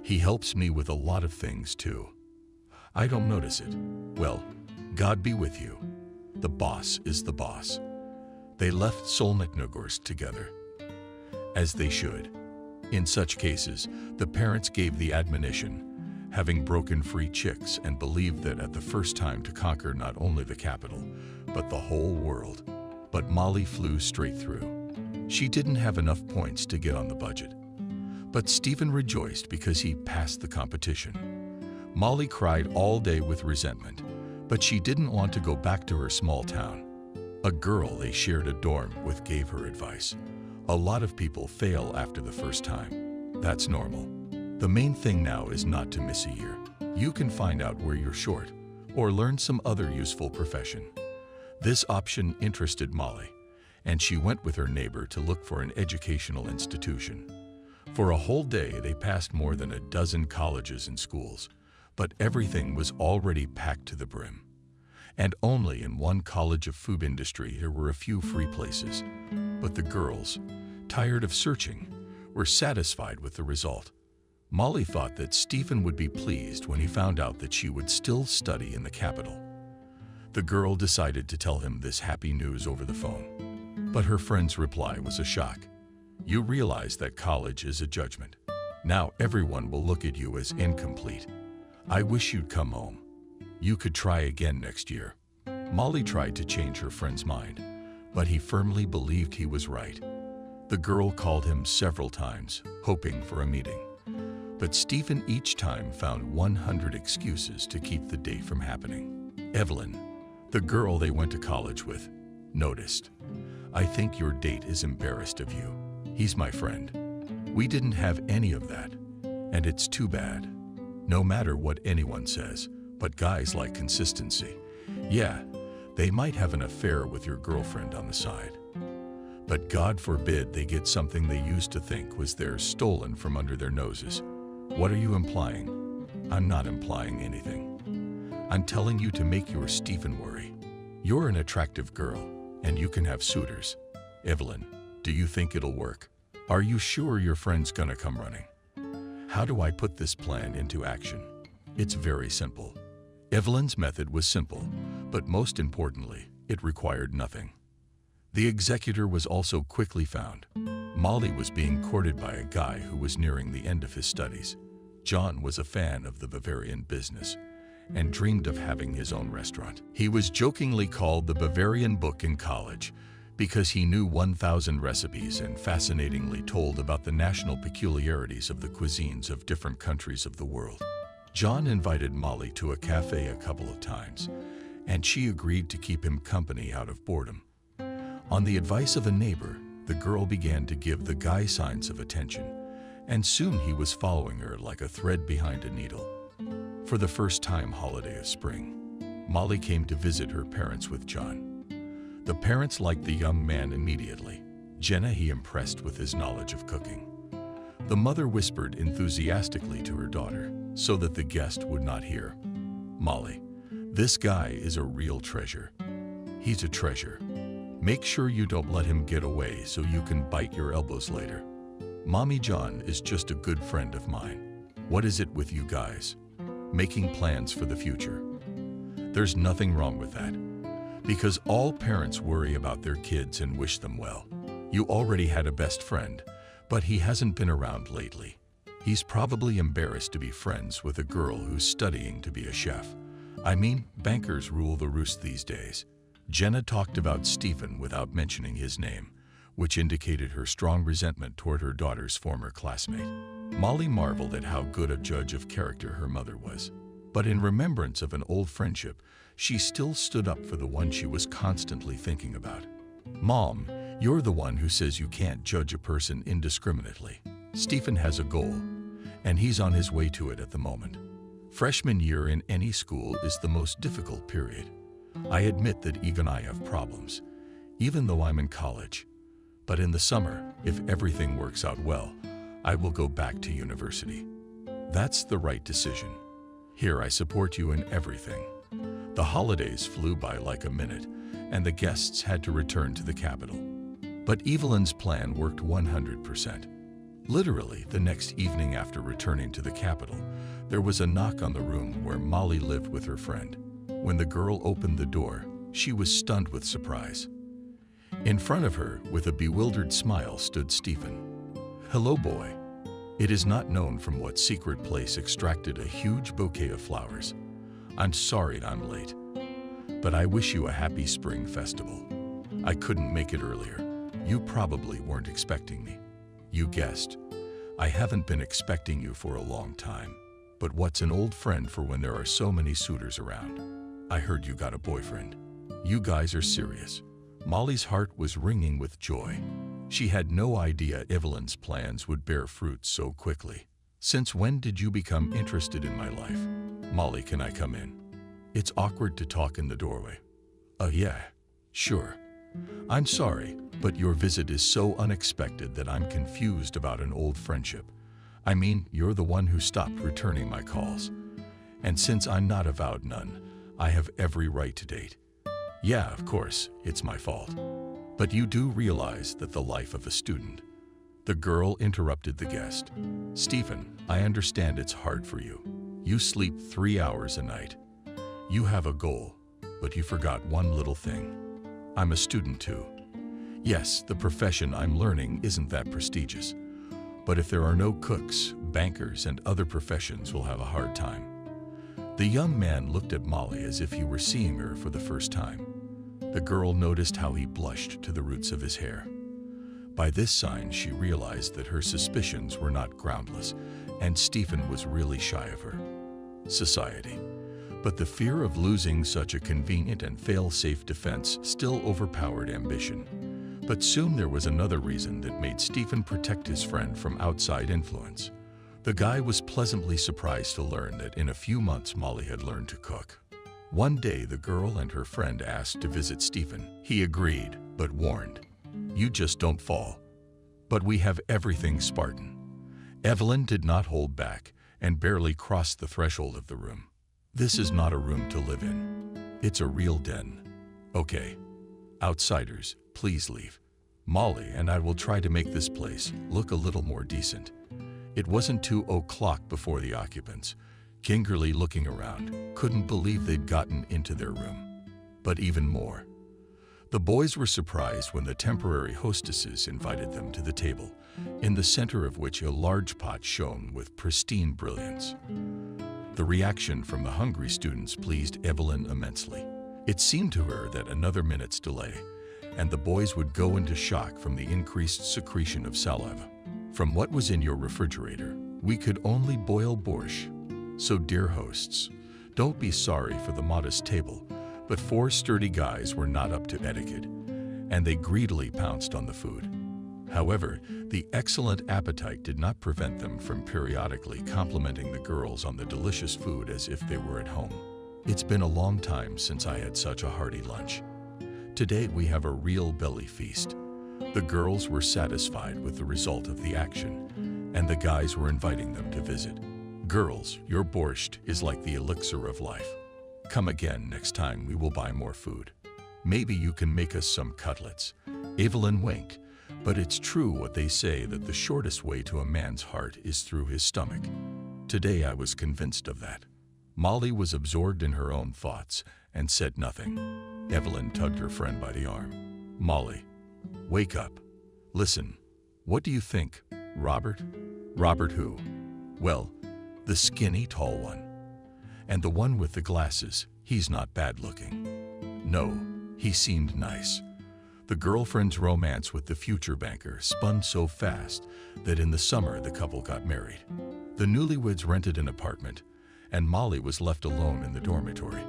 He helps me with a lot of things too. I don't notice it. Well, God be with you. The boss is the boss. They left Solnitnogorsk together, as they should. In such cases, the parents gave the admonition, having broken free chicks and believed that at the first time to conquer not only the capital, but the whole world. But Molly flew straight through. She didn't have enough points to get on the budget. But Stephen rejoiced because he passed the competition. Molly cried all day with resentment, but she didn't want to go back to her small town. A girl they shared a dorm with gave her advice. A lot of people fail after the first time. That's normal. The main thing now is not to miss a year. You can find out where you're short or learn some other useful profession. This option interested Molly, and she went with her neighbor to look for an educational institution. For a whole day, they passed more than a dozen colleges and schools, but everything was already packed to the brim. And only in one college of food industry there were a few free places. But the girls, tired of searching, were satisfied with the result. Molly thought that Stephen would be pleased when he found out that she would still study in the capital. The girl decided to tell him this happy news over the phone. But her friend's reply was a shock. You realize that college is a judgment. Now everyone will look at you as incomplete. I wish you'd come home. You could try again next year. Molly tried to change her friend's mind, but he firmly believed he was right. The girl called him several times, hoping for a meeting. But Stephen each time found 100 excuses to keep the date from happening. Evelyn, the girl they went to college with, noticed. "I think your date is embarrassed of you. He's my friend. We didn't have any of that, and it's too bad. No matter what anyone says, but guys like consistency. Yeah, they might have an affair with your girlfriend on the side. But God forbid they get something they used to think was theirs stolen from under their noses. What are you implying?" "I'm not implying anything. I'm telling you to make your Stephen worry. You're an attractive girl, and you can have suitors. Evelyn, do you think it'll work? Are you sure your friend's gonna come running?" How do I put this plan into action? It's very simple. Evelyn's method was simple, but most importantly, it required nothing. The executor was also quickly found. Molly was being courted by a guy who was nearing the end of his studies. John was a fan of the Bavarian business and dreamed of having his own restaurant. He was jokingly called the Bavarian Book in college because he knew 1,000 recipes and fascinatingly told about the national peculiarities of the cuisines of different countries of the world. John invited Molly to a cafe a couple of times, and she agreed to keep him company out of boredom. On the advice of a neighbor, the girl began to give the guy signs of attention, and soon he was following her like a thread behind a needle. For the first time holiday of spring, Molly came to visit her parents with John. The parents liked the young man immediately. Jenna he impressed with his knowledge of cooking. The mother whispered enthusiastically to her daughter so that the guest would not hear. "Molly, this guy is a real treasure. He's a treasure. Make sure you don't let him get away so you can bite your elbows later. Mommy John is just a good friend of mine. What is it with you guys? Making plans for the future. There's nothing wrong with that, because all parents worry about their kids and wish them well. You already had a best friend, but he hasn't been around lately. He's probably embarrassed to be friends with a girl who's studying to be a chef. I mean, bankers rule the roost these days." Jenna talked about Stephen without mentioning his name, which indicated her strong resentment toward her daughter's former classmate. Molly marveled at how good a judge of character her mother was. But in remembrance of an old friendship, she still stood up for the one she was constantly thinking about. "Mom, you're the one who says you can't judge a person indiscriminately. Stephen has a goal, and he's on his way to it at the moment. Freshman year in any school is the most difficult period. I admit that Eve and I have problems, even though I'm in college. But in the summer, if everything works out well, I will go back to university. That's the right decision. Here, I support you in everything." The holidays flew by like a minute, and the guests had to return to the capital. But Evelyn's plan worked 100%. Literally, the next evening after returning to the capital, there was a knock on the room where Molly lived with her friend. When the girl opened the door, she was stunned with surprise. In front of her, with a bewildered smile, stood Stephen. "Hello, boy." It is not known from what secret place extracted a huge bouquet of flowers. "I'm sorry I'm late, but I wish you a happy spring festival. I couldn't make it earlier. You probably weren't expecting me." "You guessed. I haven't been expecting you for a long time. But what's an old friend for when there are so many suitors around? I heard you got a boyfriend. You guys are serious." Molly's heart was ringing with joy. She had no idea Evelyn's plans would bear fruit so quickly. "Since when did you become interested in my life? Molly, can I come in? It's awkward to talk in the doorway." Yeah, sure. I'm sorry, but your visit is so unexpected that I'm confused about an old friendship. I mean, you're the one who stopped returning my calls. And since I'm not a vowed nun, I have every right to date. Yeah, of course, it's my fault. But you do realize that the life of a student." The girl interrupted the guest. "Stephen, I understand it's hard for you. You sleep 3 hours a night. You have a goal, but you forgot one little thing. I'm a student too. Yes, the profession I'm learning isn't that prestigious. But if there are no cooks, bankers and other professions will have a hard time. The young man looked at Molly as if he were seeing her for the first time. The girl noticed how he blushed to the roots of his hair. By this sign, she realized that her suspicions were not groundless, and Stephen was really shy of her. Society. But the fear of losing such a convenient and fail-safe defense still overpowered ambition. But soon there was another reason that made Stephen protect his friend from outside influence. The guy was pleasantly surprised to learn that in a few months Molly had learned to cook. One day the girl and her friend asked to visit Stephen. He agreed, but warned, "You just don't fall." But we have everything Spartan. Evelyn did not hold back and barely crossed the threshold of the room. This is not a room to live in. It's a real den. Okay. Outsiders, please leave. Molly and I will try to make this place look a little more decent. It wasn't 2:00 before the occupants, Kingerly, looking around, couldn't believe they'd gotten into their room. But even more, the boys were surprised when the temporary hostesses invited them to the table, in the center of which a large pot shone with pristine brilliance. The reaction from the hungry students pleased Evelyn immensely. It seemed to her that another minute's delay, and the boys would go into shock from the increased secretion of saliva. "From what was in your refrigerator, we could only boil borscht. So, dear hosts, don't be sorry for the modest table," but 4 sturdy guys were not up to etiquette, and they greedily pounced on the food. However, the excellent appetite did not prevent them from periodically complimenting the girls on the delicious food as if they were at home. "It's been a long time since I had such a hearty lunch. Today we have a real belly feast." The girls were satisfied with the result of the action, and the guys were inviting them to visit. "Girls, your borscht is like the elixir of life. Come again next time, we will buy more food. Maybe you can make us some cutlets." Evelyn winked, but it's true what they say that the shortest way to a man's heart is through his stomach. Today I was convinced of that. Molly was absorbed in her own thoughts and said nothing. Evelyn tugged her friend by the arm. "Molly, wake up. Listen, what do you think, Robert?" "Robert who?" "Well, the skinny, tall one. And the one with the glasses, he's not bad looking." "No, he seemed nice." The girlfriend's romance with the future banker spun so fast that in the summer the couple got married. The newlyweds rented an apartment, and Molly was left alone in the dormitory.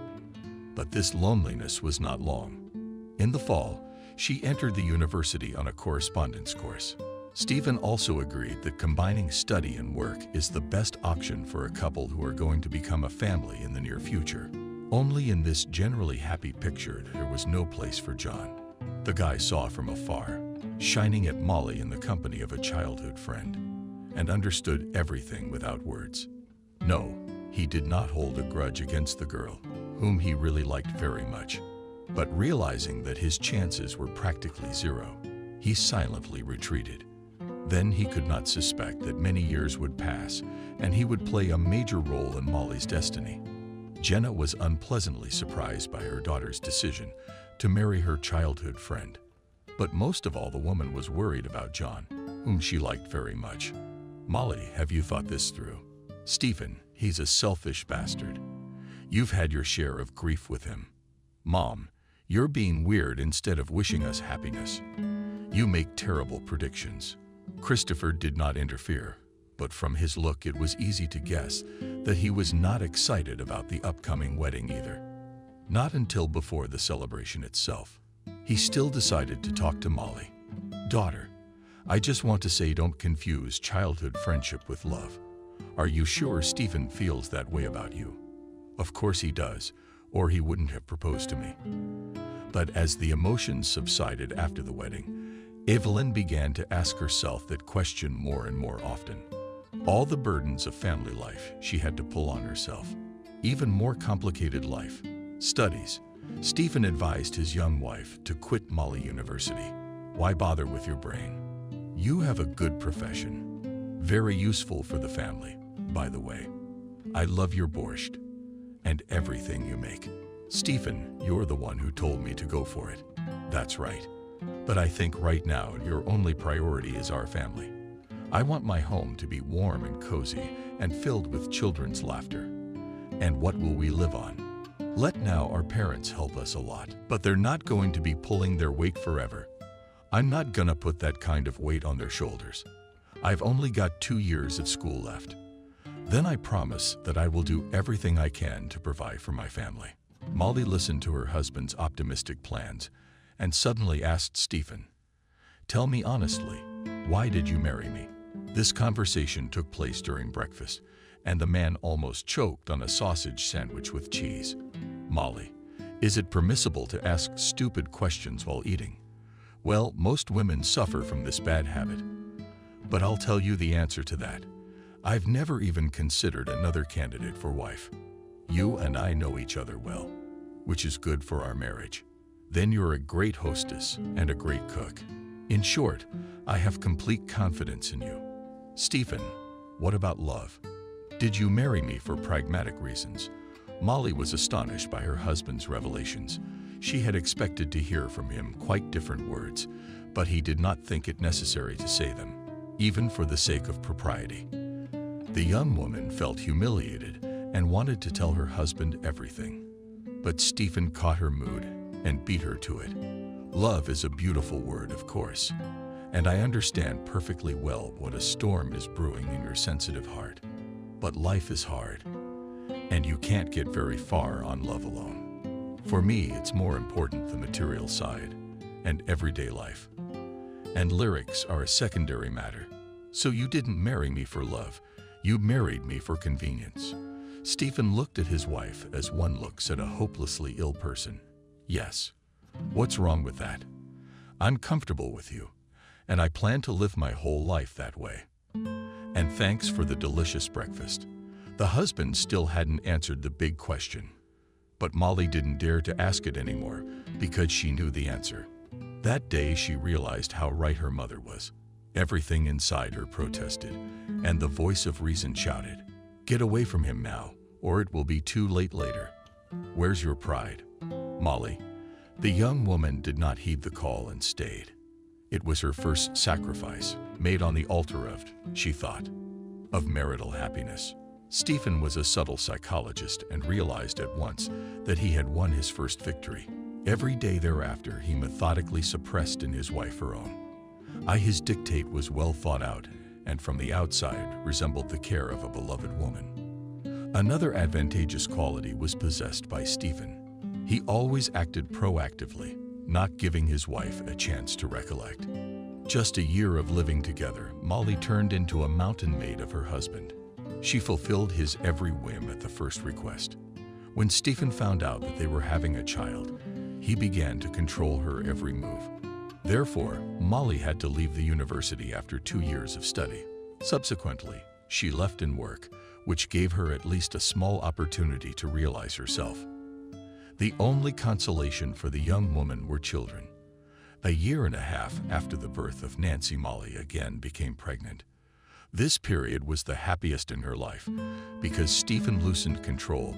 But this loneliness was not long. In the fall, she entered the university on a correspondence course. Stephen also agreed that combining study and work is the best option for a couple who are going to become a family in the near future. Only in this generally happy picture there was no place for John. The guy saw from afar, shining at Molly in the company of a childhood friend, and understood everything without words. No, he did not hold a grudge against the girl, whom he really liked very much. But realizing that his chances were practically zero, he silently retreated. Then he could not suspect that many years would pass, and he would play a major role in Molly's destiny. Jenna was unpleasantly surprised by her daughter's decision to marry her childhood friend. But most of all, the woman was worried about John, whom she liked very much. "Molly, have you thought this through? Stephen, he's a selfish bastard. You've had your share of grief with him. Mom, you're being weird instead of wishing us happiness. You make terrible predictions." Christopher did not interfere, but from his look it was easy to guess that he was not excited about the upcoming wedding either. Not until before the celebration itself. He still decided to talk to Molly. "Daughter, I just want to say don't confuse childhood friendship with love. Are you sure Stephen feels that way about you?" "Of course he does, or he wouldn't have proposed to me." But as the emotions subsided after the wedding, Evelyn began to ask herself that question more and more often. All the burdens of family life she had to pull on herself. Even more complicated life. Studies. Stephen advised his young wife to quit Molly University. "Why bother with your brain? You have a good profession. Very useful for the family, by the way. I love your borscht and everything you make." "Stephen, you're the one who told me to go for it." "That's right. But I think right now your only priority is our family. I want my home to be warm and cozy and filled with children's laughter. And what will we live on? Let now our parents help us a lot, but they're not going to be pulling their weight forever. I'm not gonna put that kind of weight on their shoulders. I've only got 2 years of school left. Then I promise that I will do everything I can to provide for my family. Molly listened to her husband's optimistic plans and suddenly asked Stephen, "Tell me honestly, why did you marry me?" This conversation took place during breakfast, and the man almost choked on a sausage sandwich with cheese. "Molly, is it permissible to ask stupid questions while eating?" "Well, most women suffer from this bad habit. But I'll tell you the answer to that. I've never even considered another candidate for wife. You and I know each other well, which is good for our marriage. Then you're a great hostess and a great cook. In short, I have complete confidence in you." "Stephen, what about love? Did you marry me for pragmatic reasons?" Molly was astonished by her husband's revelations. She had expected to hear from him quite different words, but he did not think it necessary to say them, even for the sake of propriety. The young woman felt humiliated and wanted to tell her husband everything. But Stephen caught her mood and beat her to it. "Love is a beautiful word, of course, and I understand perfectly well what a storm is brewing in your sensitive heart. But life is hard, and you can't get very far on love alone. For me, it's more important the material side and everyday life. And lyrics are a secondary matter. So you didn't marry me for love. You married me for convenience." Stephen looked at his wife as one looks at a hopelessly ill person. "Yes. What's wrong with that? I'm comfortable with you, and I plan to live my whole life that way. And thanks for the delicious breakfast." The husband still hadn't answered the big question, but Molly didn't dare to ask it anymore because she knew the answer. That day she realized how right her mother was. Everything inside her protested, and the voice of reason shouted, "Get away from him now, or it will be too late later. Where's your pride, Molly?" The young woman did not heed the call and stayed. It was her first sacrifice, made on the altar of, she thought, of marital happiness. Stephen was a subtle psychologist and realized at once that he had won his first victory. Every day thereafter he methodically suppressed in his wife her own. His dictate was well thought out and from the outside resembled the care of a beloved woman. Another advantageous quality was possessed by Stephen. He always acted proactively, not giving his wife a chance to recollect. Just a year of living together, Molly turned into a mountain maid of her husband. She fulfilled his every whim at the first request. When Stephen found out that they were having a child, he began to control her every move. Therefore, Molly had to leave the university after 2 years of study. Subsequently, she left in work, which gave her at least a small opportunity to realize herself. The only consolation for the young woman were children. A year and a half after the birth of Nancy, Molly again became pregnant. This period was the happiest in her life because Stephen loosened control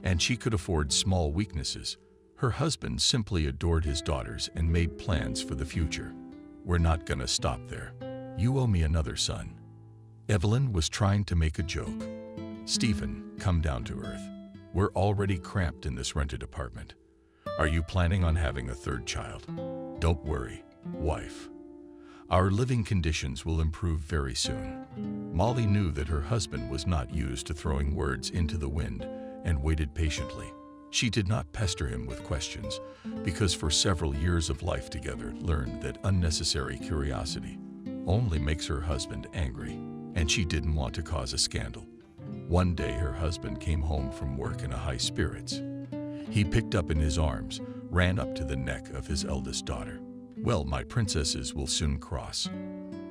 and she could afford small weaknesses. Her husband simply adored his daughters and made plans for the future. "We're not gonna stop there. You owe me another son." Evelyn was trying to make a joke. "Stephen, come down to earth. We're already cramped in this rented apartment. Are you planning on having a third child?" "Don't worry, wife. Our living conditions will improve very soon." Molly knew that her husband was not used to throwing words into the wind and waited patiently. She did not pester him with questions because for several years of life together learned that unnecessary curiosity only makes her husband angry, and she didn't want to cause a scandal. One day her husband came home from work in a high spirits. He picked up in his arms, ran up to the neck of his eldest daughter. "Well, my princesses will soon cross.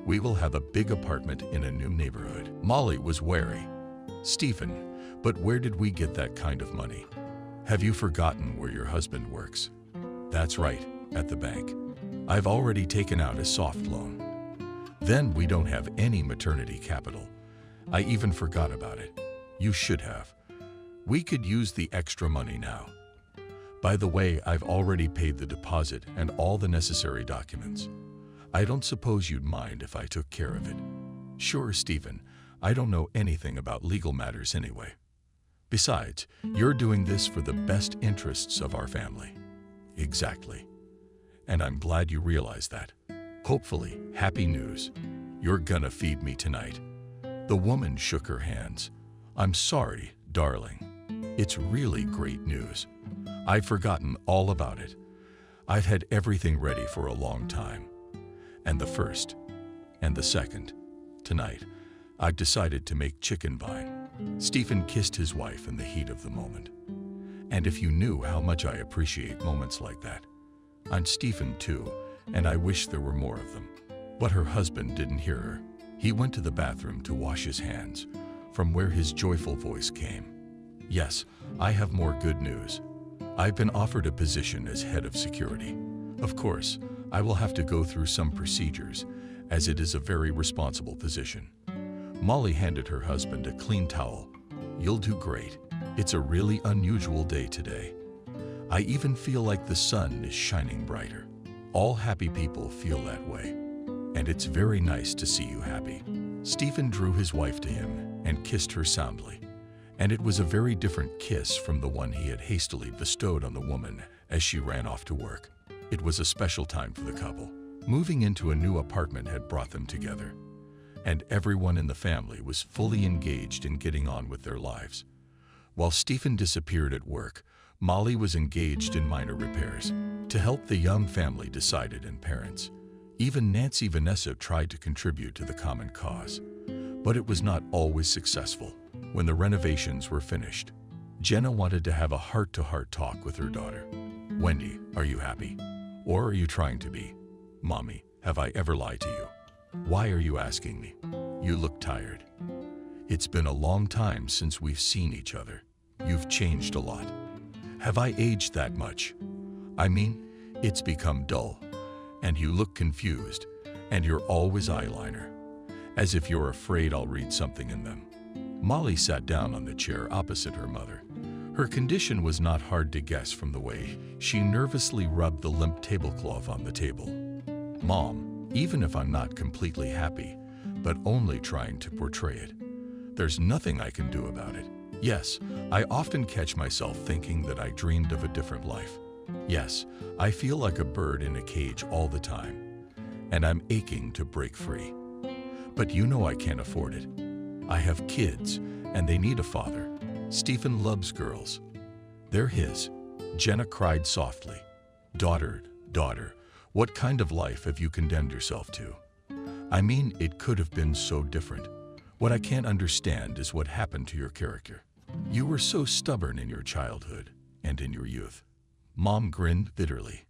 We will have a big apartment in a new neighborhood." Molly was wary. "Stephen, but where did we get that kind of money? Have you forgotten where your husband works?" "That's right, at the bank. I've already taken out a soft loan." "Then we don't have any maternity capital. I even forgot about it." "You should have. We could use the extra money now. By the way, I've already paid the deposit and all the necessary documents. I don't suppose you'd mind if I took care of it." "Sure, Stephen. I don't know anything about legal matters anyway." Besides, you're doing this for the best interests of our family. Exactly. And I'm glad you realize that. Hopefully, happy news. You're gonna feed me tonight. The woman shook her hands. I'm sorry, darling. It's really great news. I'd forgotten all about it. I've had everything ready for a long time. And the first, and the second. Tonight, I've decided to make chicken vine. Stephen kissed his wife in the heat of the moment. And if you knew how much I appreciate moments like that. I'm Stephen too, and I wish there were more of them. But her husband didn't hear her. He went to the bathroom to wash his hands, from where his joyful voice came. Yes, I have more good news. I've been offered a position as head of security. Of course, I will have to go through some procedures, as it is a very responsible position. Molly handed her husband a clean towel. You'll do great. It's a really unusual day today. I even feel like the sun is shining brighter. All happy people feel that way. And it's very nice to see you happy. Stephen drew his wife to him and kissed her soundly. And it was a very different kiss from the one he had hastily bestowed on the woman as she ran off to work. It was a special time for the couple. Moving into a new apartment had brought them together. And everyone in the family was fully engaged in getting on with their lives. While Stephen disappeared at work, Molly was engaged in minor repairs to help the young family decided and parents. Even Nancy Vanessa tried to contribute to the common cause, but it was not always successful. When the renovations were finished, Jenna wanted to have a heart-to-heart talk with her daughter. Wendy, are you happy? Or are you trying to be? Mommy, have I ever lied to you? Why are you asking me? You look tired. It's been a long time since we've seen each other. You've changed a lot. Have I aged that much? I mean, it's become dull, and you look confused, and you're always eyeliner, as if you're afraid I'll read something in them. Molly sat down on the chair opposite her mother. Her condition was not hard to guess from the way she nervously rubbed the limp tablecloth on the table. Mom, even if I'm not completely happy, but only trying to portray it, there's nothing I can do about it. Yes, I often catch myself thinking that I dreamed of a different life. Yes, I feel like a bird in a cage all the time, and I'm aching to break free. But you know I can't afford it. I have kids, and they need a father. Stephen loves girls. They're his. Jenna cried softly. Daughter, what kind of life have you condemned yourself to? I mean, it could have been so different. What I can't understand is what happened to your character. You were so stubborn in your childhood and in your youth. Mom grinned bitterly.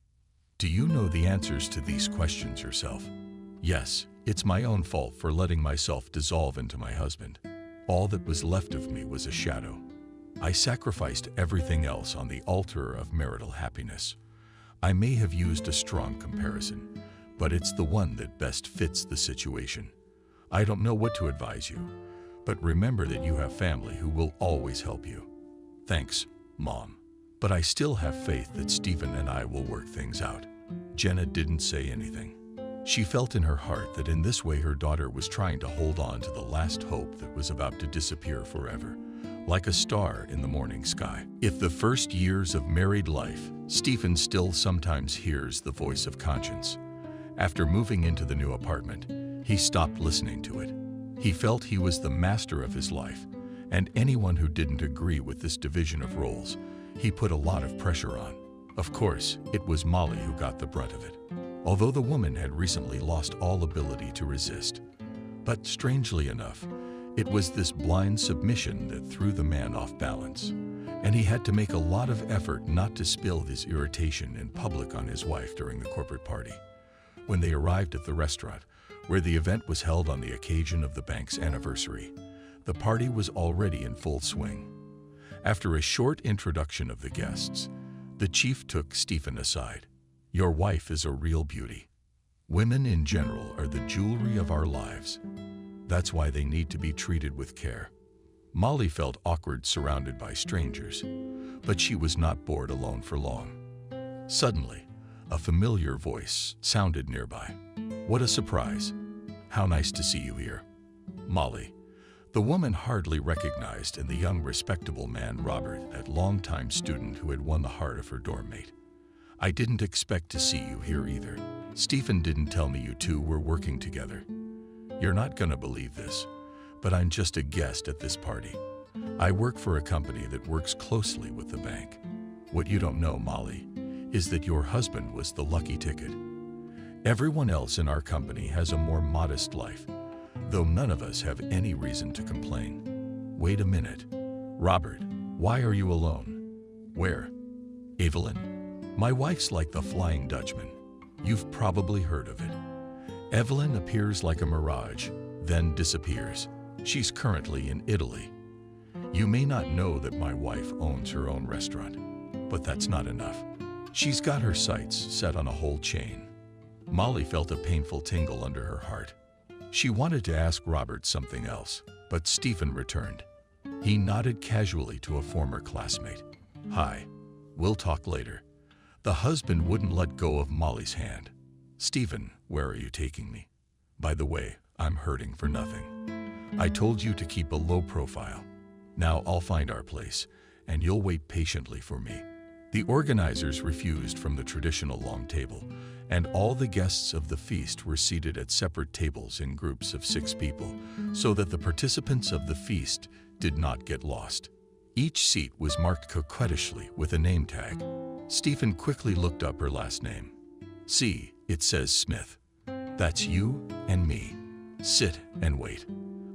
Do you know the answers to these questions yourself? Yes, it's my own fault for letting myself dissolve into my husband. All that was left of me was a shadow. I sacrificed everything else on the altar of marital happiness. I may have used a strong comparison, but it's the one that best fits the situation. I don't know what to advise you, but remember that you have family who will always help you. Thanks, Mom. But I still have faith that Stephen and I will work things out. Jenna didn't say anything. She felt in her heart that in this way her daughter was trying to hold on to the last hope that was about to disappear forever, like a star in the morning sky. If the first years of married life, Stephen still sometimes hears the voice of conscience. After moving into the new apartment, he stopped listening to it. He felt he was the master of his life, and anyone who didn't agree with this division of roles, he put a lot of pressure on. Of course, it was Molly who got the brunt of it, although the woman had recently lost all ability to resist. But strangely enough, it was this blind submission that threw the man off balance, and he had to make a lot of effort not to spill his irritation in public on his wife during the corporate party. When they arrived at the restaurant, where the event was held on the occasion of the bank's anniversary, the party was already in full swing. After a short introduction of the guests, the chief took Stephen aside. Your wife is a real beauty. Women in general are the jewelry of our lives. That's why they need to be treated with care. Molly felt awkward surrounded by strangers, but she was not bored alone for long. Suddenly, a familiar voice sounded nearby. What a surprise. How nice to see you here. Molly, The woman hardly recognized in the young, respectable man Robert, that longtime student who had won the heart of her dorm mate. "I didn't expect to see you here either. Stephen didn't tell me you two were working together. You're not gonna believe this, but I'm just a guest at this party. I work for a company that works closely with the bank. What you don't know, Molly, is that your husband was the lucky ticket. Everyone else in our company has a more modest life, though none of us have any reason to complain." "Wait a minute. Robert, why are you alone?" "Where?" "Evelyn. My wife's like the Flying Dutchman. You've probably heard of it. Evelyn appears like a mirage, then disappears. She's currently in Italy. You may not know that my wife owns her own restaurant, but that's not enough. She's got her sights set on a whole chain." Molly felt a painful tingle under her heart. She wanted to ask Robert something else, but Stephen returned. He nodded casually to a former classmate. "Hi, we'll talk later." The husband wouldn't let go of Molly's hand. "Stephen, where are you taking me? By the way, I'm hurting for nothing. I told you to keep a low profile. Now I'll find our place, and you'll wait patiently for me." The organizers refused from the traditional long table, and all the guests of the feast were seated at separate tables in groups of 6 people, so that the participants of the feast did not get lost. Each seat was marked coquettishly with a name tag. Stephen quickly looked up her last name. "See, it says Smith. That's you and me. Sit and wait.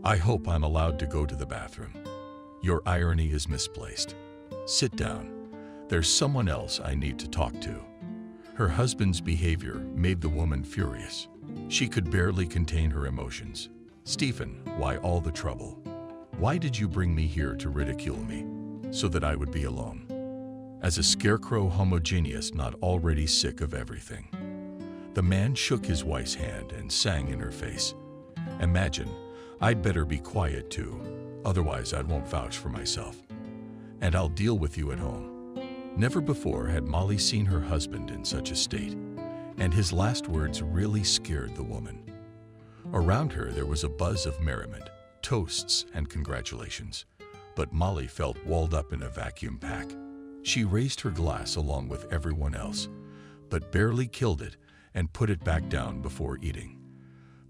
I hope I'm allowed to go to the bathroom." "Your irony is misplaced. Sit down. There's someone else I need to talk to." Her husband's behavior made the woman furious. She could barely contain her emotions. "Stephen, why all the trouble? Why did you bring me here to ridicule me, so that I would be alone? As a scarecrow homogeneous, not already sick of everything?" The man shook his wife's hand and sang in her face. "Imagine, I'd better be quiet too, otherwise I won't vouch for myself. And I'll deal with you at home." Never before had Molly seen her husband in such a state, and his last words really scared the woman. Around her there was a buzz of merriment, toasts, and congratulations, but Molly felt walled up in a vacuum pack. She raised her glass along with everyone else, but barely killed it and put it back down before eating.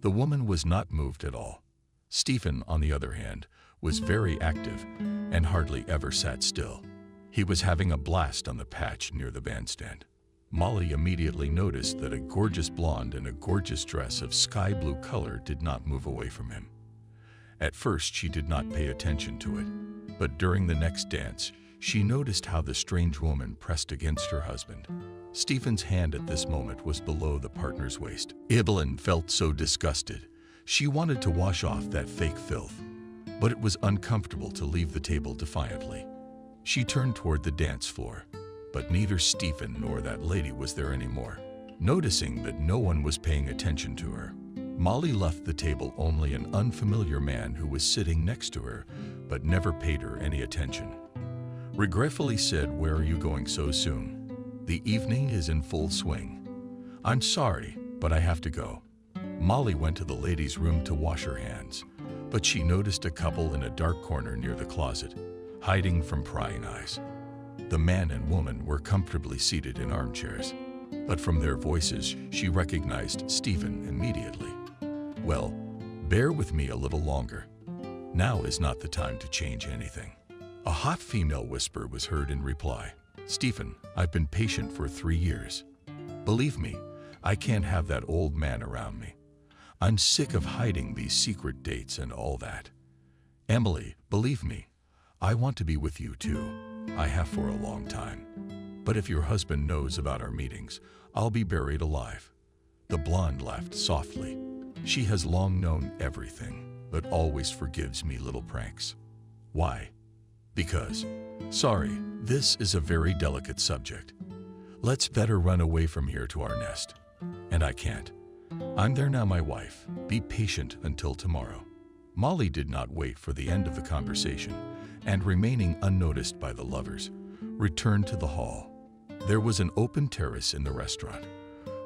The woman was not moved at all. Stephen, on the other hand, was very active and hardly ever sat still. He was having a blast on the patch near the bandstand. Molly immediately noticed that a gorgeous blonde in a gorgeous dress of sky blue color did not move away from him. At first, she did not pay attention to it, but during the next dance, she noticed how the strange woman pressed against her husband. Stephen's hand at this moment was below the partner's waist. Evelyn felt so disgusted. She wanted to wash off that fake filth, but it was uncomfortable to leave the table defiantly. She turned toward the dance floor, but neither Stephen nor that lady was there anymore. Noticing that no one was paying attention to her, Molly left the table. Only an unfamiliar man who was sitting next to her, but never paid her any attention. Regretfully said, "Where are you going so soon? The evening is in full swing." "I'm sorry, but I have to go." Molly went to the ladies' room to wash her hands, but she noticed a couple in a dark corner near the closet, hiding from prying eyes. The man and woman were comfortably seated in armchairs, but from their voices she recognized Stephen immediately. "Well, bear with me a little longer. Now is not the time to change anything." A hot female whisper was heard in reply. "Stephen, I've been patient for 3 years. Believe me, I can't have that old man around me. I'm sick of hiding these secret dates and all that. Emily, believe me, I want to be with you too. I have for a long time. But if your husband knows about our meetings, I'll be buried alive." The blonde laughed softly. "She has long known everything, but always forgives me little pranks." "Why?" "Because, sorry, this is a very delicate subject. Let's better run away from here to our nest." "And I can't. I'm there now, my wife. Be patient until tomorrow." Molly did not wait for the end of the conversation, and remaining unnoticed by the lovers, returned to the hall. There was an open terrace in the restaurant,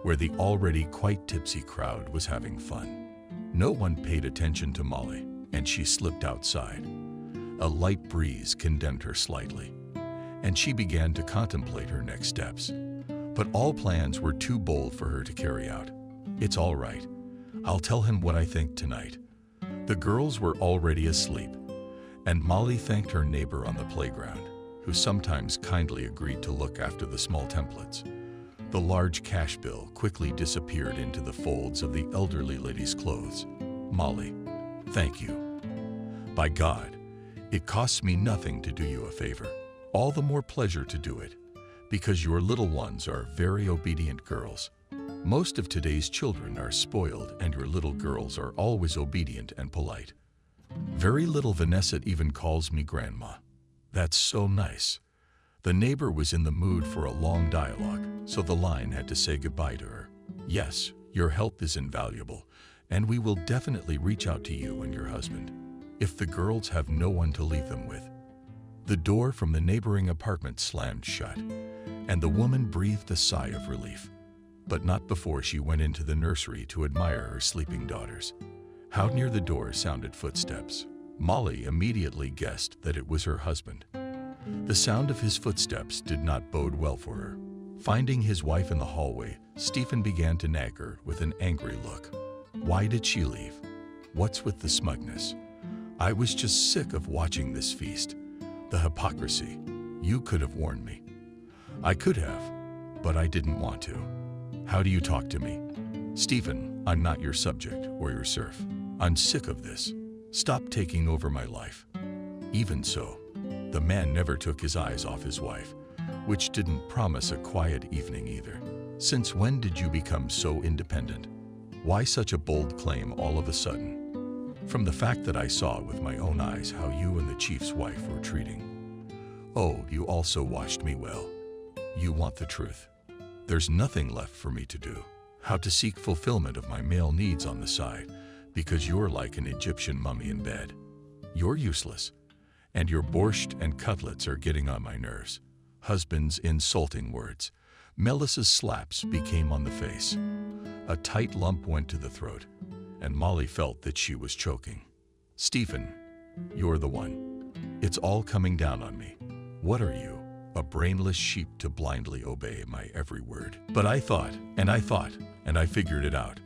where the already quite tipsy crowd was having fun. No one paid attention to Molly. and she slipped outside. A light breeze condemned her slightly, and she began to contemplate her next steps. But all plans were too bold for her to carry out. "It's all right. I'll tell him what I think tonight." The girls were already asleep, and Molly thanked her neighbor on the playground, who sometimes kindly agreed to look after the small templates. The large cash bill quickly disappeared into the folds of the elderly lady's clothes. "Molly, thank you. By God, it costs me nothing to do you a favor. All the more pleasure to do it, because your little ones are very obedient girls. Most of today's children are spoiled, and your little girls are always obedient and polite. Very little Vanessa even calls me grandma. That's so nice." The neighbor was in the mood for a long dialogue, so the line had to say goodbye to her. "Yes, your help is invaluable, and we will definitely reach out to you and your husband, if the girls have no one to leave them with." The door from the neighboring apartment slammed shut, and the woman breathed a sigh of relief, but not before she went into the nursery to admire her sleeping daughters. How near the door sounded footsteps. Molly immediately guessed that it was her husband. The sound of his footsteps did not bode well for her. Finding his wife in the hallway, Stephen began to nag her with an angry look. Why did she leave? What's with the smugness? I was just sick of watching this feast. The hypocrisy. You could have warned me. I could have, but I didn't want to. How do you talk to me? Stephen, I'm not your subject or your serf. I'm sick of this. Stop taking over my life. Even so, the man never took his eyes off his wife, which didn't promise a quiet evening either. Since when did you become so independent? Why such a bold claim all of a sudden? From the fact that I saw with my own eyes how you and the chief's wife were treating. Oh, you also watched me well. You want the truth. There's nothing left for me to do. How to seek fulfillment of my male needs on the side, because you're like an Egyptian mummy in bed. You're useless. And your borscht and cutlets are getting on my nerves. Husband's insulting words. Melissa's slaps became on the face. A tight lump went to the throat, and Molly felt that she was choking. Stephen, you're the one. It's all coming down on me. What are you? A brainless sheep to blindly obey my every word. But I thought, and I figured it out.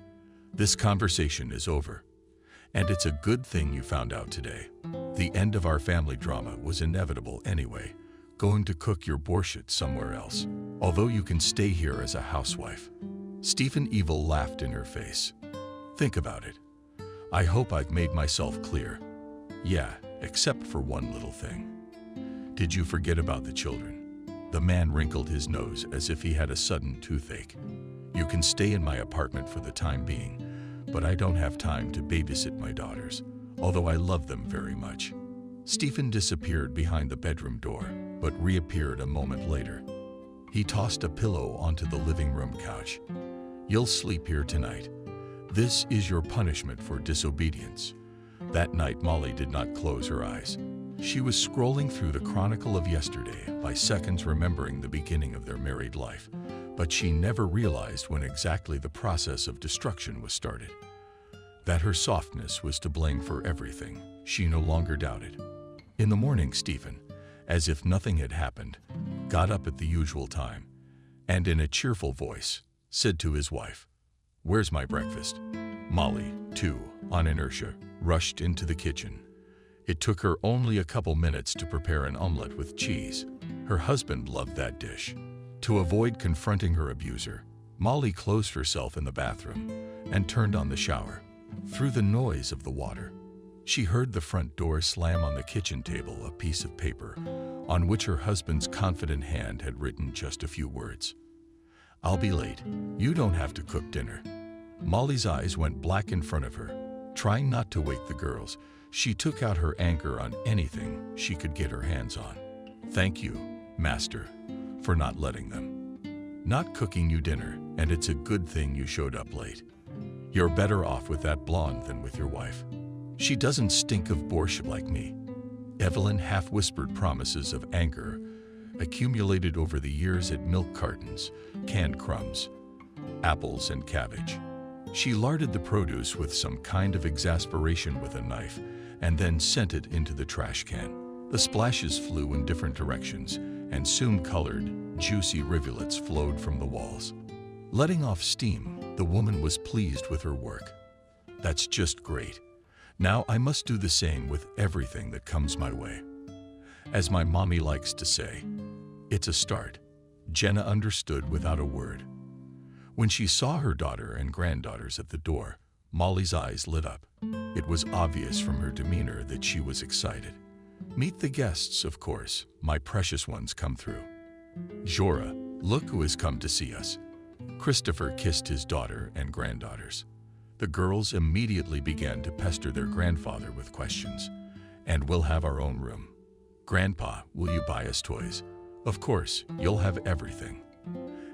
This conversation is over. And it's a good thing you found out today. The end of our family drama was inevitable anyway. Going to cook your borscht somewhere else, although you can stay here as a housewife. Stephen Evil laughed in her face. Think about it. I hope I've made myself clear. Yeah, except for one little thing. Did you forget about the children? The man wrinkled his nose as if he had a sudden toothache. You can stay in my apartment for the time being, but I don't have time to babysit my daughters, although I love them very much. Stephen disappeared behind the bedroom door, but reappeared a moment later. He tossed a pillow onto the living room couch. You'll sleep here tonight. This is your punishment for disobedience. That night, Molly did not close her eyes. She was scrolling through the chronicle of yesterday, by seconds remembering the beginning of their married life, but she never realized when exactly the process of destruction was started. That her softness was to blame for everything, she no longer doubted. In the morning, Stephen, as if nothing had happened, got up at the usual time, and in a cheerful voice, said to his wife, "Where's my breakfast?" Molly, too, on inertia, rushed into the kitchen. It took her only a couple minutes to prepare an omelette with cheese. Her husband loved that dish. To avoid confronting her abuser, Molly closed herself in the bathroom and turned on the shower. Through the noise of the water, she heard the front door slam on the kitchen table, a piece of paper on which her husband's confident hand had written just a few words. "I'll be late. You don't have to cook dinner." Molly's eyes went black in front of her. Trying not to wake the girls, she took out her anger on anything she could get her hands on. "Thank you, Master, for not letting them. Not cooking you dinner, and it's a good thing you showed up late. You're better off with that blonde than with your wife. She doesn't stink of borscht like me." Evelyn half-whispered promises of anger accumulated over the years at milk cartons, canned crumbs, apples, and cabbage. She larded the produce with some kind of exasperation with a knife and then sent it into the trash can. The splashes flew in different directions, and soon colored, juicy rivulets flowed from the walls. Letting off steam, the woman was pleased with her work. That's just great. Now I must do the same with everything that comes my way. As my mommy likes to say, it's a start. Jenna understood without a word. When she saw her daughter and granddaughters at the door, Molly's eyes lit up. It was obvious from her demeanor that she was excited. Meet the guests, of course, my precious ones come through. Jorah, look who has come to see us. Christopher kissed his daughter and granddaughters. The girls immediately began to pester their grandfather with questions. And we'll have our own room. Grandpa, will you buy us toys? Of course, you'll have everything.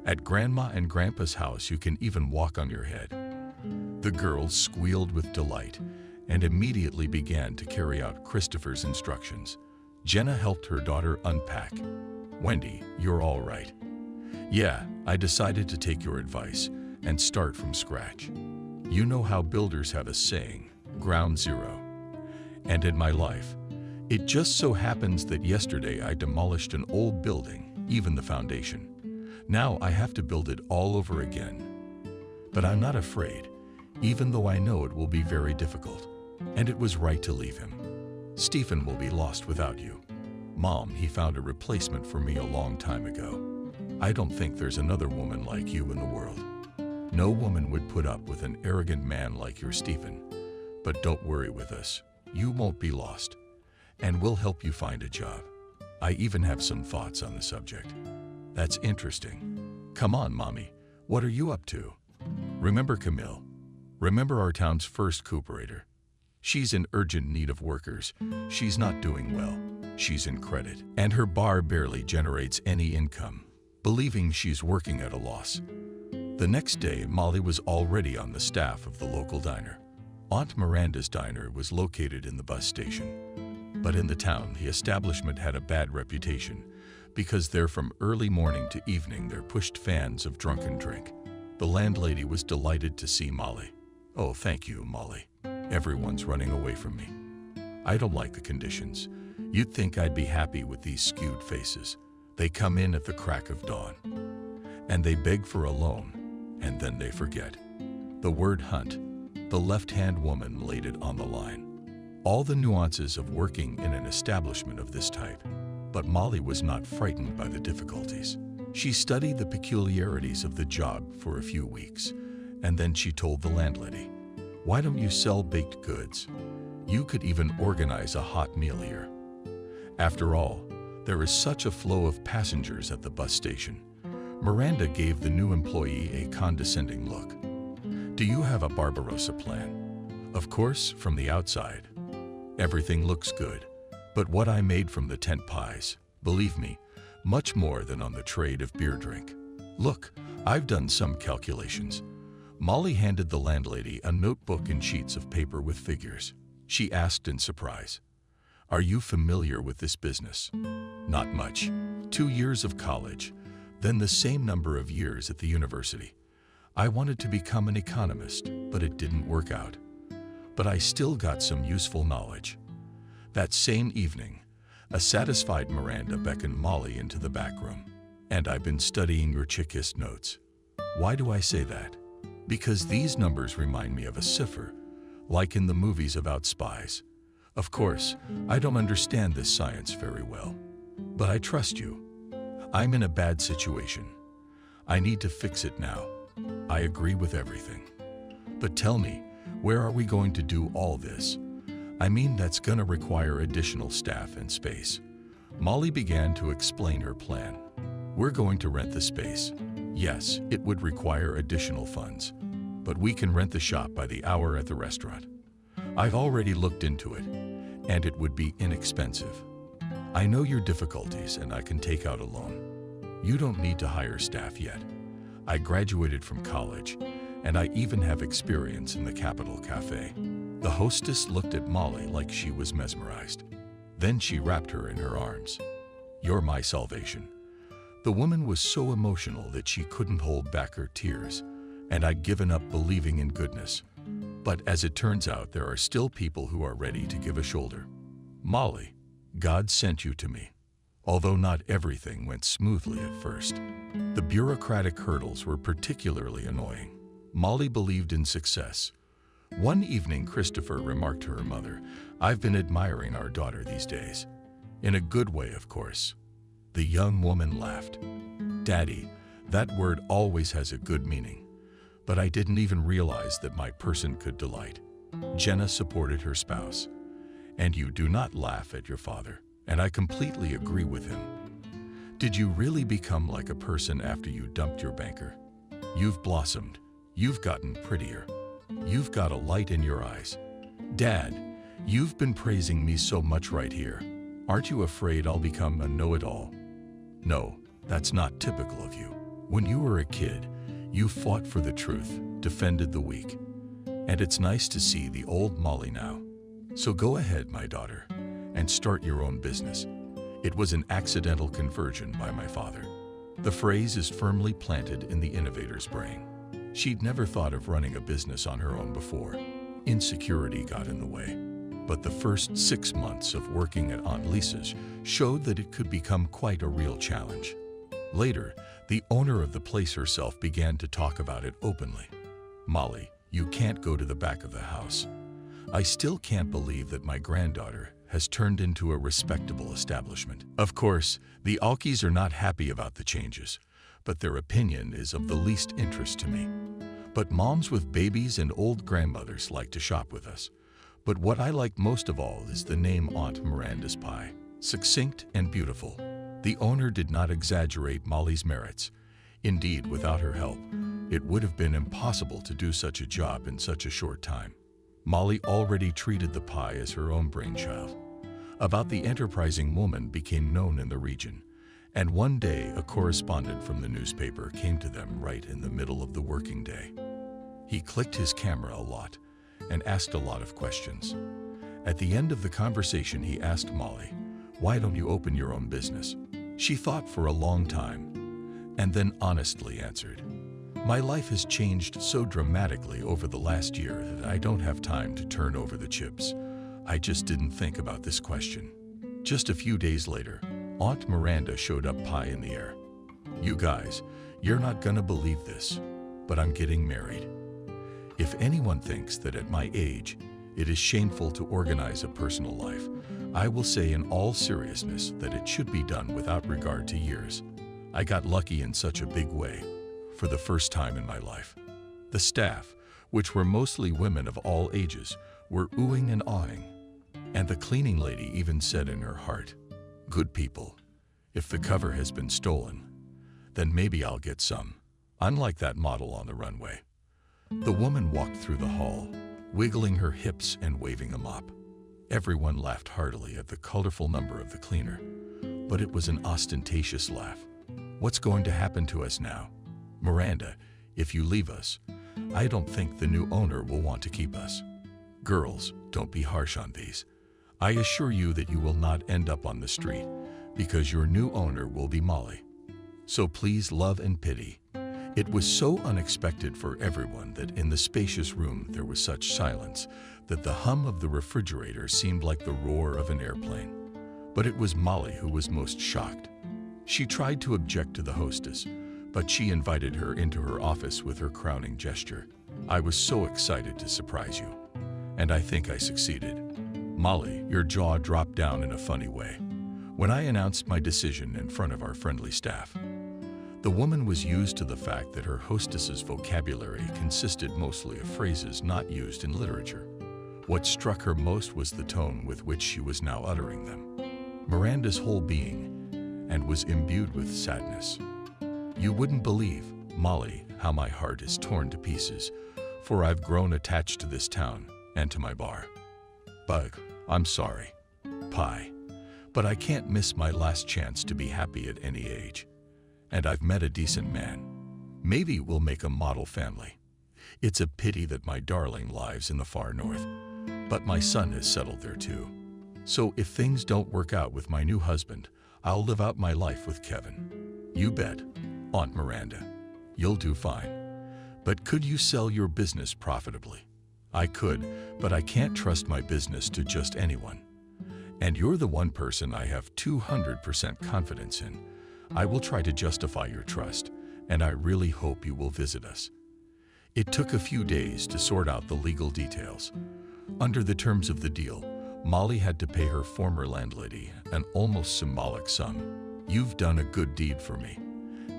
At Grandma and Grandpa's house, you can even walk on your head. The girls squealed with delight and immediately began to carry out Christopher's instructions. Jenna helped her daughter unpack. Wendy, you're all right. Yeah, I decided to take your advice and start from scratch. You know how builders have a saying, ground zero. And in my life, it just so happens that yesterday I demolished an old building, even the foundation. Now I have to build it all over again. But I'm not afraid, even though I know it will be very difficult. And it was right to leave him. Stephen will be lost without you. Mom, he found a replacement for me a long time ago. I don't think there's another woman like you in the world. No woman would put up with an arrogant man like your Stephen. But don't worry with us. You won't be lost. And we'll help you find a job. I even have some thoughts on the subject. That's interesting. Come on, Mommy. What are you up to? Remember Camille? Remember our town's first cooperator? She's in urgent need of workers. She's not doing well. She's in credit. And her bar barely generates any income, believing she's working at a loss. The next day, Molly was already on the staff of the local diner. Aunt Miranda's diner was located in the bus station. But in the town, the establishment had a bad reputation because there from early morning to evening there pushed fans of drunken drink. The landlady was delighted to see Molly. Oh, thank you, Molly. Everyone's running away from me. I don't like the conditions. You'd think I'd be happy with these skewed faces. They come in at the crack of dawn. And they beg for a loan, and then they forget. The word hunt, the left-hand woman laid it on the line. All the nuances of working in an establishment of this type. But Molly was not frightened by the difficulties. She studied the peculiarities of the job for a few weeks, and then she told the landlady, "Why don't you sell baked goods? You could even organize a hot meal here." After all, there is such a flow of passengers at the bus station. Miranda gave the new employee a condescending look. "Do you have a Barbarossa plan?" "Of course, from the outside. Everything looks good. But what I made from the tent pies, believe me, much more than on the trade of beer drink. Look, I've done some calculations." Molly handed the landlady a notebook and sheets of paper with figures. She asked in surprise, "Are you familiar with this business?" "Not much. 2 years of college, then the same number of years at the university. I wanted to become an economist, but it didn't work out. But I still got some useful knowledge." That same evening, a satisfied Miranda beckoned Molly into the back room. "And I've been studying your checklist notes." Why do I say that? Because these numbers remind me of a cipher, like in the movies about spies. Of course, I don't understand this science very well. But I trust you. I'm in a bad situation. I need to fix it now. I agree with everything. But tell me, where are we going to do all this? I mean, that's gonna require additional staff and space. Molly began to explain her plan. We're going to rent the space. Yes, it would require additional funds, but we can rent the shop by the hour at the restaurant. I've already looked into it, and it would be inexpensive. I know your difficulties, and I can take out a loan. You don't need to hire staff yet. I graduated from college, and I even have experience in the Capitol Cafe. The hostess looked at Molly like she was mesmerized. Then she wrapped her in her arms. "You're my salvation." The woman was so emotional that she couldn't hold back her tears, and I'd given up believing in goodness. But as it turns out, there are still people who are ready to give a shoulder. Molly, God sent you to me. Although not everything went smoothly at first. The bureaucratic hurdles were particularly annoying. Molly believed in success. One evening, Christopher remarked to her mother, "I've been admiring our daughter these days." In a good way, of course. The young woman laughed. "Daddy, that word always has a good meaning. But I didn't even realize that my person could delight." Jenna supported her spouse. "And you do not laugh at your father, and I completely agree with him. Did you really become like a person after you dumped your banker? You've blossomed. You've gotten prettier. You've got a light in your eyes. Dad, you've been praising me so much right here. Aren't you afraid I'll become a know-it-all?" No, that's not typical of you. When you were a kid, you fought for the truth, defended the weak. And it's nice to see the old Molly now. So go ahead, my daughter, and start your own business. It was an accidental conversion by my father. The phrase is firmly planted in the innovator's brain. She'd never thought of running a business on her own before. Insecurity got in the way. But the first 6 months of working at Aunt Lisa's showed that it could become quite a real challenge. Later, the owner of the place herself began to talk about it openly. "Molly, you can't go to the back of the house. I still can't believe that my granddaughter has turned into a respectable establishment." Of course, the Alkis are not happy about the changes, but their opinion is of the least interest to me. But moms with babies and old grandmothers like to shop with us. But what I like most of all is the name Aunt Miranda's Pie. Succinct and beautiful. The owner did not exaggerate Molly's merits. Indeed, without her help, it would have been impossible to do such a job in such a short time. Molly already treated the pie as her own brainchild. About the enterprising woman became known in the region, and one day a correspondent from the newspaper came to them right in the middle of the working day. He clicked his camera a lot and asked a lot of questions. At the end of the conversation, he asked Molly, "Why don't you open your own business?" She thought for a long time and then honestly answered, "My life has changed so dramatically over the last year that I don't have time to turn over the chips. I just didn't think about this question." Just a few days later, Aunt Miranda showed up, pie in the air. "You guys, you're not gonna believe this, but I'm getting married. If anyone thinks that at my age it is shameful to organize a personal life, I will say in all seriousness that it should be done without regard to years. I got lucky in such a big way, for the first time in my life." The staff, which were mostly women of all ages, were oohing and awing. And the cleaning lady even said in her heart, "Good people. If the cover has been stolen, then maybe I'll get some, unlike that model on the runway." The woman walked through the hall, wiggling her hips and waving a mop. Everyone laughed heartily at the colorful number of the cleaner, but it was an ostentatious laugh. "What's going to happen to us now? Miranda, if you leave us, I don't think the new owner will want to keep us. Girls, don't be harsh on these. I assure you that you will not end up on the street, because your new owner will be Molly. So please love and pity." It was so unexpected for everyone that in the spacious room there was such silence that the hum of the refrigerator seemed like the roar of an airplane. But it was Molly who was most shocked. She tried to object to the hostess, but she invited her into her office with her crowning gesture. "I was so excited to surprise you, and I think I succeeded." Molly, your jaw dropped down in a funny way when I announced my decision in front of our friendly staff. The woman was used to the fact that her hostess's vocabulary consisted mostly of phrases not used in literature. What struck her most was the tone with which she was now uttering them. Miranda's whole being and was imbued with sadness. "You wouldn't believe, Molly, how my heart is torn to pieces, for I've grown attached to this town and to my bar. Bug, I'm sorry. Pie. But I can't miss my last chance to be happy at any age. And I've met a decent man. Maybe we'll make a model family. It's a pity that my darling lives in the far north, but my son has settled there too. So if things don't work out with my new husband, I'll live out my life with Kevin." "You bet, Aunt Miranda. You'll do fine. But could you sell your business profitably? I could, but I can't trust my business to just anyone. And you're the one person I have 200% confidence in. I will try to justify your trust, and I really hope you will visit us." It took a few days to sort out the legal details. Under the terms of the deal, Molly had to pay her former landlady an almost symbolic sum. "You've done a good deed for me,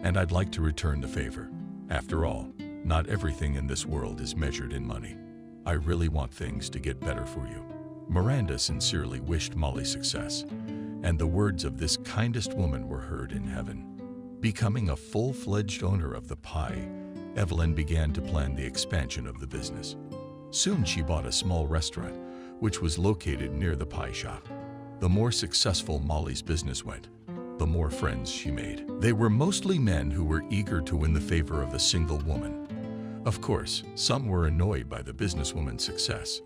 and I'd like to return the favor. After all, not everything in this world is measured in money. I really want things to get better for you." Miranda sincerely wished Molly success, and the words of this kindest woman were heard in heaven. Becoming a full-fledged owner of the pie, Evelyn began to plan the expansion of the business. Soon she bought a small restaurant, which was located near the pie shop. The more successful Molly's business went, the more friends she made. They were mostly men who were eager to win the favor of a single woman. Of course, some were annoyed by the businesswoman's success.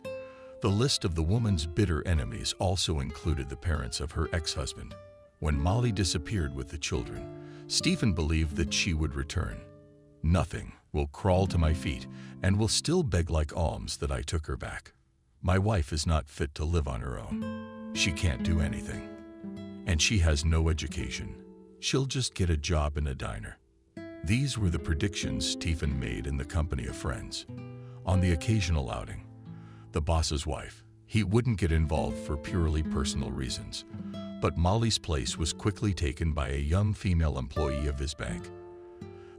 The list of the woman's bitter enemies also included the parents of her ex-husband. When Molly disappeared with the children, Stephen believed that she would return. "Nothing will crawl to my feet and will still beg like alms that I took her back. My wife is not fit to live on her own. She can't do anything. And she has no education. She'll just get a job in a diner." These were the predictions Stephen made in the company of friends. On the occasional outing, the boss's wife, he wouldn't get involved for purely personal reasons. But Molly's place was quickly taken by a young female employee of his bank.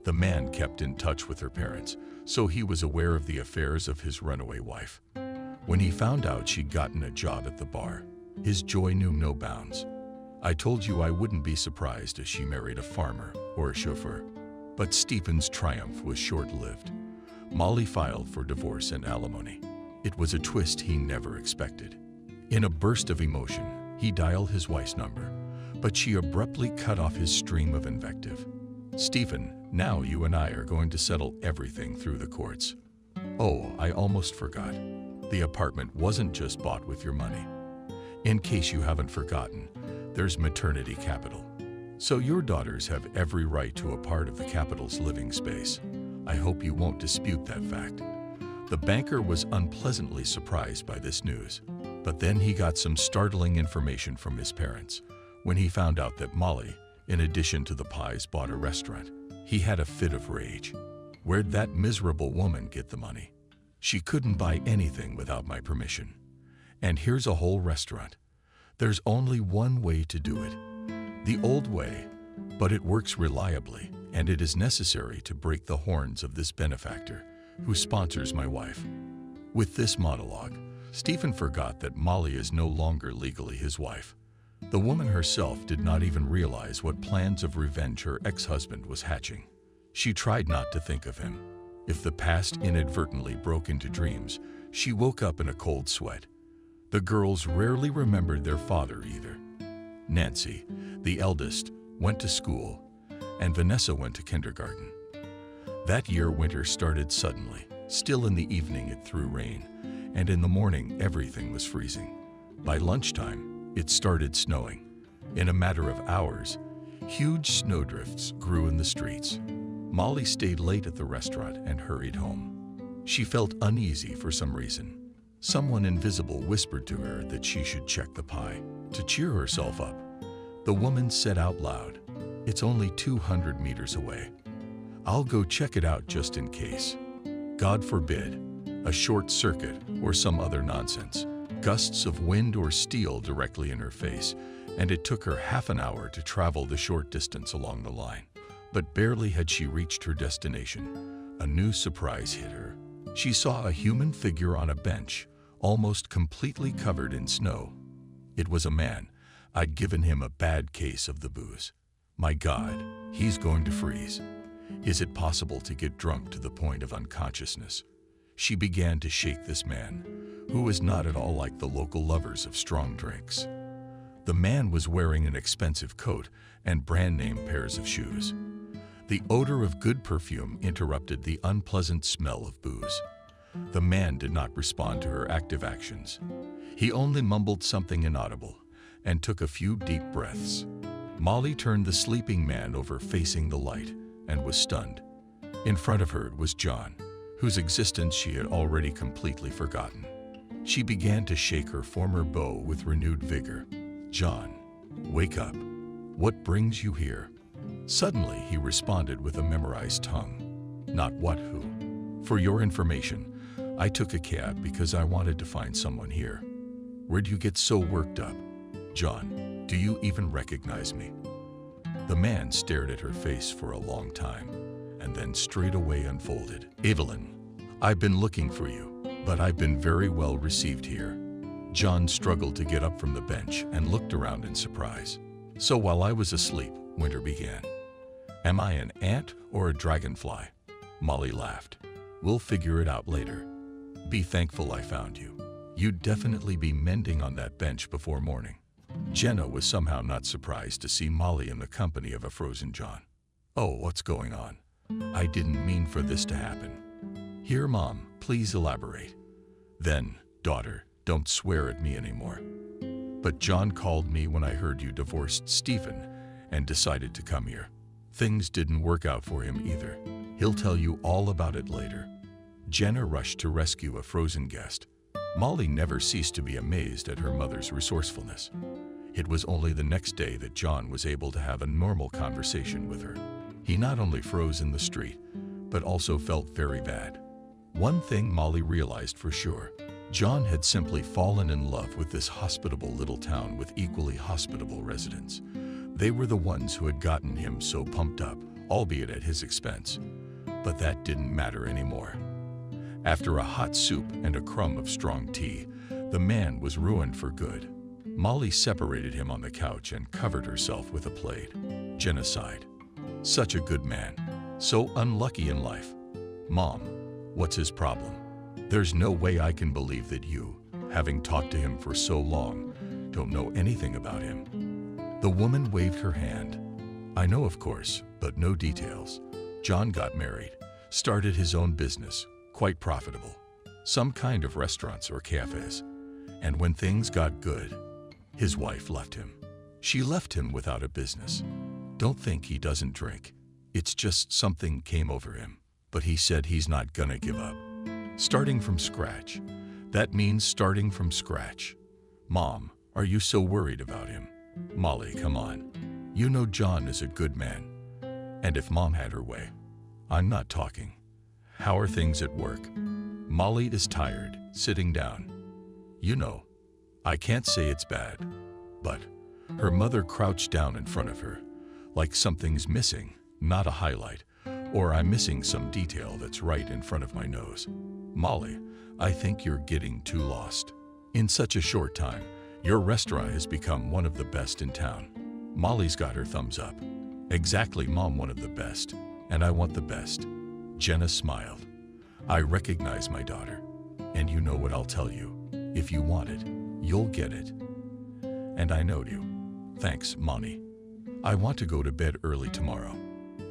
The man kept in touch with her parents, so he was aware of the affairs of his runaway wife. When he found out she'd gotten a job at the bar, his joy knew no bounds. "I told you I wouldn't be surprised if she married a farmer or a chauffeur." But Stephen's triumph was short-lived. Molly filed for divorce and alimony. It was a twist he never expected. In a burst of emotion, he dialed his wife's number, but she abruptly cut off his stream of invective. "Stephen, now you and I are going to settle everything through the courts. Oh, I almost forgot. The apartment wasn't just bought with your money. In case you haven't forgotten, there's maternity capital. So your daughters have every right to a part of the capital's living space. I hope you won't dispute that fact." The banker was unpleasantly surprised by this news, but then he got some startling information from his parents. When he found out that Molly, in addition to the pies, bought a restaurant, he had a fit of rage. "Where'd that miserable woman get the money? She couldn't buy anything without my permission. And here's a whole restaurant. There's only one way to do it. The old way, but it works reliably, and it is necessary to break the horns of this benefactor who sponsors my wife." With this monologue, Stephen forgot that Molly is no longer legally his wife. The woman herself did not even realize what plans of revenge her ex-husband was hatching. She tried not to think of him. If the past inadvertently broke into dreams, she woke up in a cold sweat. The girls rarely remembered their father either. Nancy, the eldest, went to school, and Vanessa went to kindergarten. That year, winter started suddenly. Still in the evening it threw rain, and in the morning everything was freezing. By lunchtime, it started snowing. In a matter of hours, huge snowdrifts grew in the streets. Molly stayed late at the restaurant and hurried home. She felt uneasy for some reason. Someone invisible whispered to her that she should check the pie. To cheer herself up, the woman said out loud, "It's only 200 meters away. I'll go check it out just in case. God forbid, a short circuit or some other nonsense." Gusts of wind or steel directly in her face, and it took her half an hour to travel the short distance along the line. But barely had she reached her destination, a new surprise hit her. She saw a human figure on a bench, almost completely covered in snow. It was a man. I'd given him a bad case of the booze. My God, he's going to freeze. Is it possible to get drunk to the point of unconsciousness? She began to shake this man, who was not at all like the local lovers of strong drinks. The man was wearing an expensive coat and brand-name pairs of shoes. The odor of good perfume interrupted the unpleasant smell of booze. The man did not respond to her active actions. He only mumbled something inaudible and took a few deep breaths. Molly turned the sleeping man over facing the light and was stunned. In front of her was John, whose existence she had already completely forgotten. She began to shake her former beau with renewed vigor. "John, wake up. What brings you here?" Suddenly, he responded with a memorized tongue. "Not what, who. For your information, I took a cab because I wanted to find someone here." "Where'd you get so worked up?" "John, do you even recognize me?" The man stared at her face for a long time, and then straightaway unfolded. "Evelyn, I've been looking for you, but I've been very well received here." John struggled to get up from the bench and looked around in surprise. "So while I was asleep, winter began. Am I an ant or a dragonfly?" Molly laughed. "We'll figure it out later. Be thankful I found you. You'd definitely be mending on that bench before morning." Jenna was somehow not surprised to see Molly in the company of a frozen John. "Oh, what's going on? I didn't mean for this to happen." "Here, Mom, please elaborate." "Then, daughter, don't swear at me anymore. But John called me when I heard you divorced Stephen and decided to come here. Things didn't work out for him either. He'll tell you all about it later." Jenna rushed to rescue a frozen guest. Molly never ceased to be amazed at her mother's resourcefulness. It was only the next day that John was able to have a normal conversation with her. He not only froze in the street, but also felt very bad. One thing Molly realized for sure: John had simply fallen in love with this hospitable little town with equally hospitable residents. They were the ones who had gotten him so pumped up, albeit at his expense. But that didn't matter anymore. After a hot soup and a crumb of strong tea, the man was ruined for good. Molly separated him on the couch and covered herself with a plaid. Jenna sighed. "Such a good man. So unlucky in life. Mom, what's his problem? There's no way I can believe that you, having talked to him for so long, don't know anything about him." The woman waved her hand. "I know, of course, but no details. John got married, started his own business, quite profitable, some kind of restaurants or cafes. And when things got good, his wife left him. She left him without a business. Don't think he doesn't drink. It's just something came over him. But he said he's not gonna give up. Starting from scratch. That means starting from scratch. Mom, are you so worried about him?" "Molly, come on. You know John is a good man. And if Mom had her way." "I'm not talking. How are things at work?" Molly is tired, sitting down. "You know, I can't say it's bad, but..." Her mother crouched down in front of her, like something's missing, not a highlight, or I'm missing some detail that's right in front of my nose. "Molly, I think you're getting too lost. In such a short time, your restaurant has become one of the best in town." Molly's got her thumbs up. "Exactly, Mom, one of the best. And I want the best." Jenna smiled. "I recognize my daughter. And you know what I'll tell you. If you want it, you'll get it. And I know you." "Thanks, Mommy. I want to go to bed early tomorrow.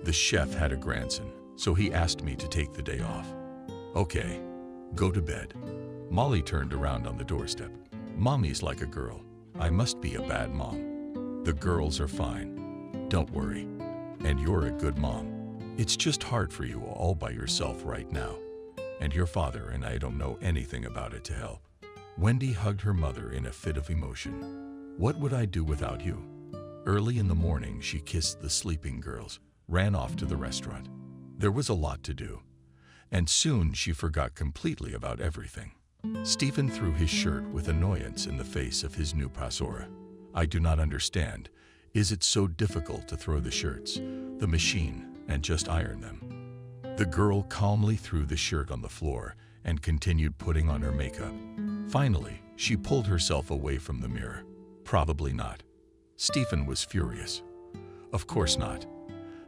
The chef had a grandson, so he asked me to take the day off." "Okay, go to bed." Molly turned around on the doorstep. "Mommy's like a girl. I must be a bad mom. The girls are fine. Don't worry. And you're a good mom. It's just hard for you all by yourself right now. And your father and I don't know anything about it to help." Wendy hugged her mother in a fit of emotion. "What would I do without you?" Early in the morning, she kissed the sleeping girls, ran off to the restaurant. There was a lot to do, and soon she forgot completely about everything. Stephen threw his shirt with annoyance in the face of his new pasora. "I do not understand. Is it so difficult to throw the shirts, the machine, and just iron them?" The girl calmly threw the shirt on the floor and continued putting on her makeup. Finally, she pulled herself away from the mirror. "Probably not." Stephen was furious. "Of course not.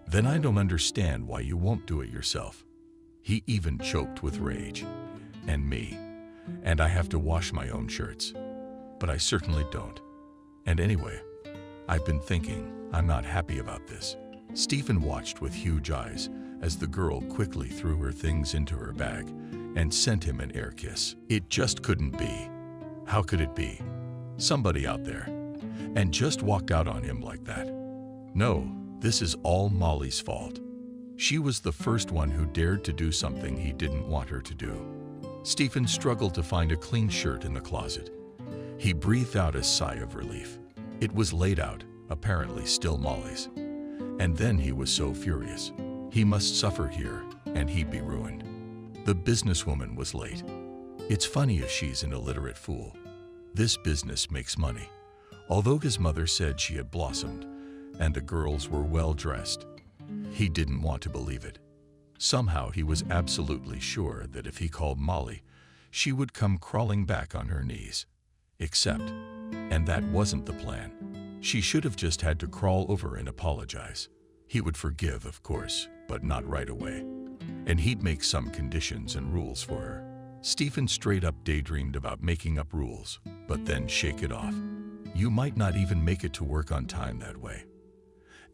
Then I don't understand why you won't do it yourself." He even choked with rage. "And me. And I have to wash my own shirts. But I certainly don't. And anyway, I've been thinking, I'm not happy about this." Stephen watched with huge eyes as the girl quickly threw her things into her bag and sent him an air kiss. It just couldn't be. How could it be? Somebody out there. And just walked out on him like that. No, this is all Molly's fault. She was the first one who dared to do something he didn't want her to do. Stephen struggled to find a clean shirt in the closet. He breathed out a sigh of relief. It was laid out, apparently still Molly's. And then he was so furious. He must suffer here, and he'd be ruined. The businesswoman was late. It's funny if she's an illiterate fool. This business makes money. Although his mother said she had blossomed, and the girls were well dressed, he didn't want to believe it. Somehow he was absolutely sure that if he called Molly, she would come crawling back on her knees. Except, and that wasn't the plan. She should have just had to crawl over and apologize. He would forgive, of course, but not right away. And he'd make some conditions and rules for her. Stephen straight up daydreamed about making up rules, but then shake it off. You might not even make it to work on time that way.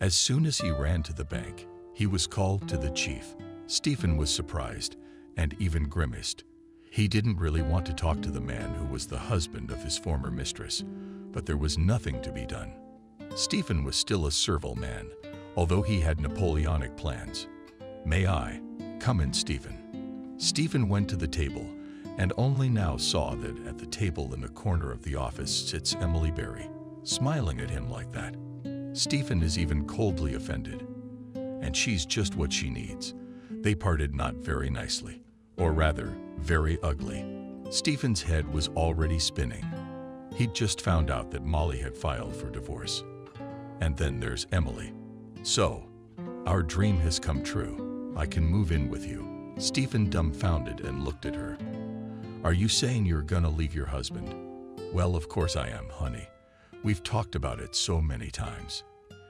As soon as he ran to the bank, he was called to the chief. Stephen was surprised and even grimaced. He didn't really want to talk to the man who was the husband of his former mistress, but there was nothing to be done. Stephen was still a servile man, although he had Napoleonic plans. "May I come in, Stephen?" Stephen went to the table and only now saw that at the table in the corner of the office sits Emily Berry, smiling at him like that. Stephen is even coldly offended. And she's just what she needs. They parted not very nicely, or rather, very ugly. Stephen's head was already spinning. He'd just found out that Molly had filed for divorce. And then there's Emily. So, our dream has come true. I can move in with you. Stephen dumbfounded and looked at her. Are you saying you're gonna leave your husband? Well, of course I am, honey. We've talked about it so many times.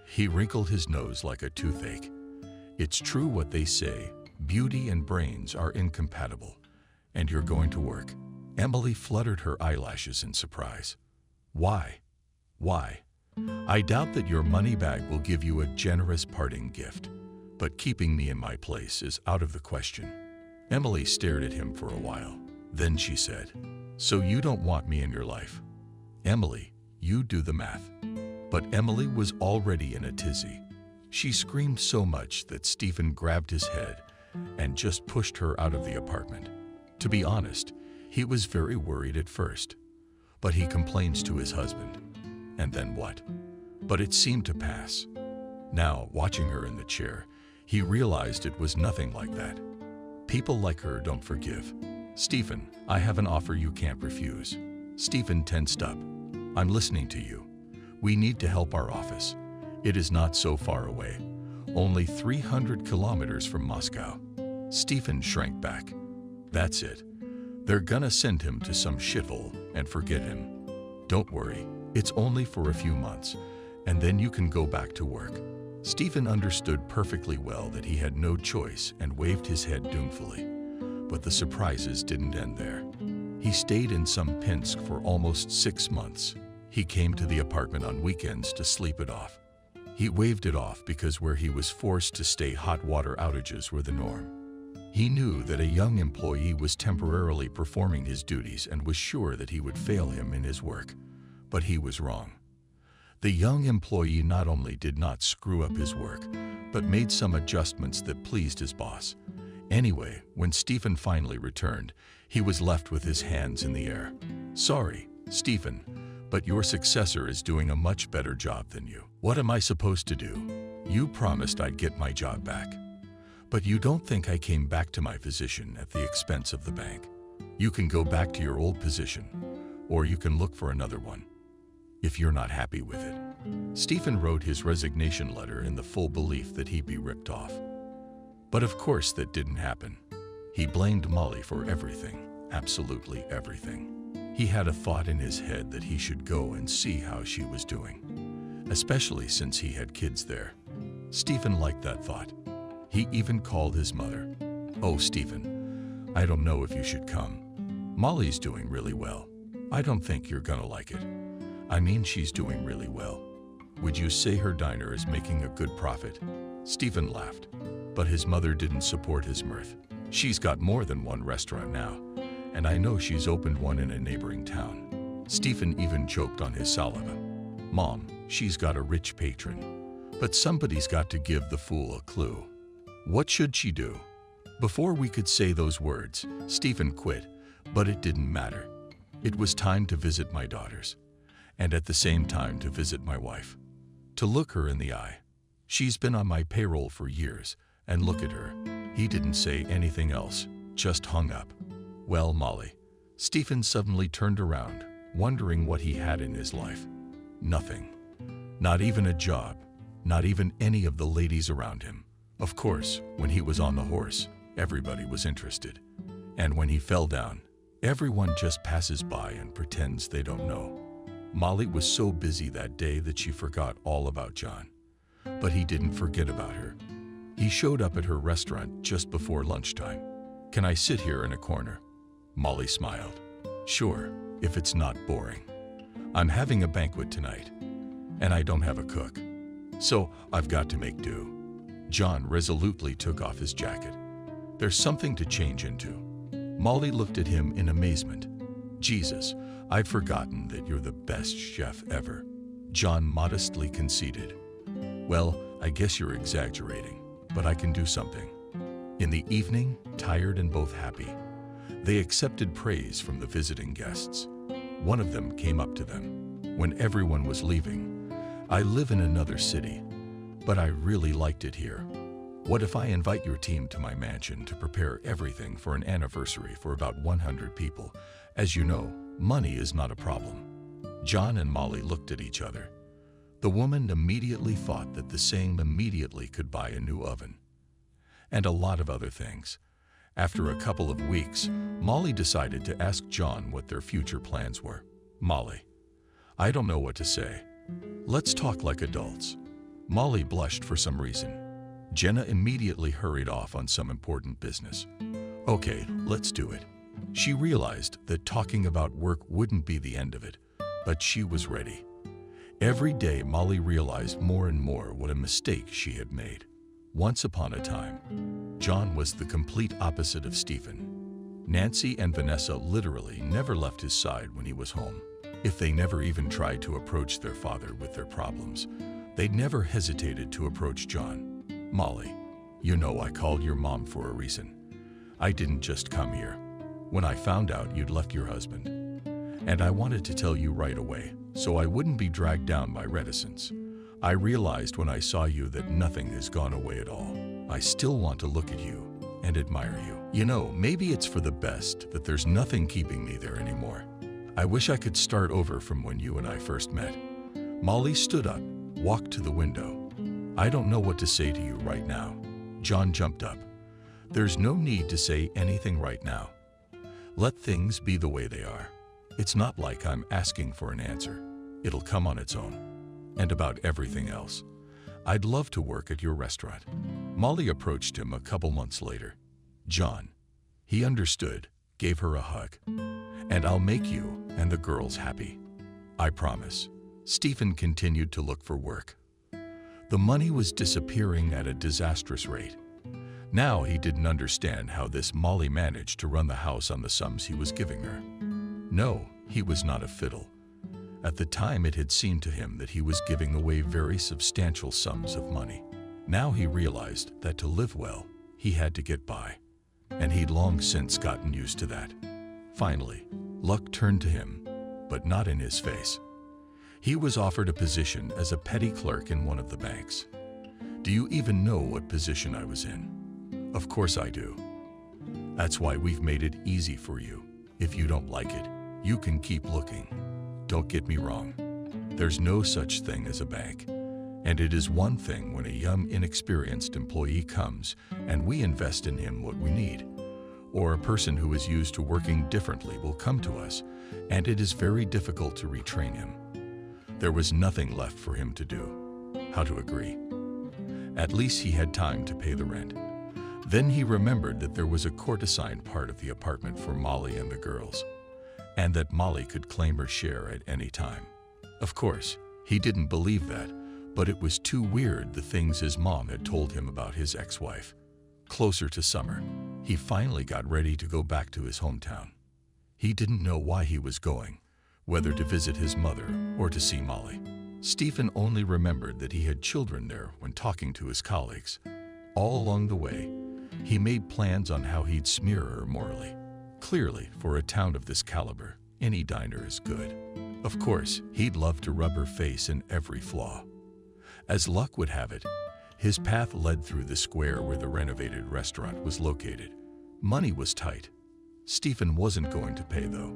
He wrinkled his nose like a toothache. It's true what they say, beauty and brains are incompatible. And you're going to work. Emily fluttered her eyelashes in surprise. Why? Why? I doubt that your money bag will give you a generous parting gift, but keeping me in my place is out of the question. Emily stared at him for a while. Then she said, So you don't want me in your life? Emily, you do the math. But Emily was already in a tizzy. She screamed so much that Stephen grabbed his head and just pushed her out of the apartment. To be honest, he was very worried at first. But he complains to his husband. And then what? But it seemed to pass. Now, watching her in the chair, he realized it was nothing like that. People like her don't forgive. Stephen, I have an offer you can't refuse. Stephen tensed up. I'm listening to you. We need to help our office. It is not so far away. Only 300 kilometers from Moscow. Stephen shrank back. That's it. They're gonna send him to some shithole and forget him. Don't worry, it's only for a few months, and then you can go back to work. Stephen understood perfectly well that he had no choice and waved his head doomfully. But the surprises didn't end there. He stayed in some Pinsk for almost 6 months. He came to the apartment on weekends to sleep it off. He waved it off because where he was forced to stay, hot water outages were the norm. He knew that a young employee was temporarily performing his duties and was sure that he would fail him in his work. But he was wrong. The young employee not only did not screw up his work, but made some adjustments that pleased his boss. Anyway, when Stephen finally returned, he was left with his hands in the air. Sorry, Stephen, but your successor is doing a much better job than you. What am I supposed to do? You promised I'd get my job back. But you don't think I came back to my position at the expense of the bank. You can go back to your old position, or you can look for another one, if you're not happy with it. Stephen wrote his resignation letter in the full belief that he'd be ripped off. But of course that didn't happen. He blamed Molly for everything, absolutely everything. He had a thought in his head that he should go and see how she was doing, especially since he had kids there. Stephen liked that thought. He even called his mother. Oh, Stephen, I don't know if you should come. Molly's doing really well. I don't think you're gonna like it. I mean, she's doing really well. Would you say her diner is making a good profit? Stephen laughed, but his mother didn't support his mirth. She's got more than one restaurant now, and I know she's opened one in a neighboring town. Stephen even choked on his saliva. Mom, she's got a rich patron, but somebody's got to give the fool a clue. What should she do? Before we could say those words, Stephen quit, but it didn't matter. It was time to visit my daughters, and at the same time to visit my wife, to look her in the eye. She's been on my payroll for years, and look at her. He didn't say anything else, just hung up. Well, Molly, Stephen suddenly turned around, wondering what he had in his life. Nothing. Not even a job. Not even any of the ladies around him. Of course, when he was on the horse, everybody was interested. And when he fell down, everyone just passes by and pretends they don't know. Molly was so busy that day that she forgot all about John. But he didn't forget about her. He showed up at her restaurant just before lunchtime. "Can I sit here in a corner?" Molly smiled. "Sure, if it's not boring. I'm having a banquet tonight, and I don't have a cook, so I've got to make do." John resolutely took off his jacket. "There's something to change into." Molly looked at him in amazement. "Jesus, I'd forgotten that you're the best chef ever." John modestly conceded. "Well, I guess you're exaggerating, but I can do something." In the evening, tired and both happy, they accepted praise from the visiting guests. One of them came up to them when everyone was leaving. "I live in another city, but I really liked it here. What if I invite your team to my mansion to prepare everything for an anniversary for about 100 people? As you know, money is not a problem." John and Molly looked at each other. The woman immediately thought that the same immediately could buy a new oven. And a lot of other things. After a couple of weeks, Molly decided to ask John what their future plans were. "Molly, I don't know what to say. Let's talk like adults." Molly blushed for some reason. Jenna immediately hurried off on some important business. "Okay, let's do it." She realized that talking about work wouldn't be the end of it, but she was ready. Every day, Molly realized more and more what a mistake she had made. Once upon a time, John was the complete opposite of Stephen. Nancy and Vanessa literally never left his side when he was home. If they never even tried to approach their father with their problems, they never hesitated to approach John. "Molly, you know I called your mom for a reason. I didn't just come here. When I found out you'd left your husband, and I wanted to tell you right away, so I wouldn't be dragged down by reticence. I realized when I saw you that nothing has gone away at all. I still want to look at you and admire you. You know, maybe it's for the best that there's nothing keeping me there anymore. I wish I could start over from when you and I first met." Molly stood up, walked to the window. "I don't know what to say to you right now." John jumped up. "There's no need to say anything right now. Let things be the way they are. It's not like I'm asking for an answer. It'll come on its own. And about everything else, I'd love to work at your restaurant." Molly approached him a couple months later. "John," he understood, gave her a hug. "And I'll make you and the girls happy. I promise." Stephen continued to look for work. The money was disappearing at a disastrous rate. Now he didn't understand how this Molly managed to run the house on the sums he was giving her. No, he was not a fiddle. At the time, it had seemed to him that he was giving away very substantial sums of money. Now he realized that to live well, he had to get by, and he'd long since gotten used to that. Finally, luck turned to him, but not in his face. He was offered a position as a petty clerk in one of the banks. Do you even know what position I was in? Of course I do. That's why we've made it easy for you. If you don't like it, you can keep looking. Don't get me wrong. There's no such thing as a bank. And it is one thing when a young, inexperienced employee comes and we invest in him what we need. Or a person who is used to working differently will come to us, and it is very difficult to retrain him. There was nothing left for him to do. How to agree? At least he had time to pay the rent. Then he remembered that there was a court-assigned part of the apartment for Molly and the girls, and that Molly could claim her share at any time. Of course, he didn't believe that, but it was too weird the things his mom had told him about his ex-wife. Closer to summer, he finally got ready to go back to his hometown. He didn't know why he was going, whether to visit his mother or to see Molly. Stephen only remembered that he had children there when talking to his colleagues. All along the way, he made plans on how he'd smear her morally. Clearly, for a town of this caliber, any diner is good. Of course, he'd love to rub her face in every flaw. As luck would have it, his path led through the square where the renovated restaurant was located. Money was tight. Stephen wasn't going to pay, though.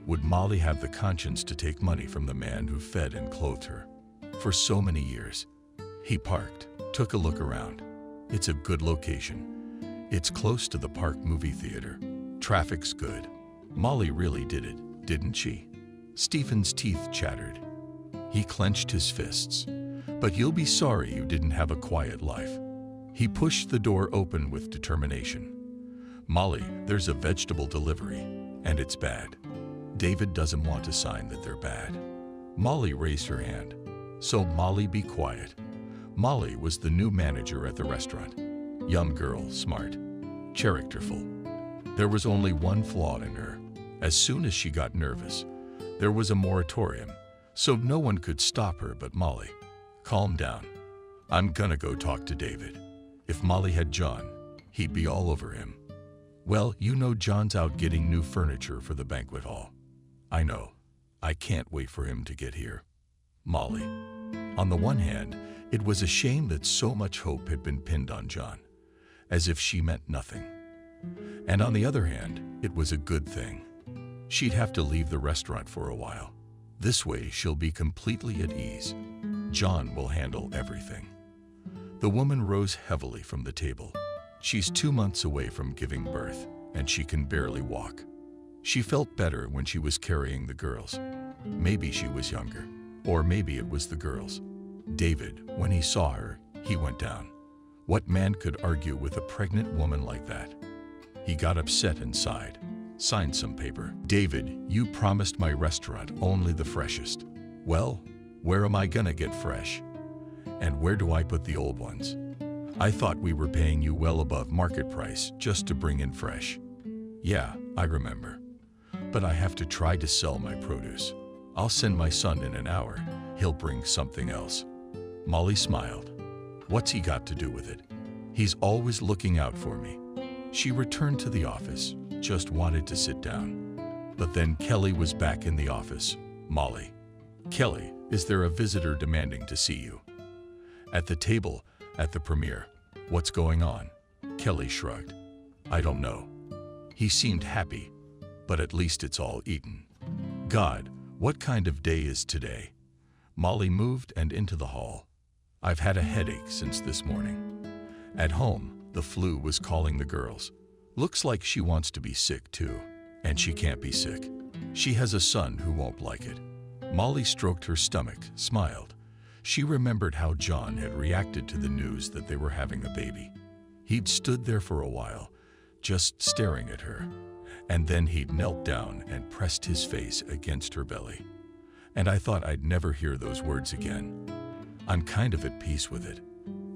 Would Molly have the conscience to take money from the man who fed and clothed her for so many years? He parked, took a look around. It's a good location. It's close to the Park movie theater. Traffic's good. Molly really did it, didn't she? Stephen's teeth chattered. He clenched his fists. But you'll be sorry you didn't have a quiet life. He pushed the door open with determination. Molly, there's a vegetable delivery, and it's bad. David doesn't want to sign that they're bad. Molly raised her hand. So Molly, be quiet. Molly was the new manager at the restaurant. Young girl, smart, characterful. There was only one flaw in her. As soon as she got nervous, there was a moratorium, so no one could stop her but Molly. Calm down. I'm gonna go talk to David. If Molly had John, he'd be all over him. Well, you know John's out getting new furniture for the banquet hall. I know. I can't wait for him to get here. Molly. On the one hand, it was a shame that so much hope had been pinned on John, as if she meant nothing. And on the other hand, it was a good thing. She'd have to leave the restaurant for a while. This way, she'll be completely at ease. John will handle everything. The woman rose heavily from the table. She's 2 months away from giving birth, and she can barely walk. She felt better when she was carrying the girls. Maybe she was younger, or maybe it was the girls. David, when he saw her, he went down. What man could argue with a pregnant woman like that? He got upset and sighed. Signed some paper. David, you promised my restaurant only the freshest. Well, where am I gonna get fresh? And where do I put the old ones? I thought we were paying you well above market price just to bring in fresh. Yeah, I remember. But I have to try to sell my produce. I'll send my son in an hour. He'll bring something else. Molly smiled. What's he got to do with it? He's always looking out for me. She returned to the office, just wanted to sit down. But then Kelly was back in the office. Molly. Kelly, is there a visitor demanding to see you? At the table, at the premiere. What's going on? Kelly shrugged. I don't know. He seemed happy, but at least it's all eaten. God, what kind of day is today? Molly moved and into the hall. I've had a headache since this morning. At home, the flu was calling the girls. Looks like she wants to be sick too, and she can't be sick. She has a son who won't like it. Molly stroked her stomach, smiled. She remembered how John had reacted to the news that they were having a baby. He'd stood there for a while, just staring at her, and then he'd knelt down and pressed his face against her belly. And I thought I'd never hear those words again. I'm kind of at peace with it.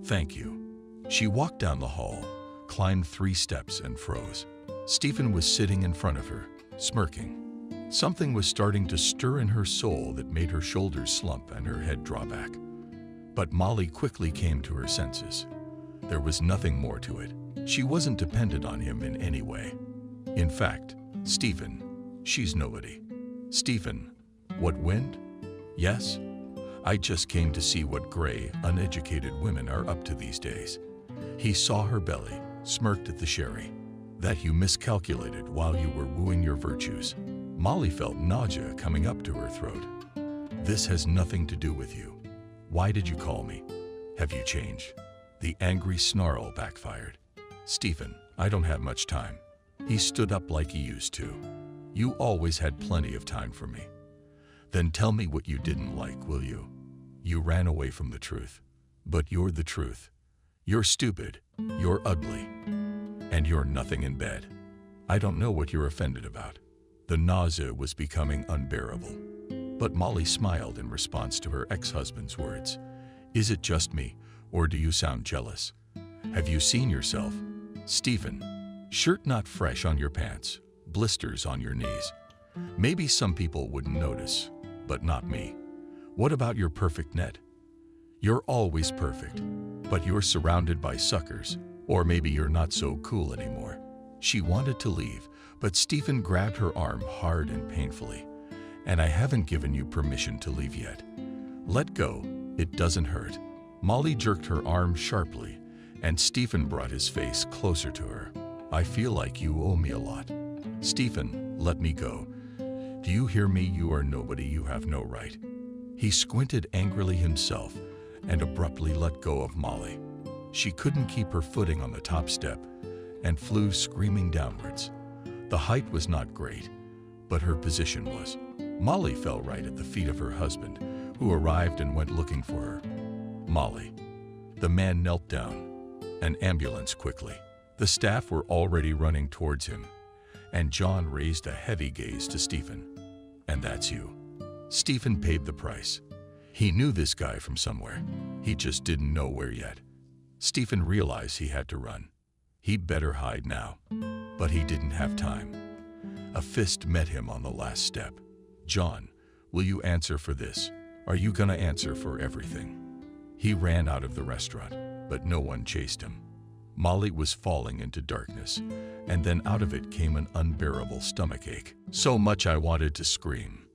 Thank you. She walked down the hall, climbed 3 steps and froze. Stephen was sitting in front of her, smirking. Something was starting to stir in her soul that made her shoulders slump and her head draw back. But Molly quickly came to her senses. There was nothing more to it. She wasn't dependent on him in any way. In fact, Stephen, she's nobody. Stephen, what wind? Yes? I just came to see what gray, uneducated women are up to these days. He saw her belly, smirked at the sherry. That you miscalculated while you were wooing your virtues. Molly felt nausea coming up to her throat. This has nothing to do with you. Why did you call me? Have you changed? The angry snarl backfired. Stephen, I don't have much time. He stood up like he used to. You always had plenty of time for me. Then tell me what you didn't like, will you? You ran away from the truth. But you're the truth. You're stupid. You're ugly. And you're nothing in bed. I don't know what you're offended about. The nausea was becoming unbearable. But Molly smiled in response to her ex-husband's words. Is it just me, or do you sound jealous? Have you seen yourself? Stephen, shirt not fresh on your pants, blisters on your knees. Maybe some people wouldn't notice, but not me. What about your perfect net? You're always perfect, but you're surrounded by suckers, or maybe you're not so cool anymore. She wanted to leave, but Stephen grabbed her arm hard and painfully. And I haven't given you permission to leave yet. Let go, it doesn't hurt. Molly jerked her arm sharply, and Stephen brought his face closer to her. I feel like you owe me a lot. Stephen, let me go. Do you hear me? You are nobody, you have no right. He squinted angrily himself and abruptly let go of Molly. She couldn't keep her footing on the top step and flew screaming downwards. The height was not great, but her position was. Molly fell right at the feet of her husband, who arrived and went looking for her. Molly. The man knelt down. An ambulance quickly. The staff were already running towards him, and John raised a heavy gaze to Stephen. And that's you. Stephen paid the price. He knew this guy from somewhere. He just didn't know where yet. Stephen realized he had to run. He'd better hide now. But he didn't have time. A fist met him on the last step. John, will you answer for this? Are you gonna answer for everything? He ran out of the restaurant, but no one chased him. Molly was falling into darkness, and then out of it came an unbearable stomachache. So much I wanted to scream.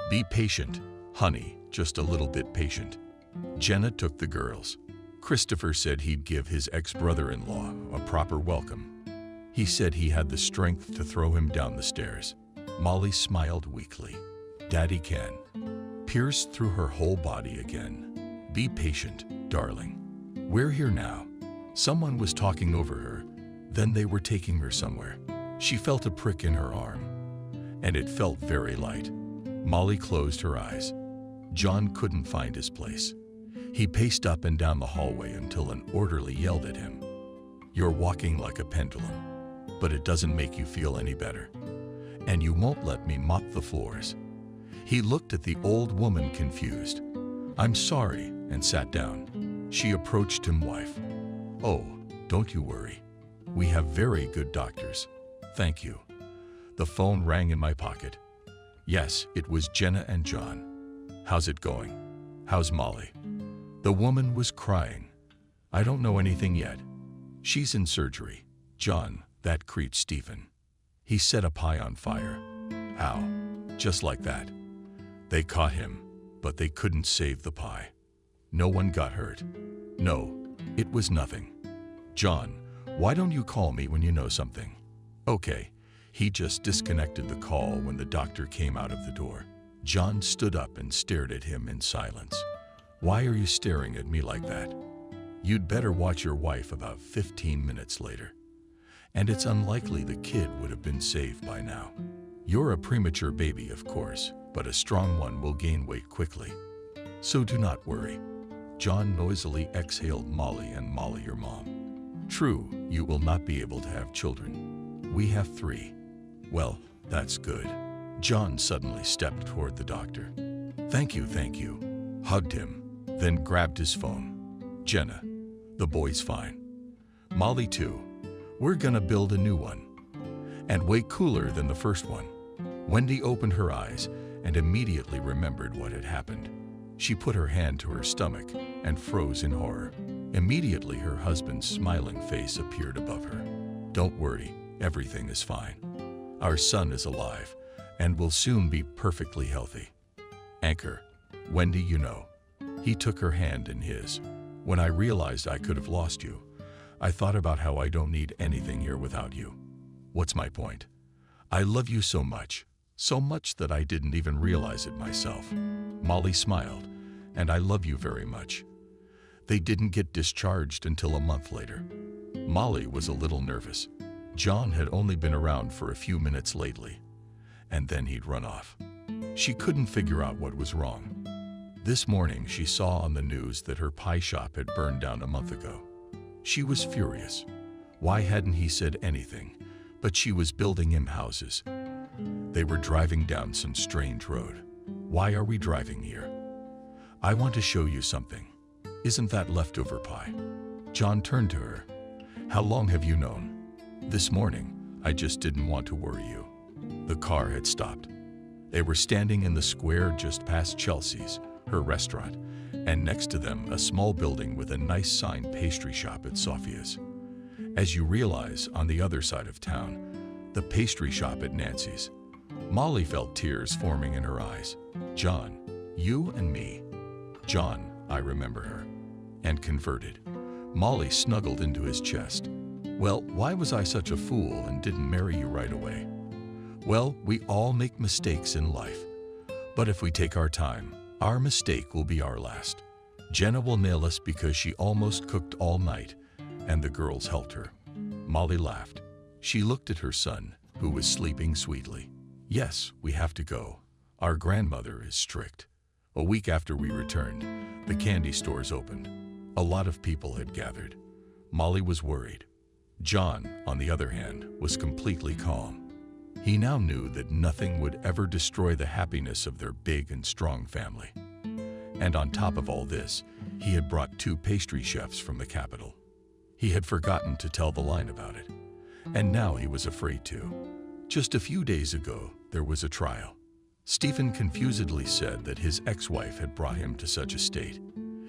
Be patient, honey, just a little bit patient. Jenna took the girls. Christopher said he'd give his ex-brother-in-law a proper welcome. He said he had the strength to throw him down the stairs. Molly smiled weakly. Daddy can. Pierced through her whole body again. Be patient, darling. We're here now. Someone was talking over her. Then they were taking her somewhere. She felt a prick in her arm, and it felt very light. Molly closed her eyes. John couldn't find his place. He paced up and down the hallway until an orderly yelled at him. You're walking like a pendulum, but it doesn't make you feel any better. And you won't let me mop the floors. He looked at the old woman confused. I'm sorry, and sat down. She approached him, wife. Oh, don't you worry. We have very good doctors. Thank you. The phone rang in my pocket. Yes, it was Jenna and John. How's it going? How's Molly? The woman was crying. I don't know anything yet. She's in surgery. John, that creep Stephen. He set a pie on fire. How? Just like that. They caught him, but they couldn't save the pie. No one got hurt. No, it was nothing. John, why don't you call me when you know something? Okay. He just disconnected the call when the doctor came out of the door. John stood up and stared at him in silence. Why are you staring at me like that? You'd better watch your wife. About 15 minutes later. And it's unlikely the kid would have been saved by now. You're a premature baby, of course, but a strong one will gain weight quickly. So do not worry. John noisily exhaled. Molly and Molly, your mom. True, you will not be able to have children. We have 3. Well, that's good. John suddenly stepped toward the doctor. Thank you, hugged him, then grabbed his phone. Jenna, the boy's fine. Molly too. We're gonna build a new one. And way cooler than the first one. Wendy opened her eyes and immediately remembered what had happened. She put her hand to her stomach and froze in horror. Immediately her husband's smiling face appeared above her. Don't worry, everything is fine. Our son is alive and will soon be perfectly healthy. Anchor, Wendy, you know. He took her hand in his. When I realized I could have lost you, I thought about how I don't need anything here without you. What's my point? I love you so much that I didn't even realize it myself. Molly smiled, and I love you very much. They didn't get discharged until a month later. Molly was a little nervous. John had only been around for a few minutes lately, and then he'd run off. She couldn't figure out what was wrong. This morning she saw on the news that her pie shop had burned down a month ago. She was furious. Why hadn't he said anything? But she was building him houses. They were driving down some strange road. Why are we driving here? I want to show you something. Isn't that leftover pie? John turned to her. How long have you known? This morning. I just didn't want to worry you. The car had stopped. They were standing in the square just past Chelsea's, her restaurant, and next to them a small building with a nice sign, pastry shop at Sophia's. As you realize, on the other side of town, the pastry shop at Nancy's. Molly felt tears forming in her eyes. John, you and me. John, I remember her. And converted. Molly snuggled into his chest. Well, why was I such a fool and didn't marry you right away? Well, we all make mistakes in life. But if we take our time, our mistake will be our last. Jenna will nail us because she almost cooked all night, and the girls helped her. Molly laughed. She looked at her son, who was sleeping sweetly. Yes, we have to go. Our grandmother is strict. A week after we returned, the candy stores opened. A lot of people had gathered. Molly was worried. John, on the other hand, was completely calm. He now knew that nothing would ever destroy the happiness of their big and strong family. And on top of all this, he had brought 2 pastry chefs from the capital. He had forgotten to tell the line about it, and now he was afraid to. Just a few days ago, there was a trial. Stephen confusedly said that his ex-wife had brought him to such a state.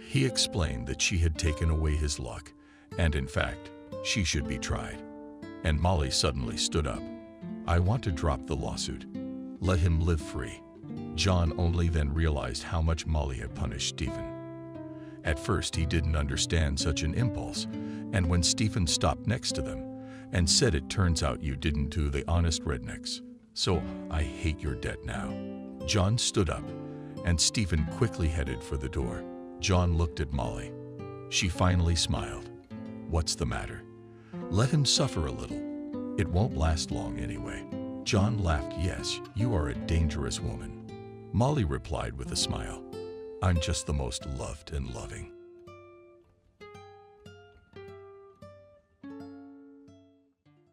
He explained that she had taken away his luck, and in fact, she should be tried. And Molly suddenly stood up. I want to drop the lawsuit. Let him live free. John only then realized how much Molly had punished Stephen. At first, he didn't understand such an impulse, and when Stephen stopped next to them and said, it turns out you didn't do the honest rednecks, so I hate your debt now. John stood up, and Stephen quickly headed for the door. John looked at Molly. She finally smiled. What's the matter? Let him suffer a little. It won't last long anyway. John laughed. Yes, you are a dangerous woman. Molly replied with a smile. I'm just the most loved and loving.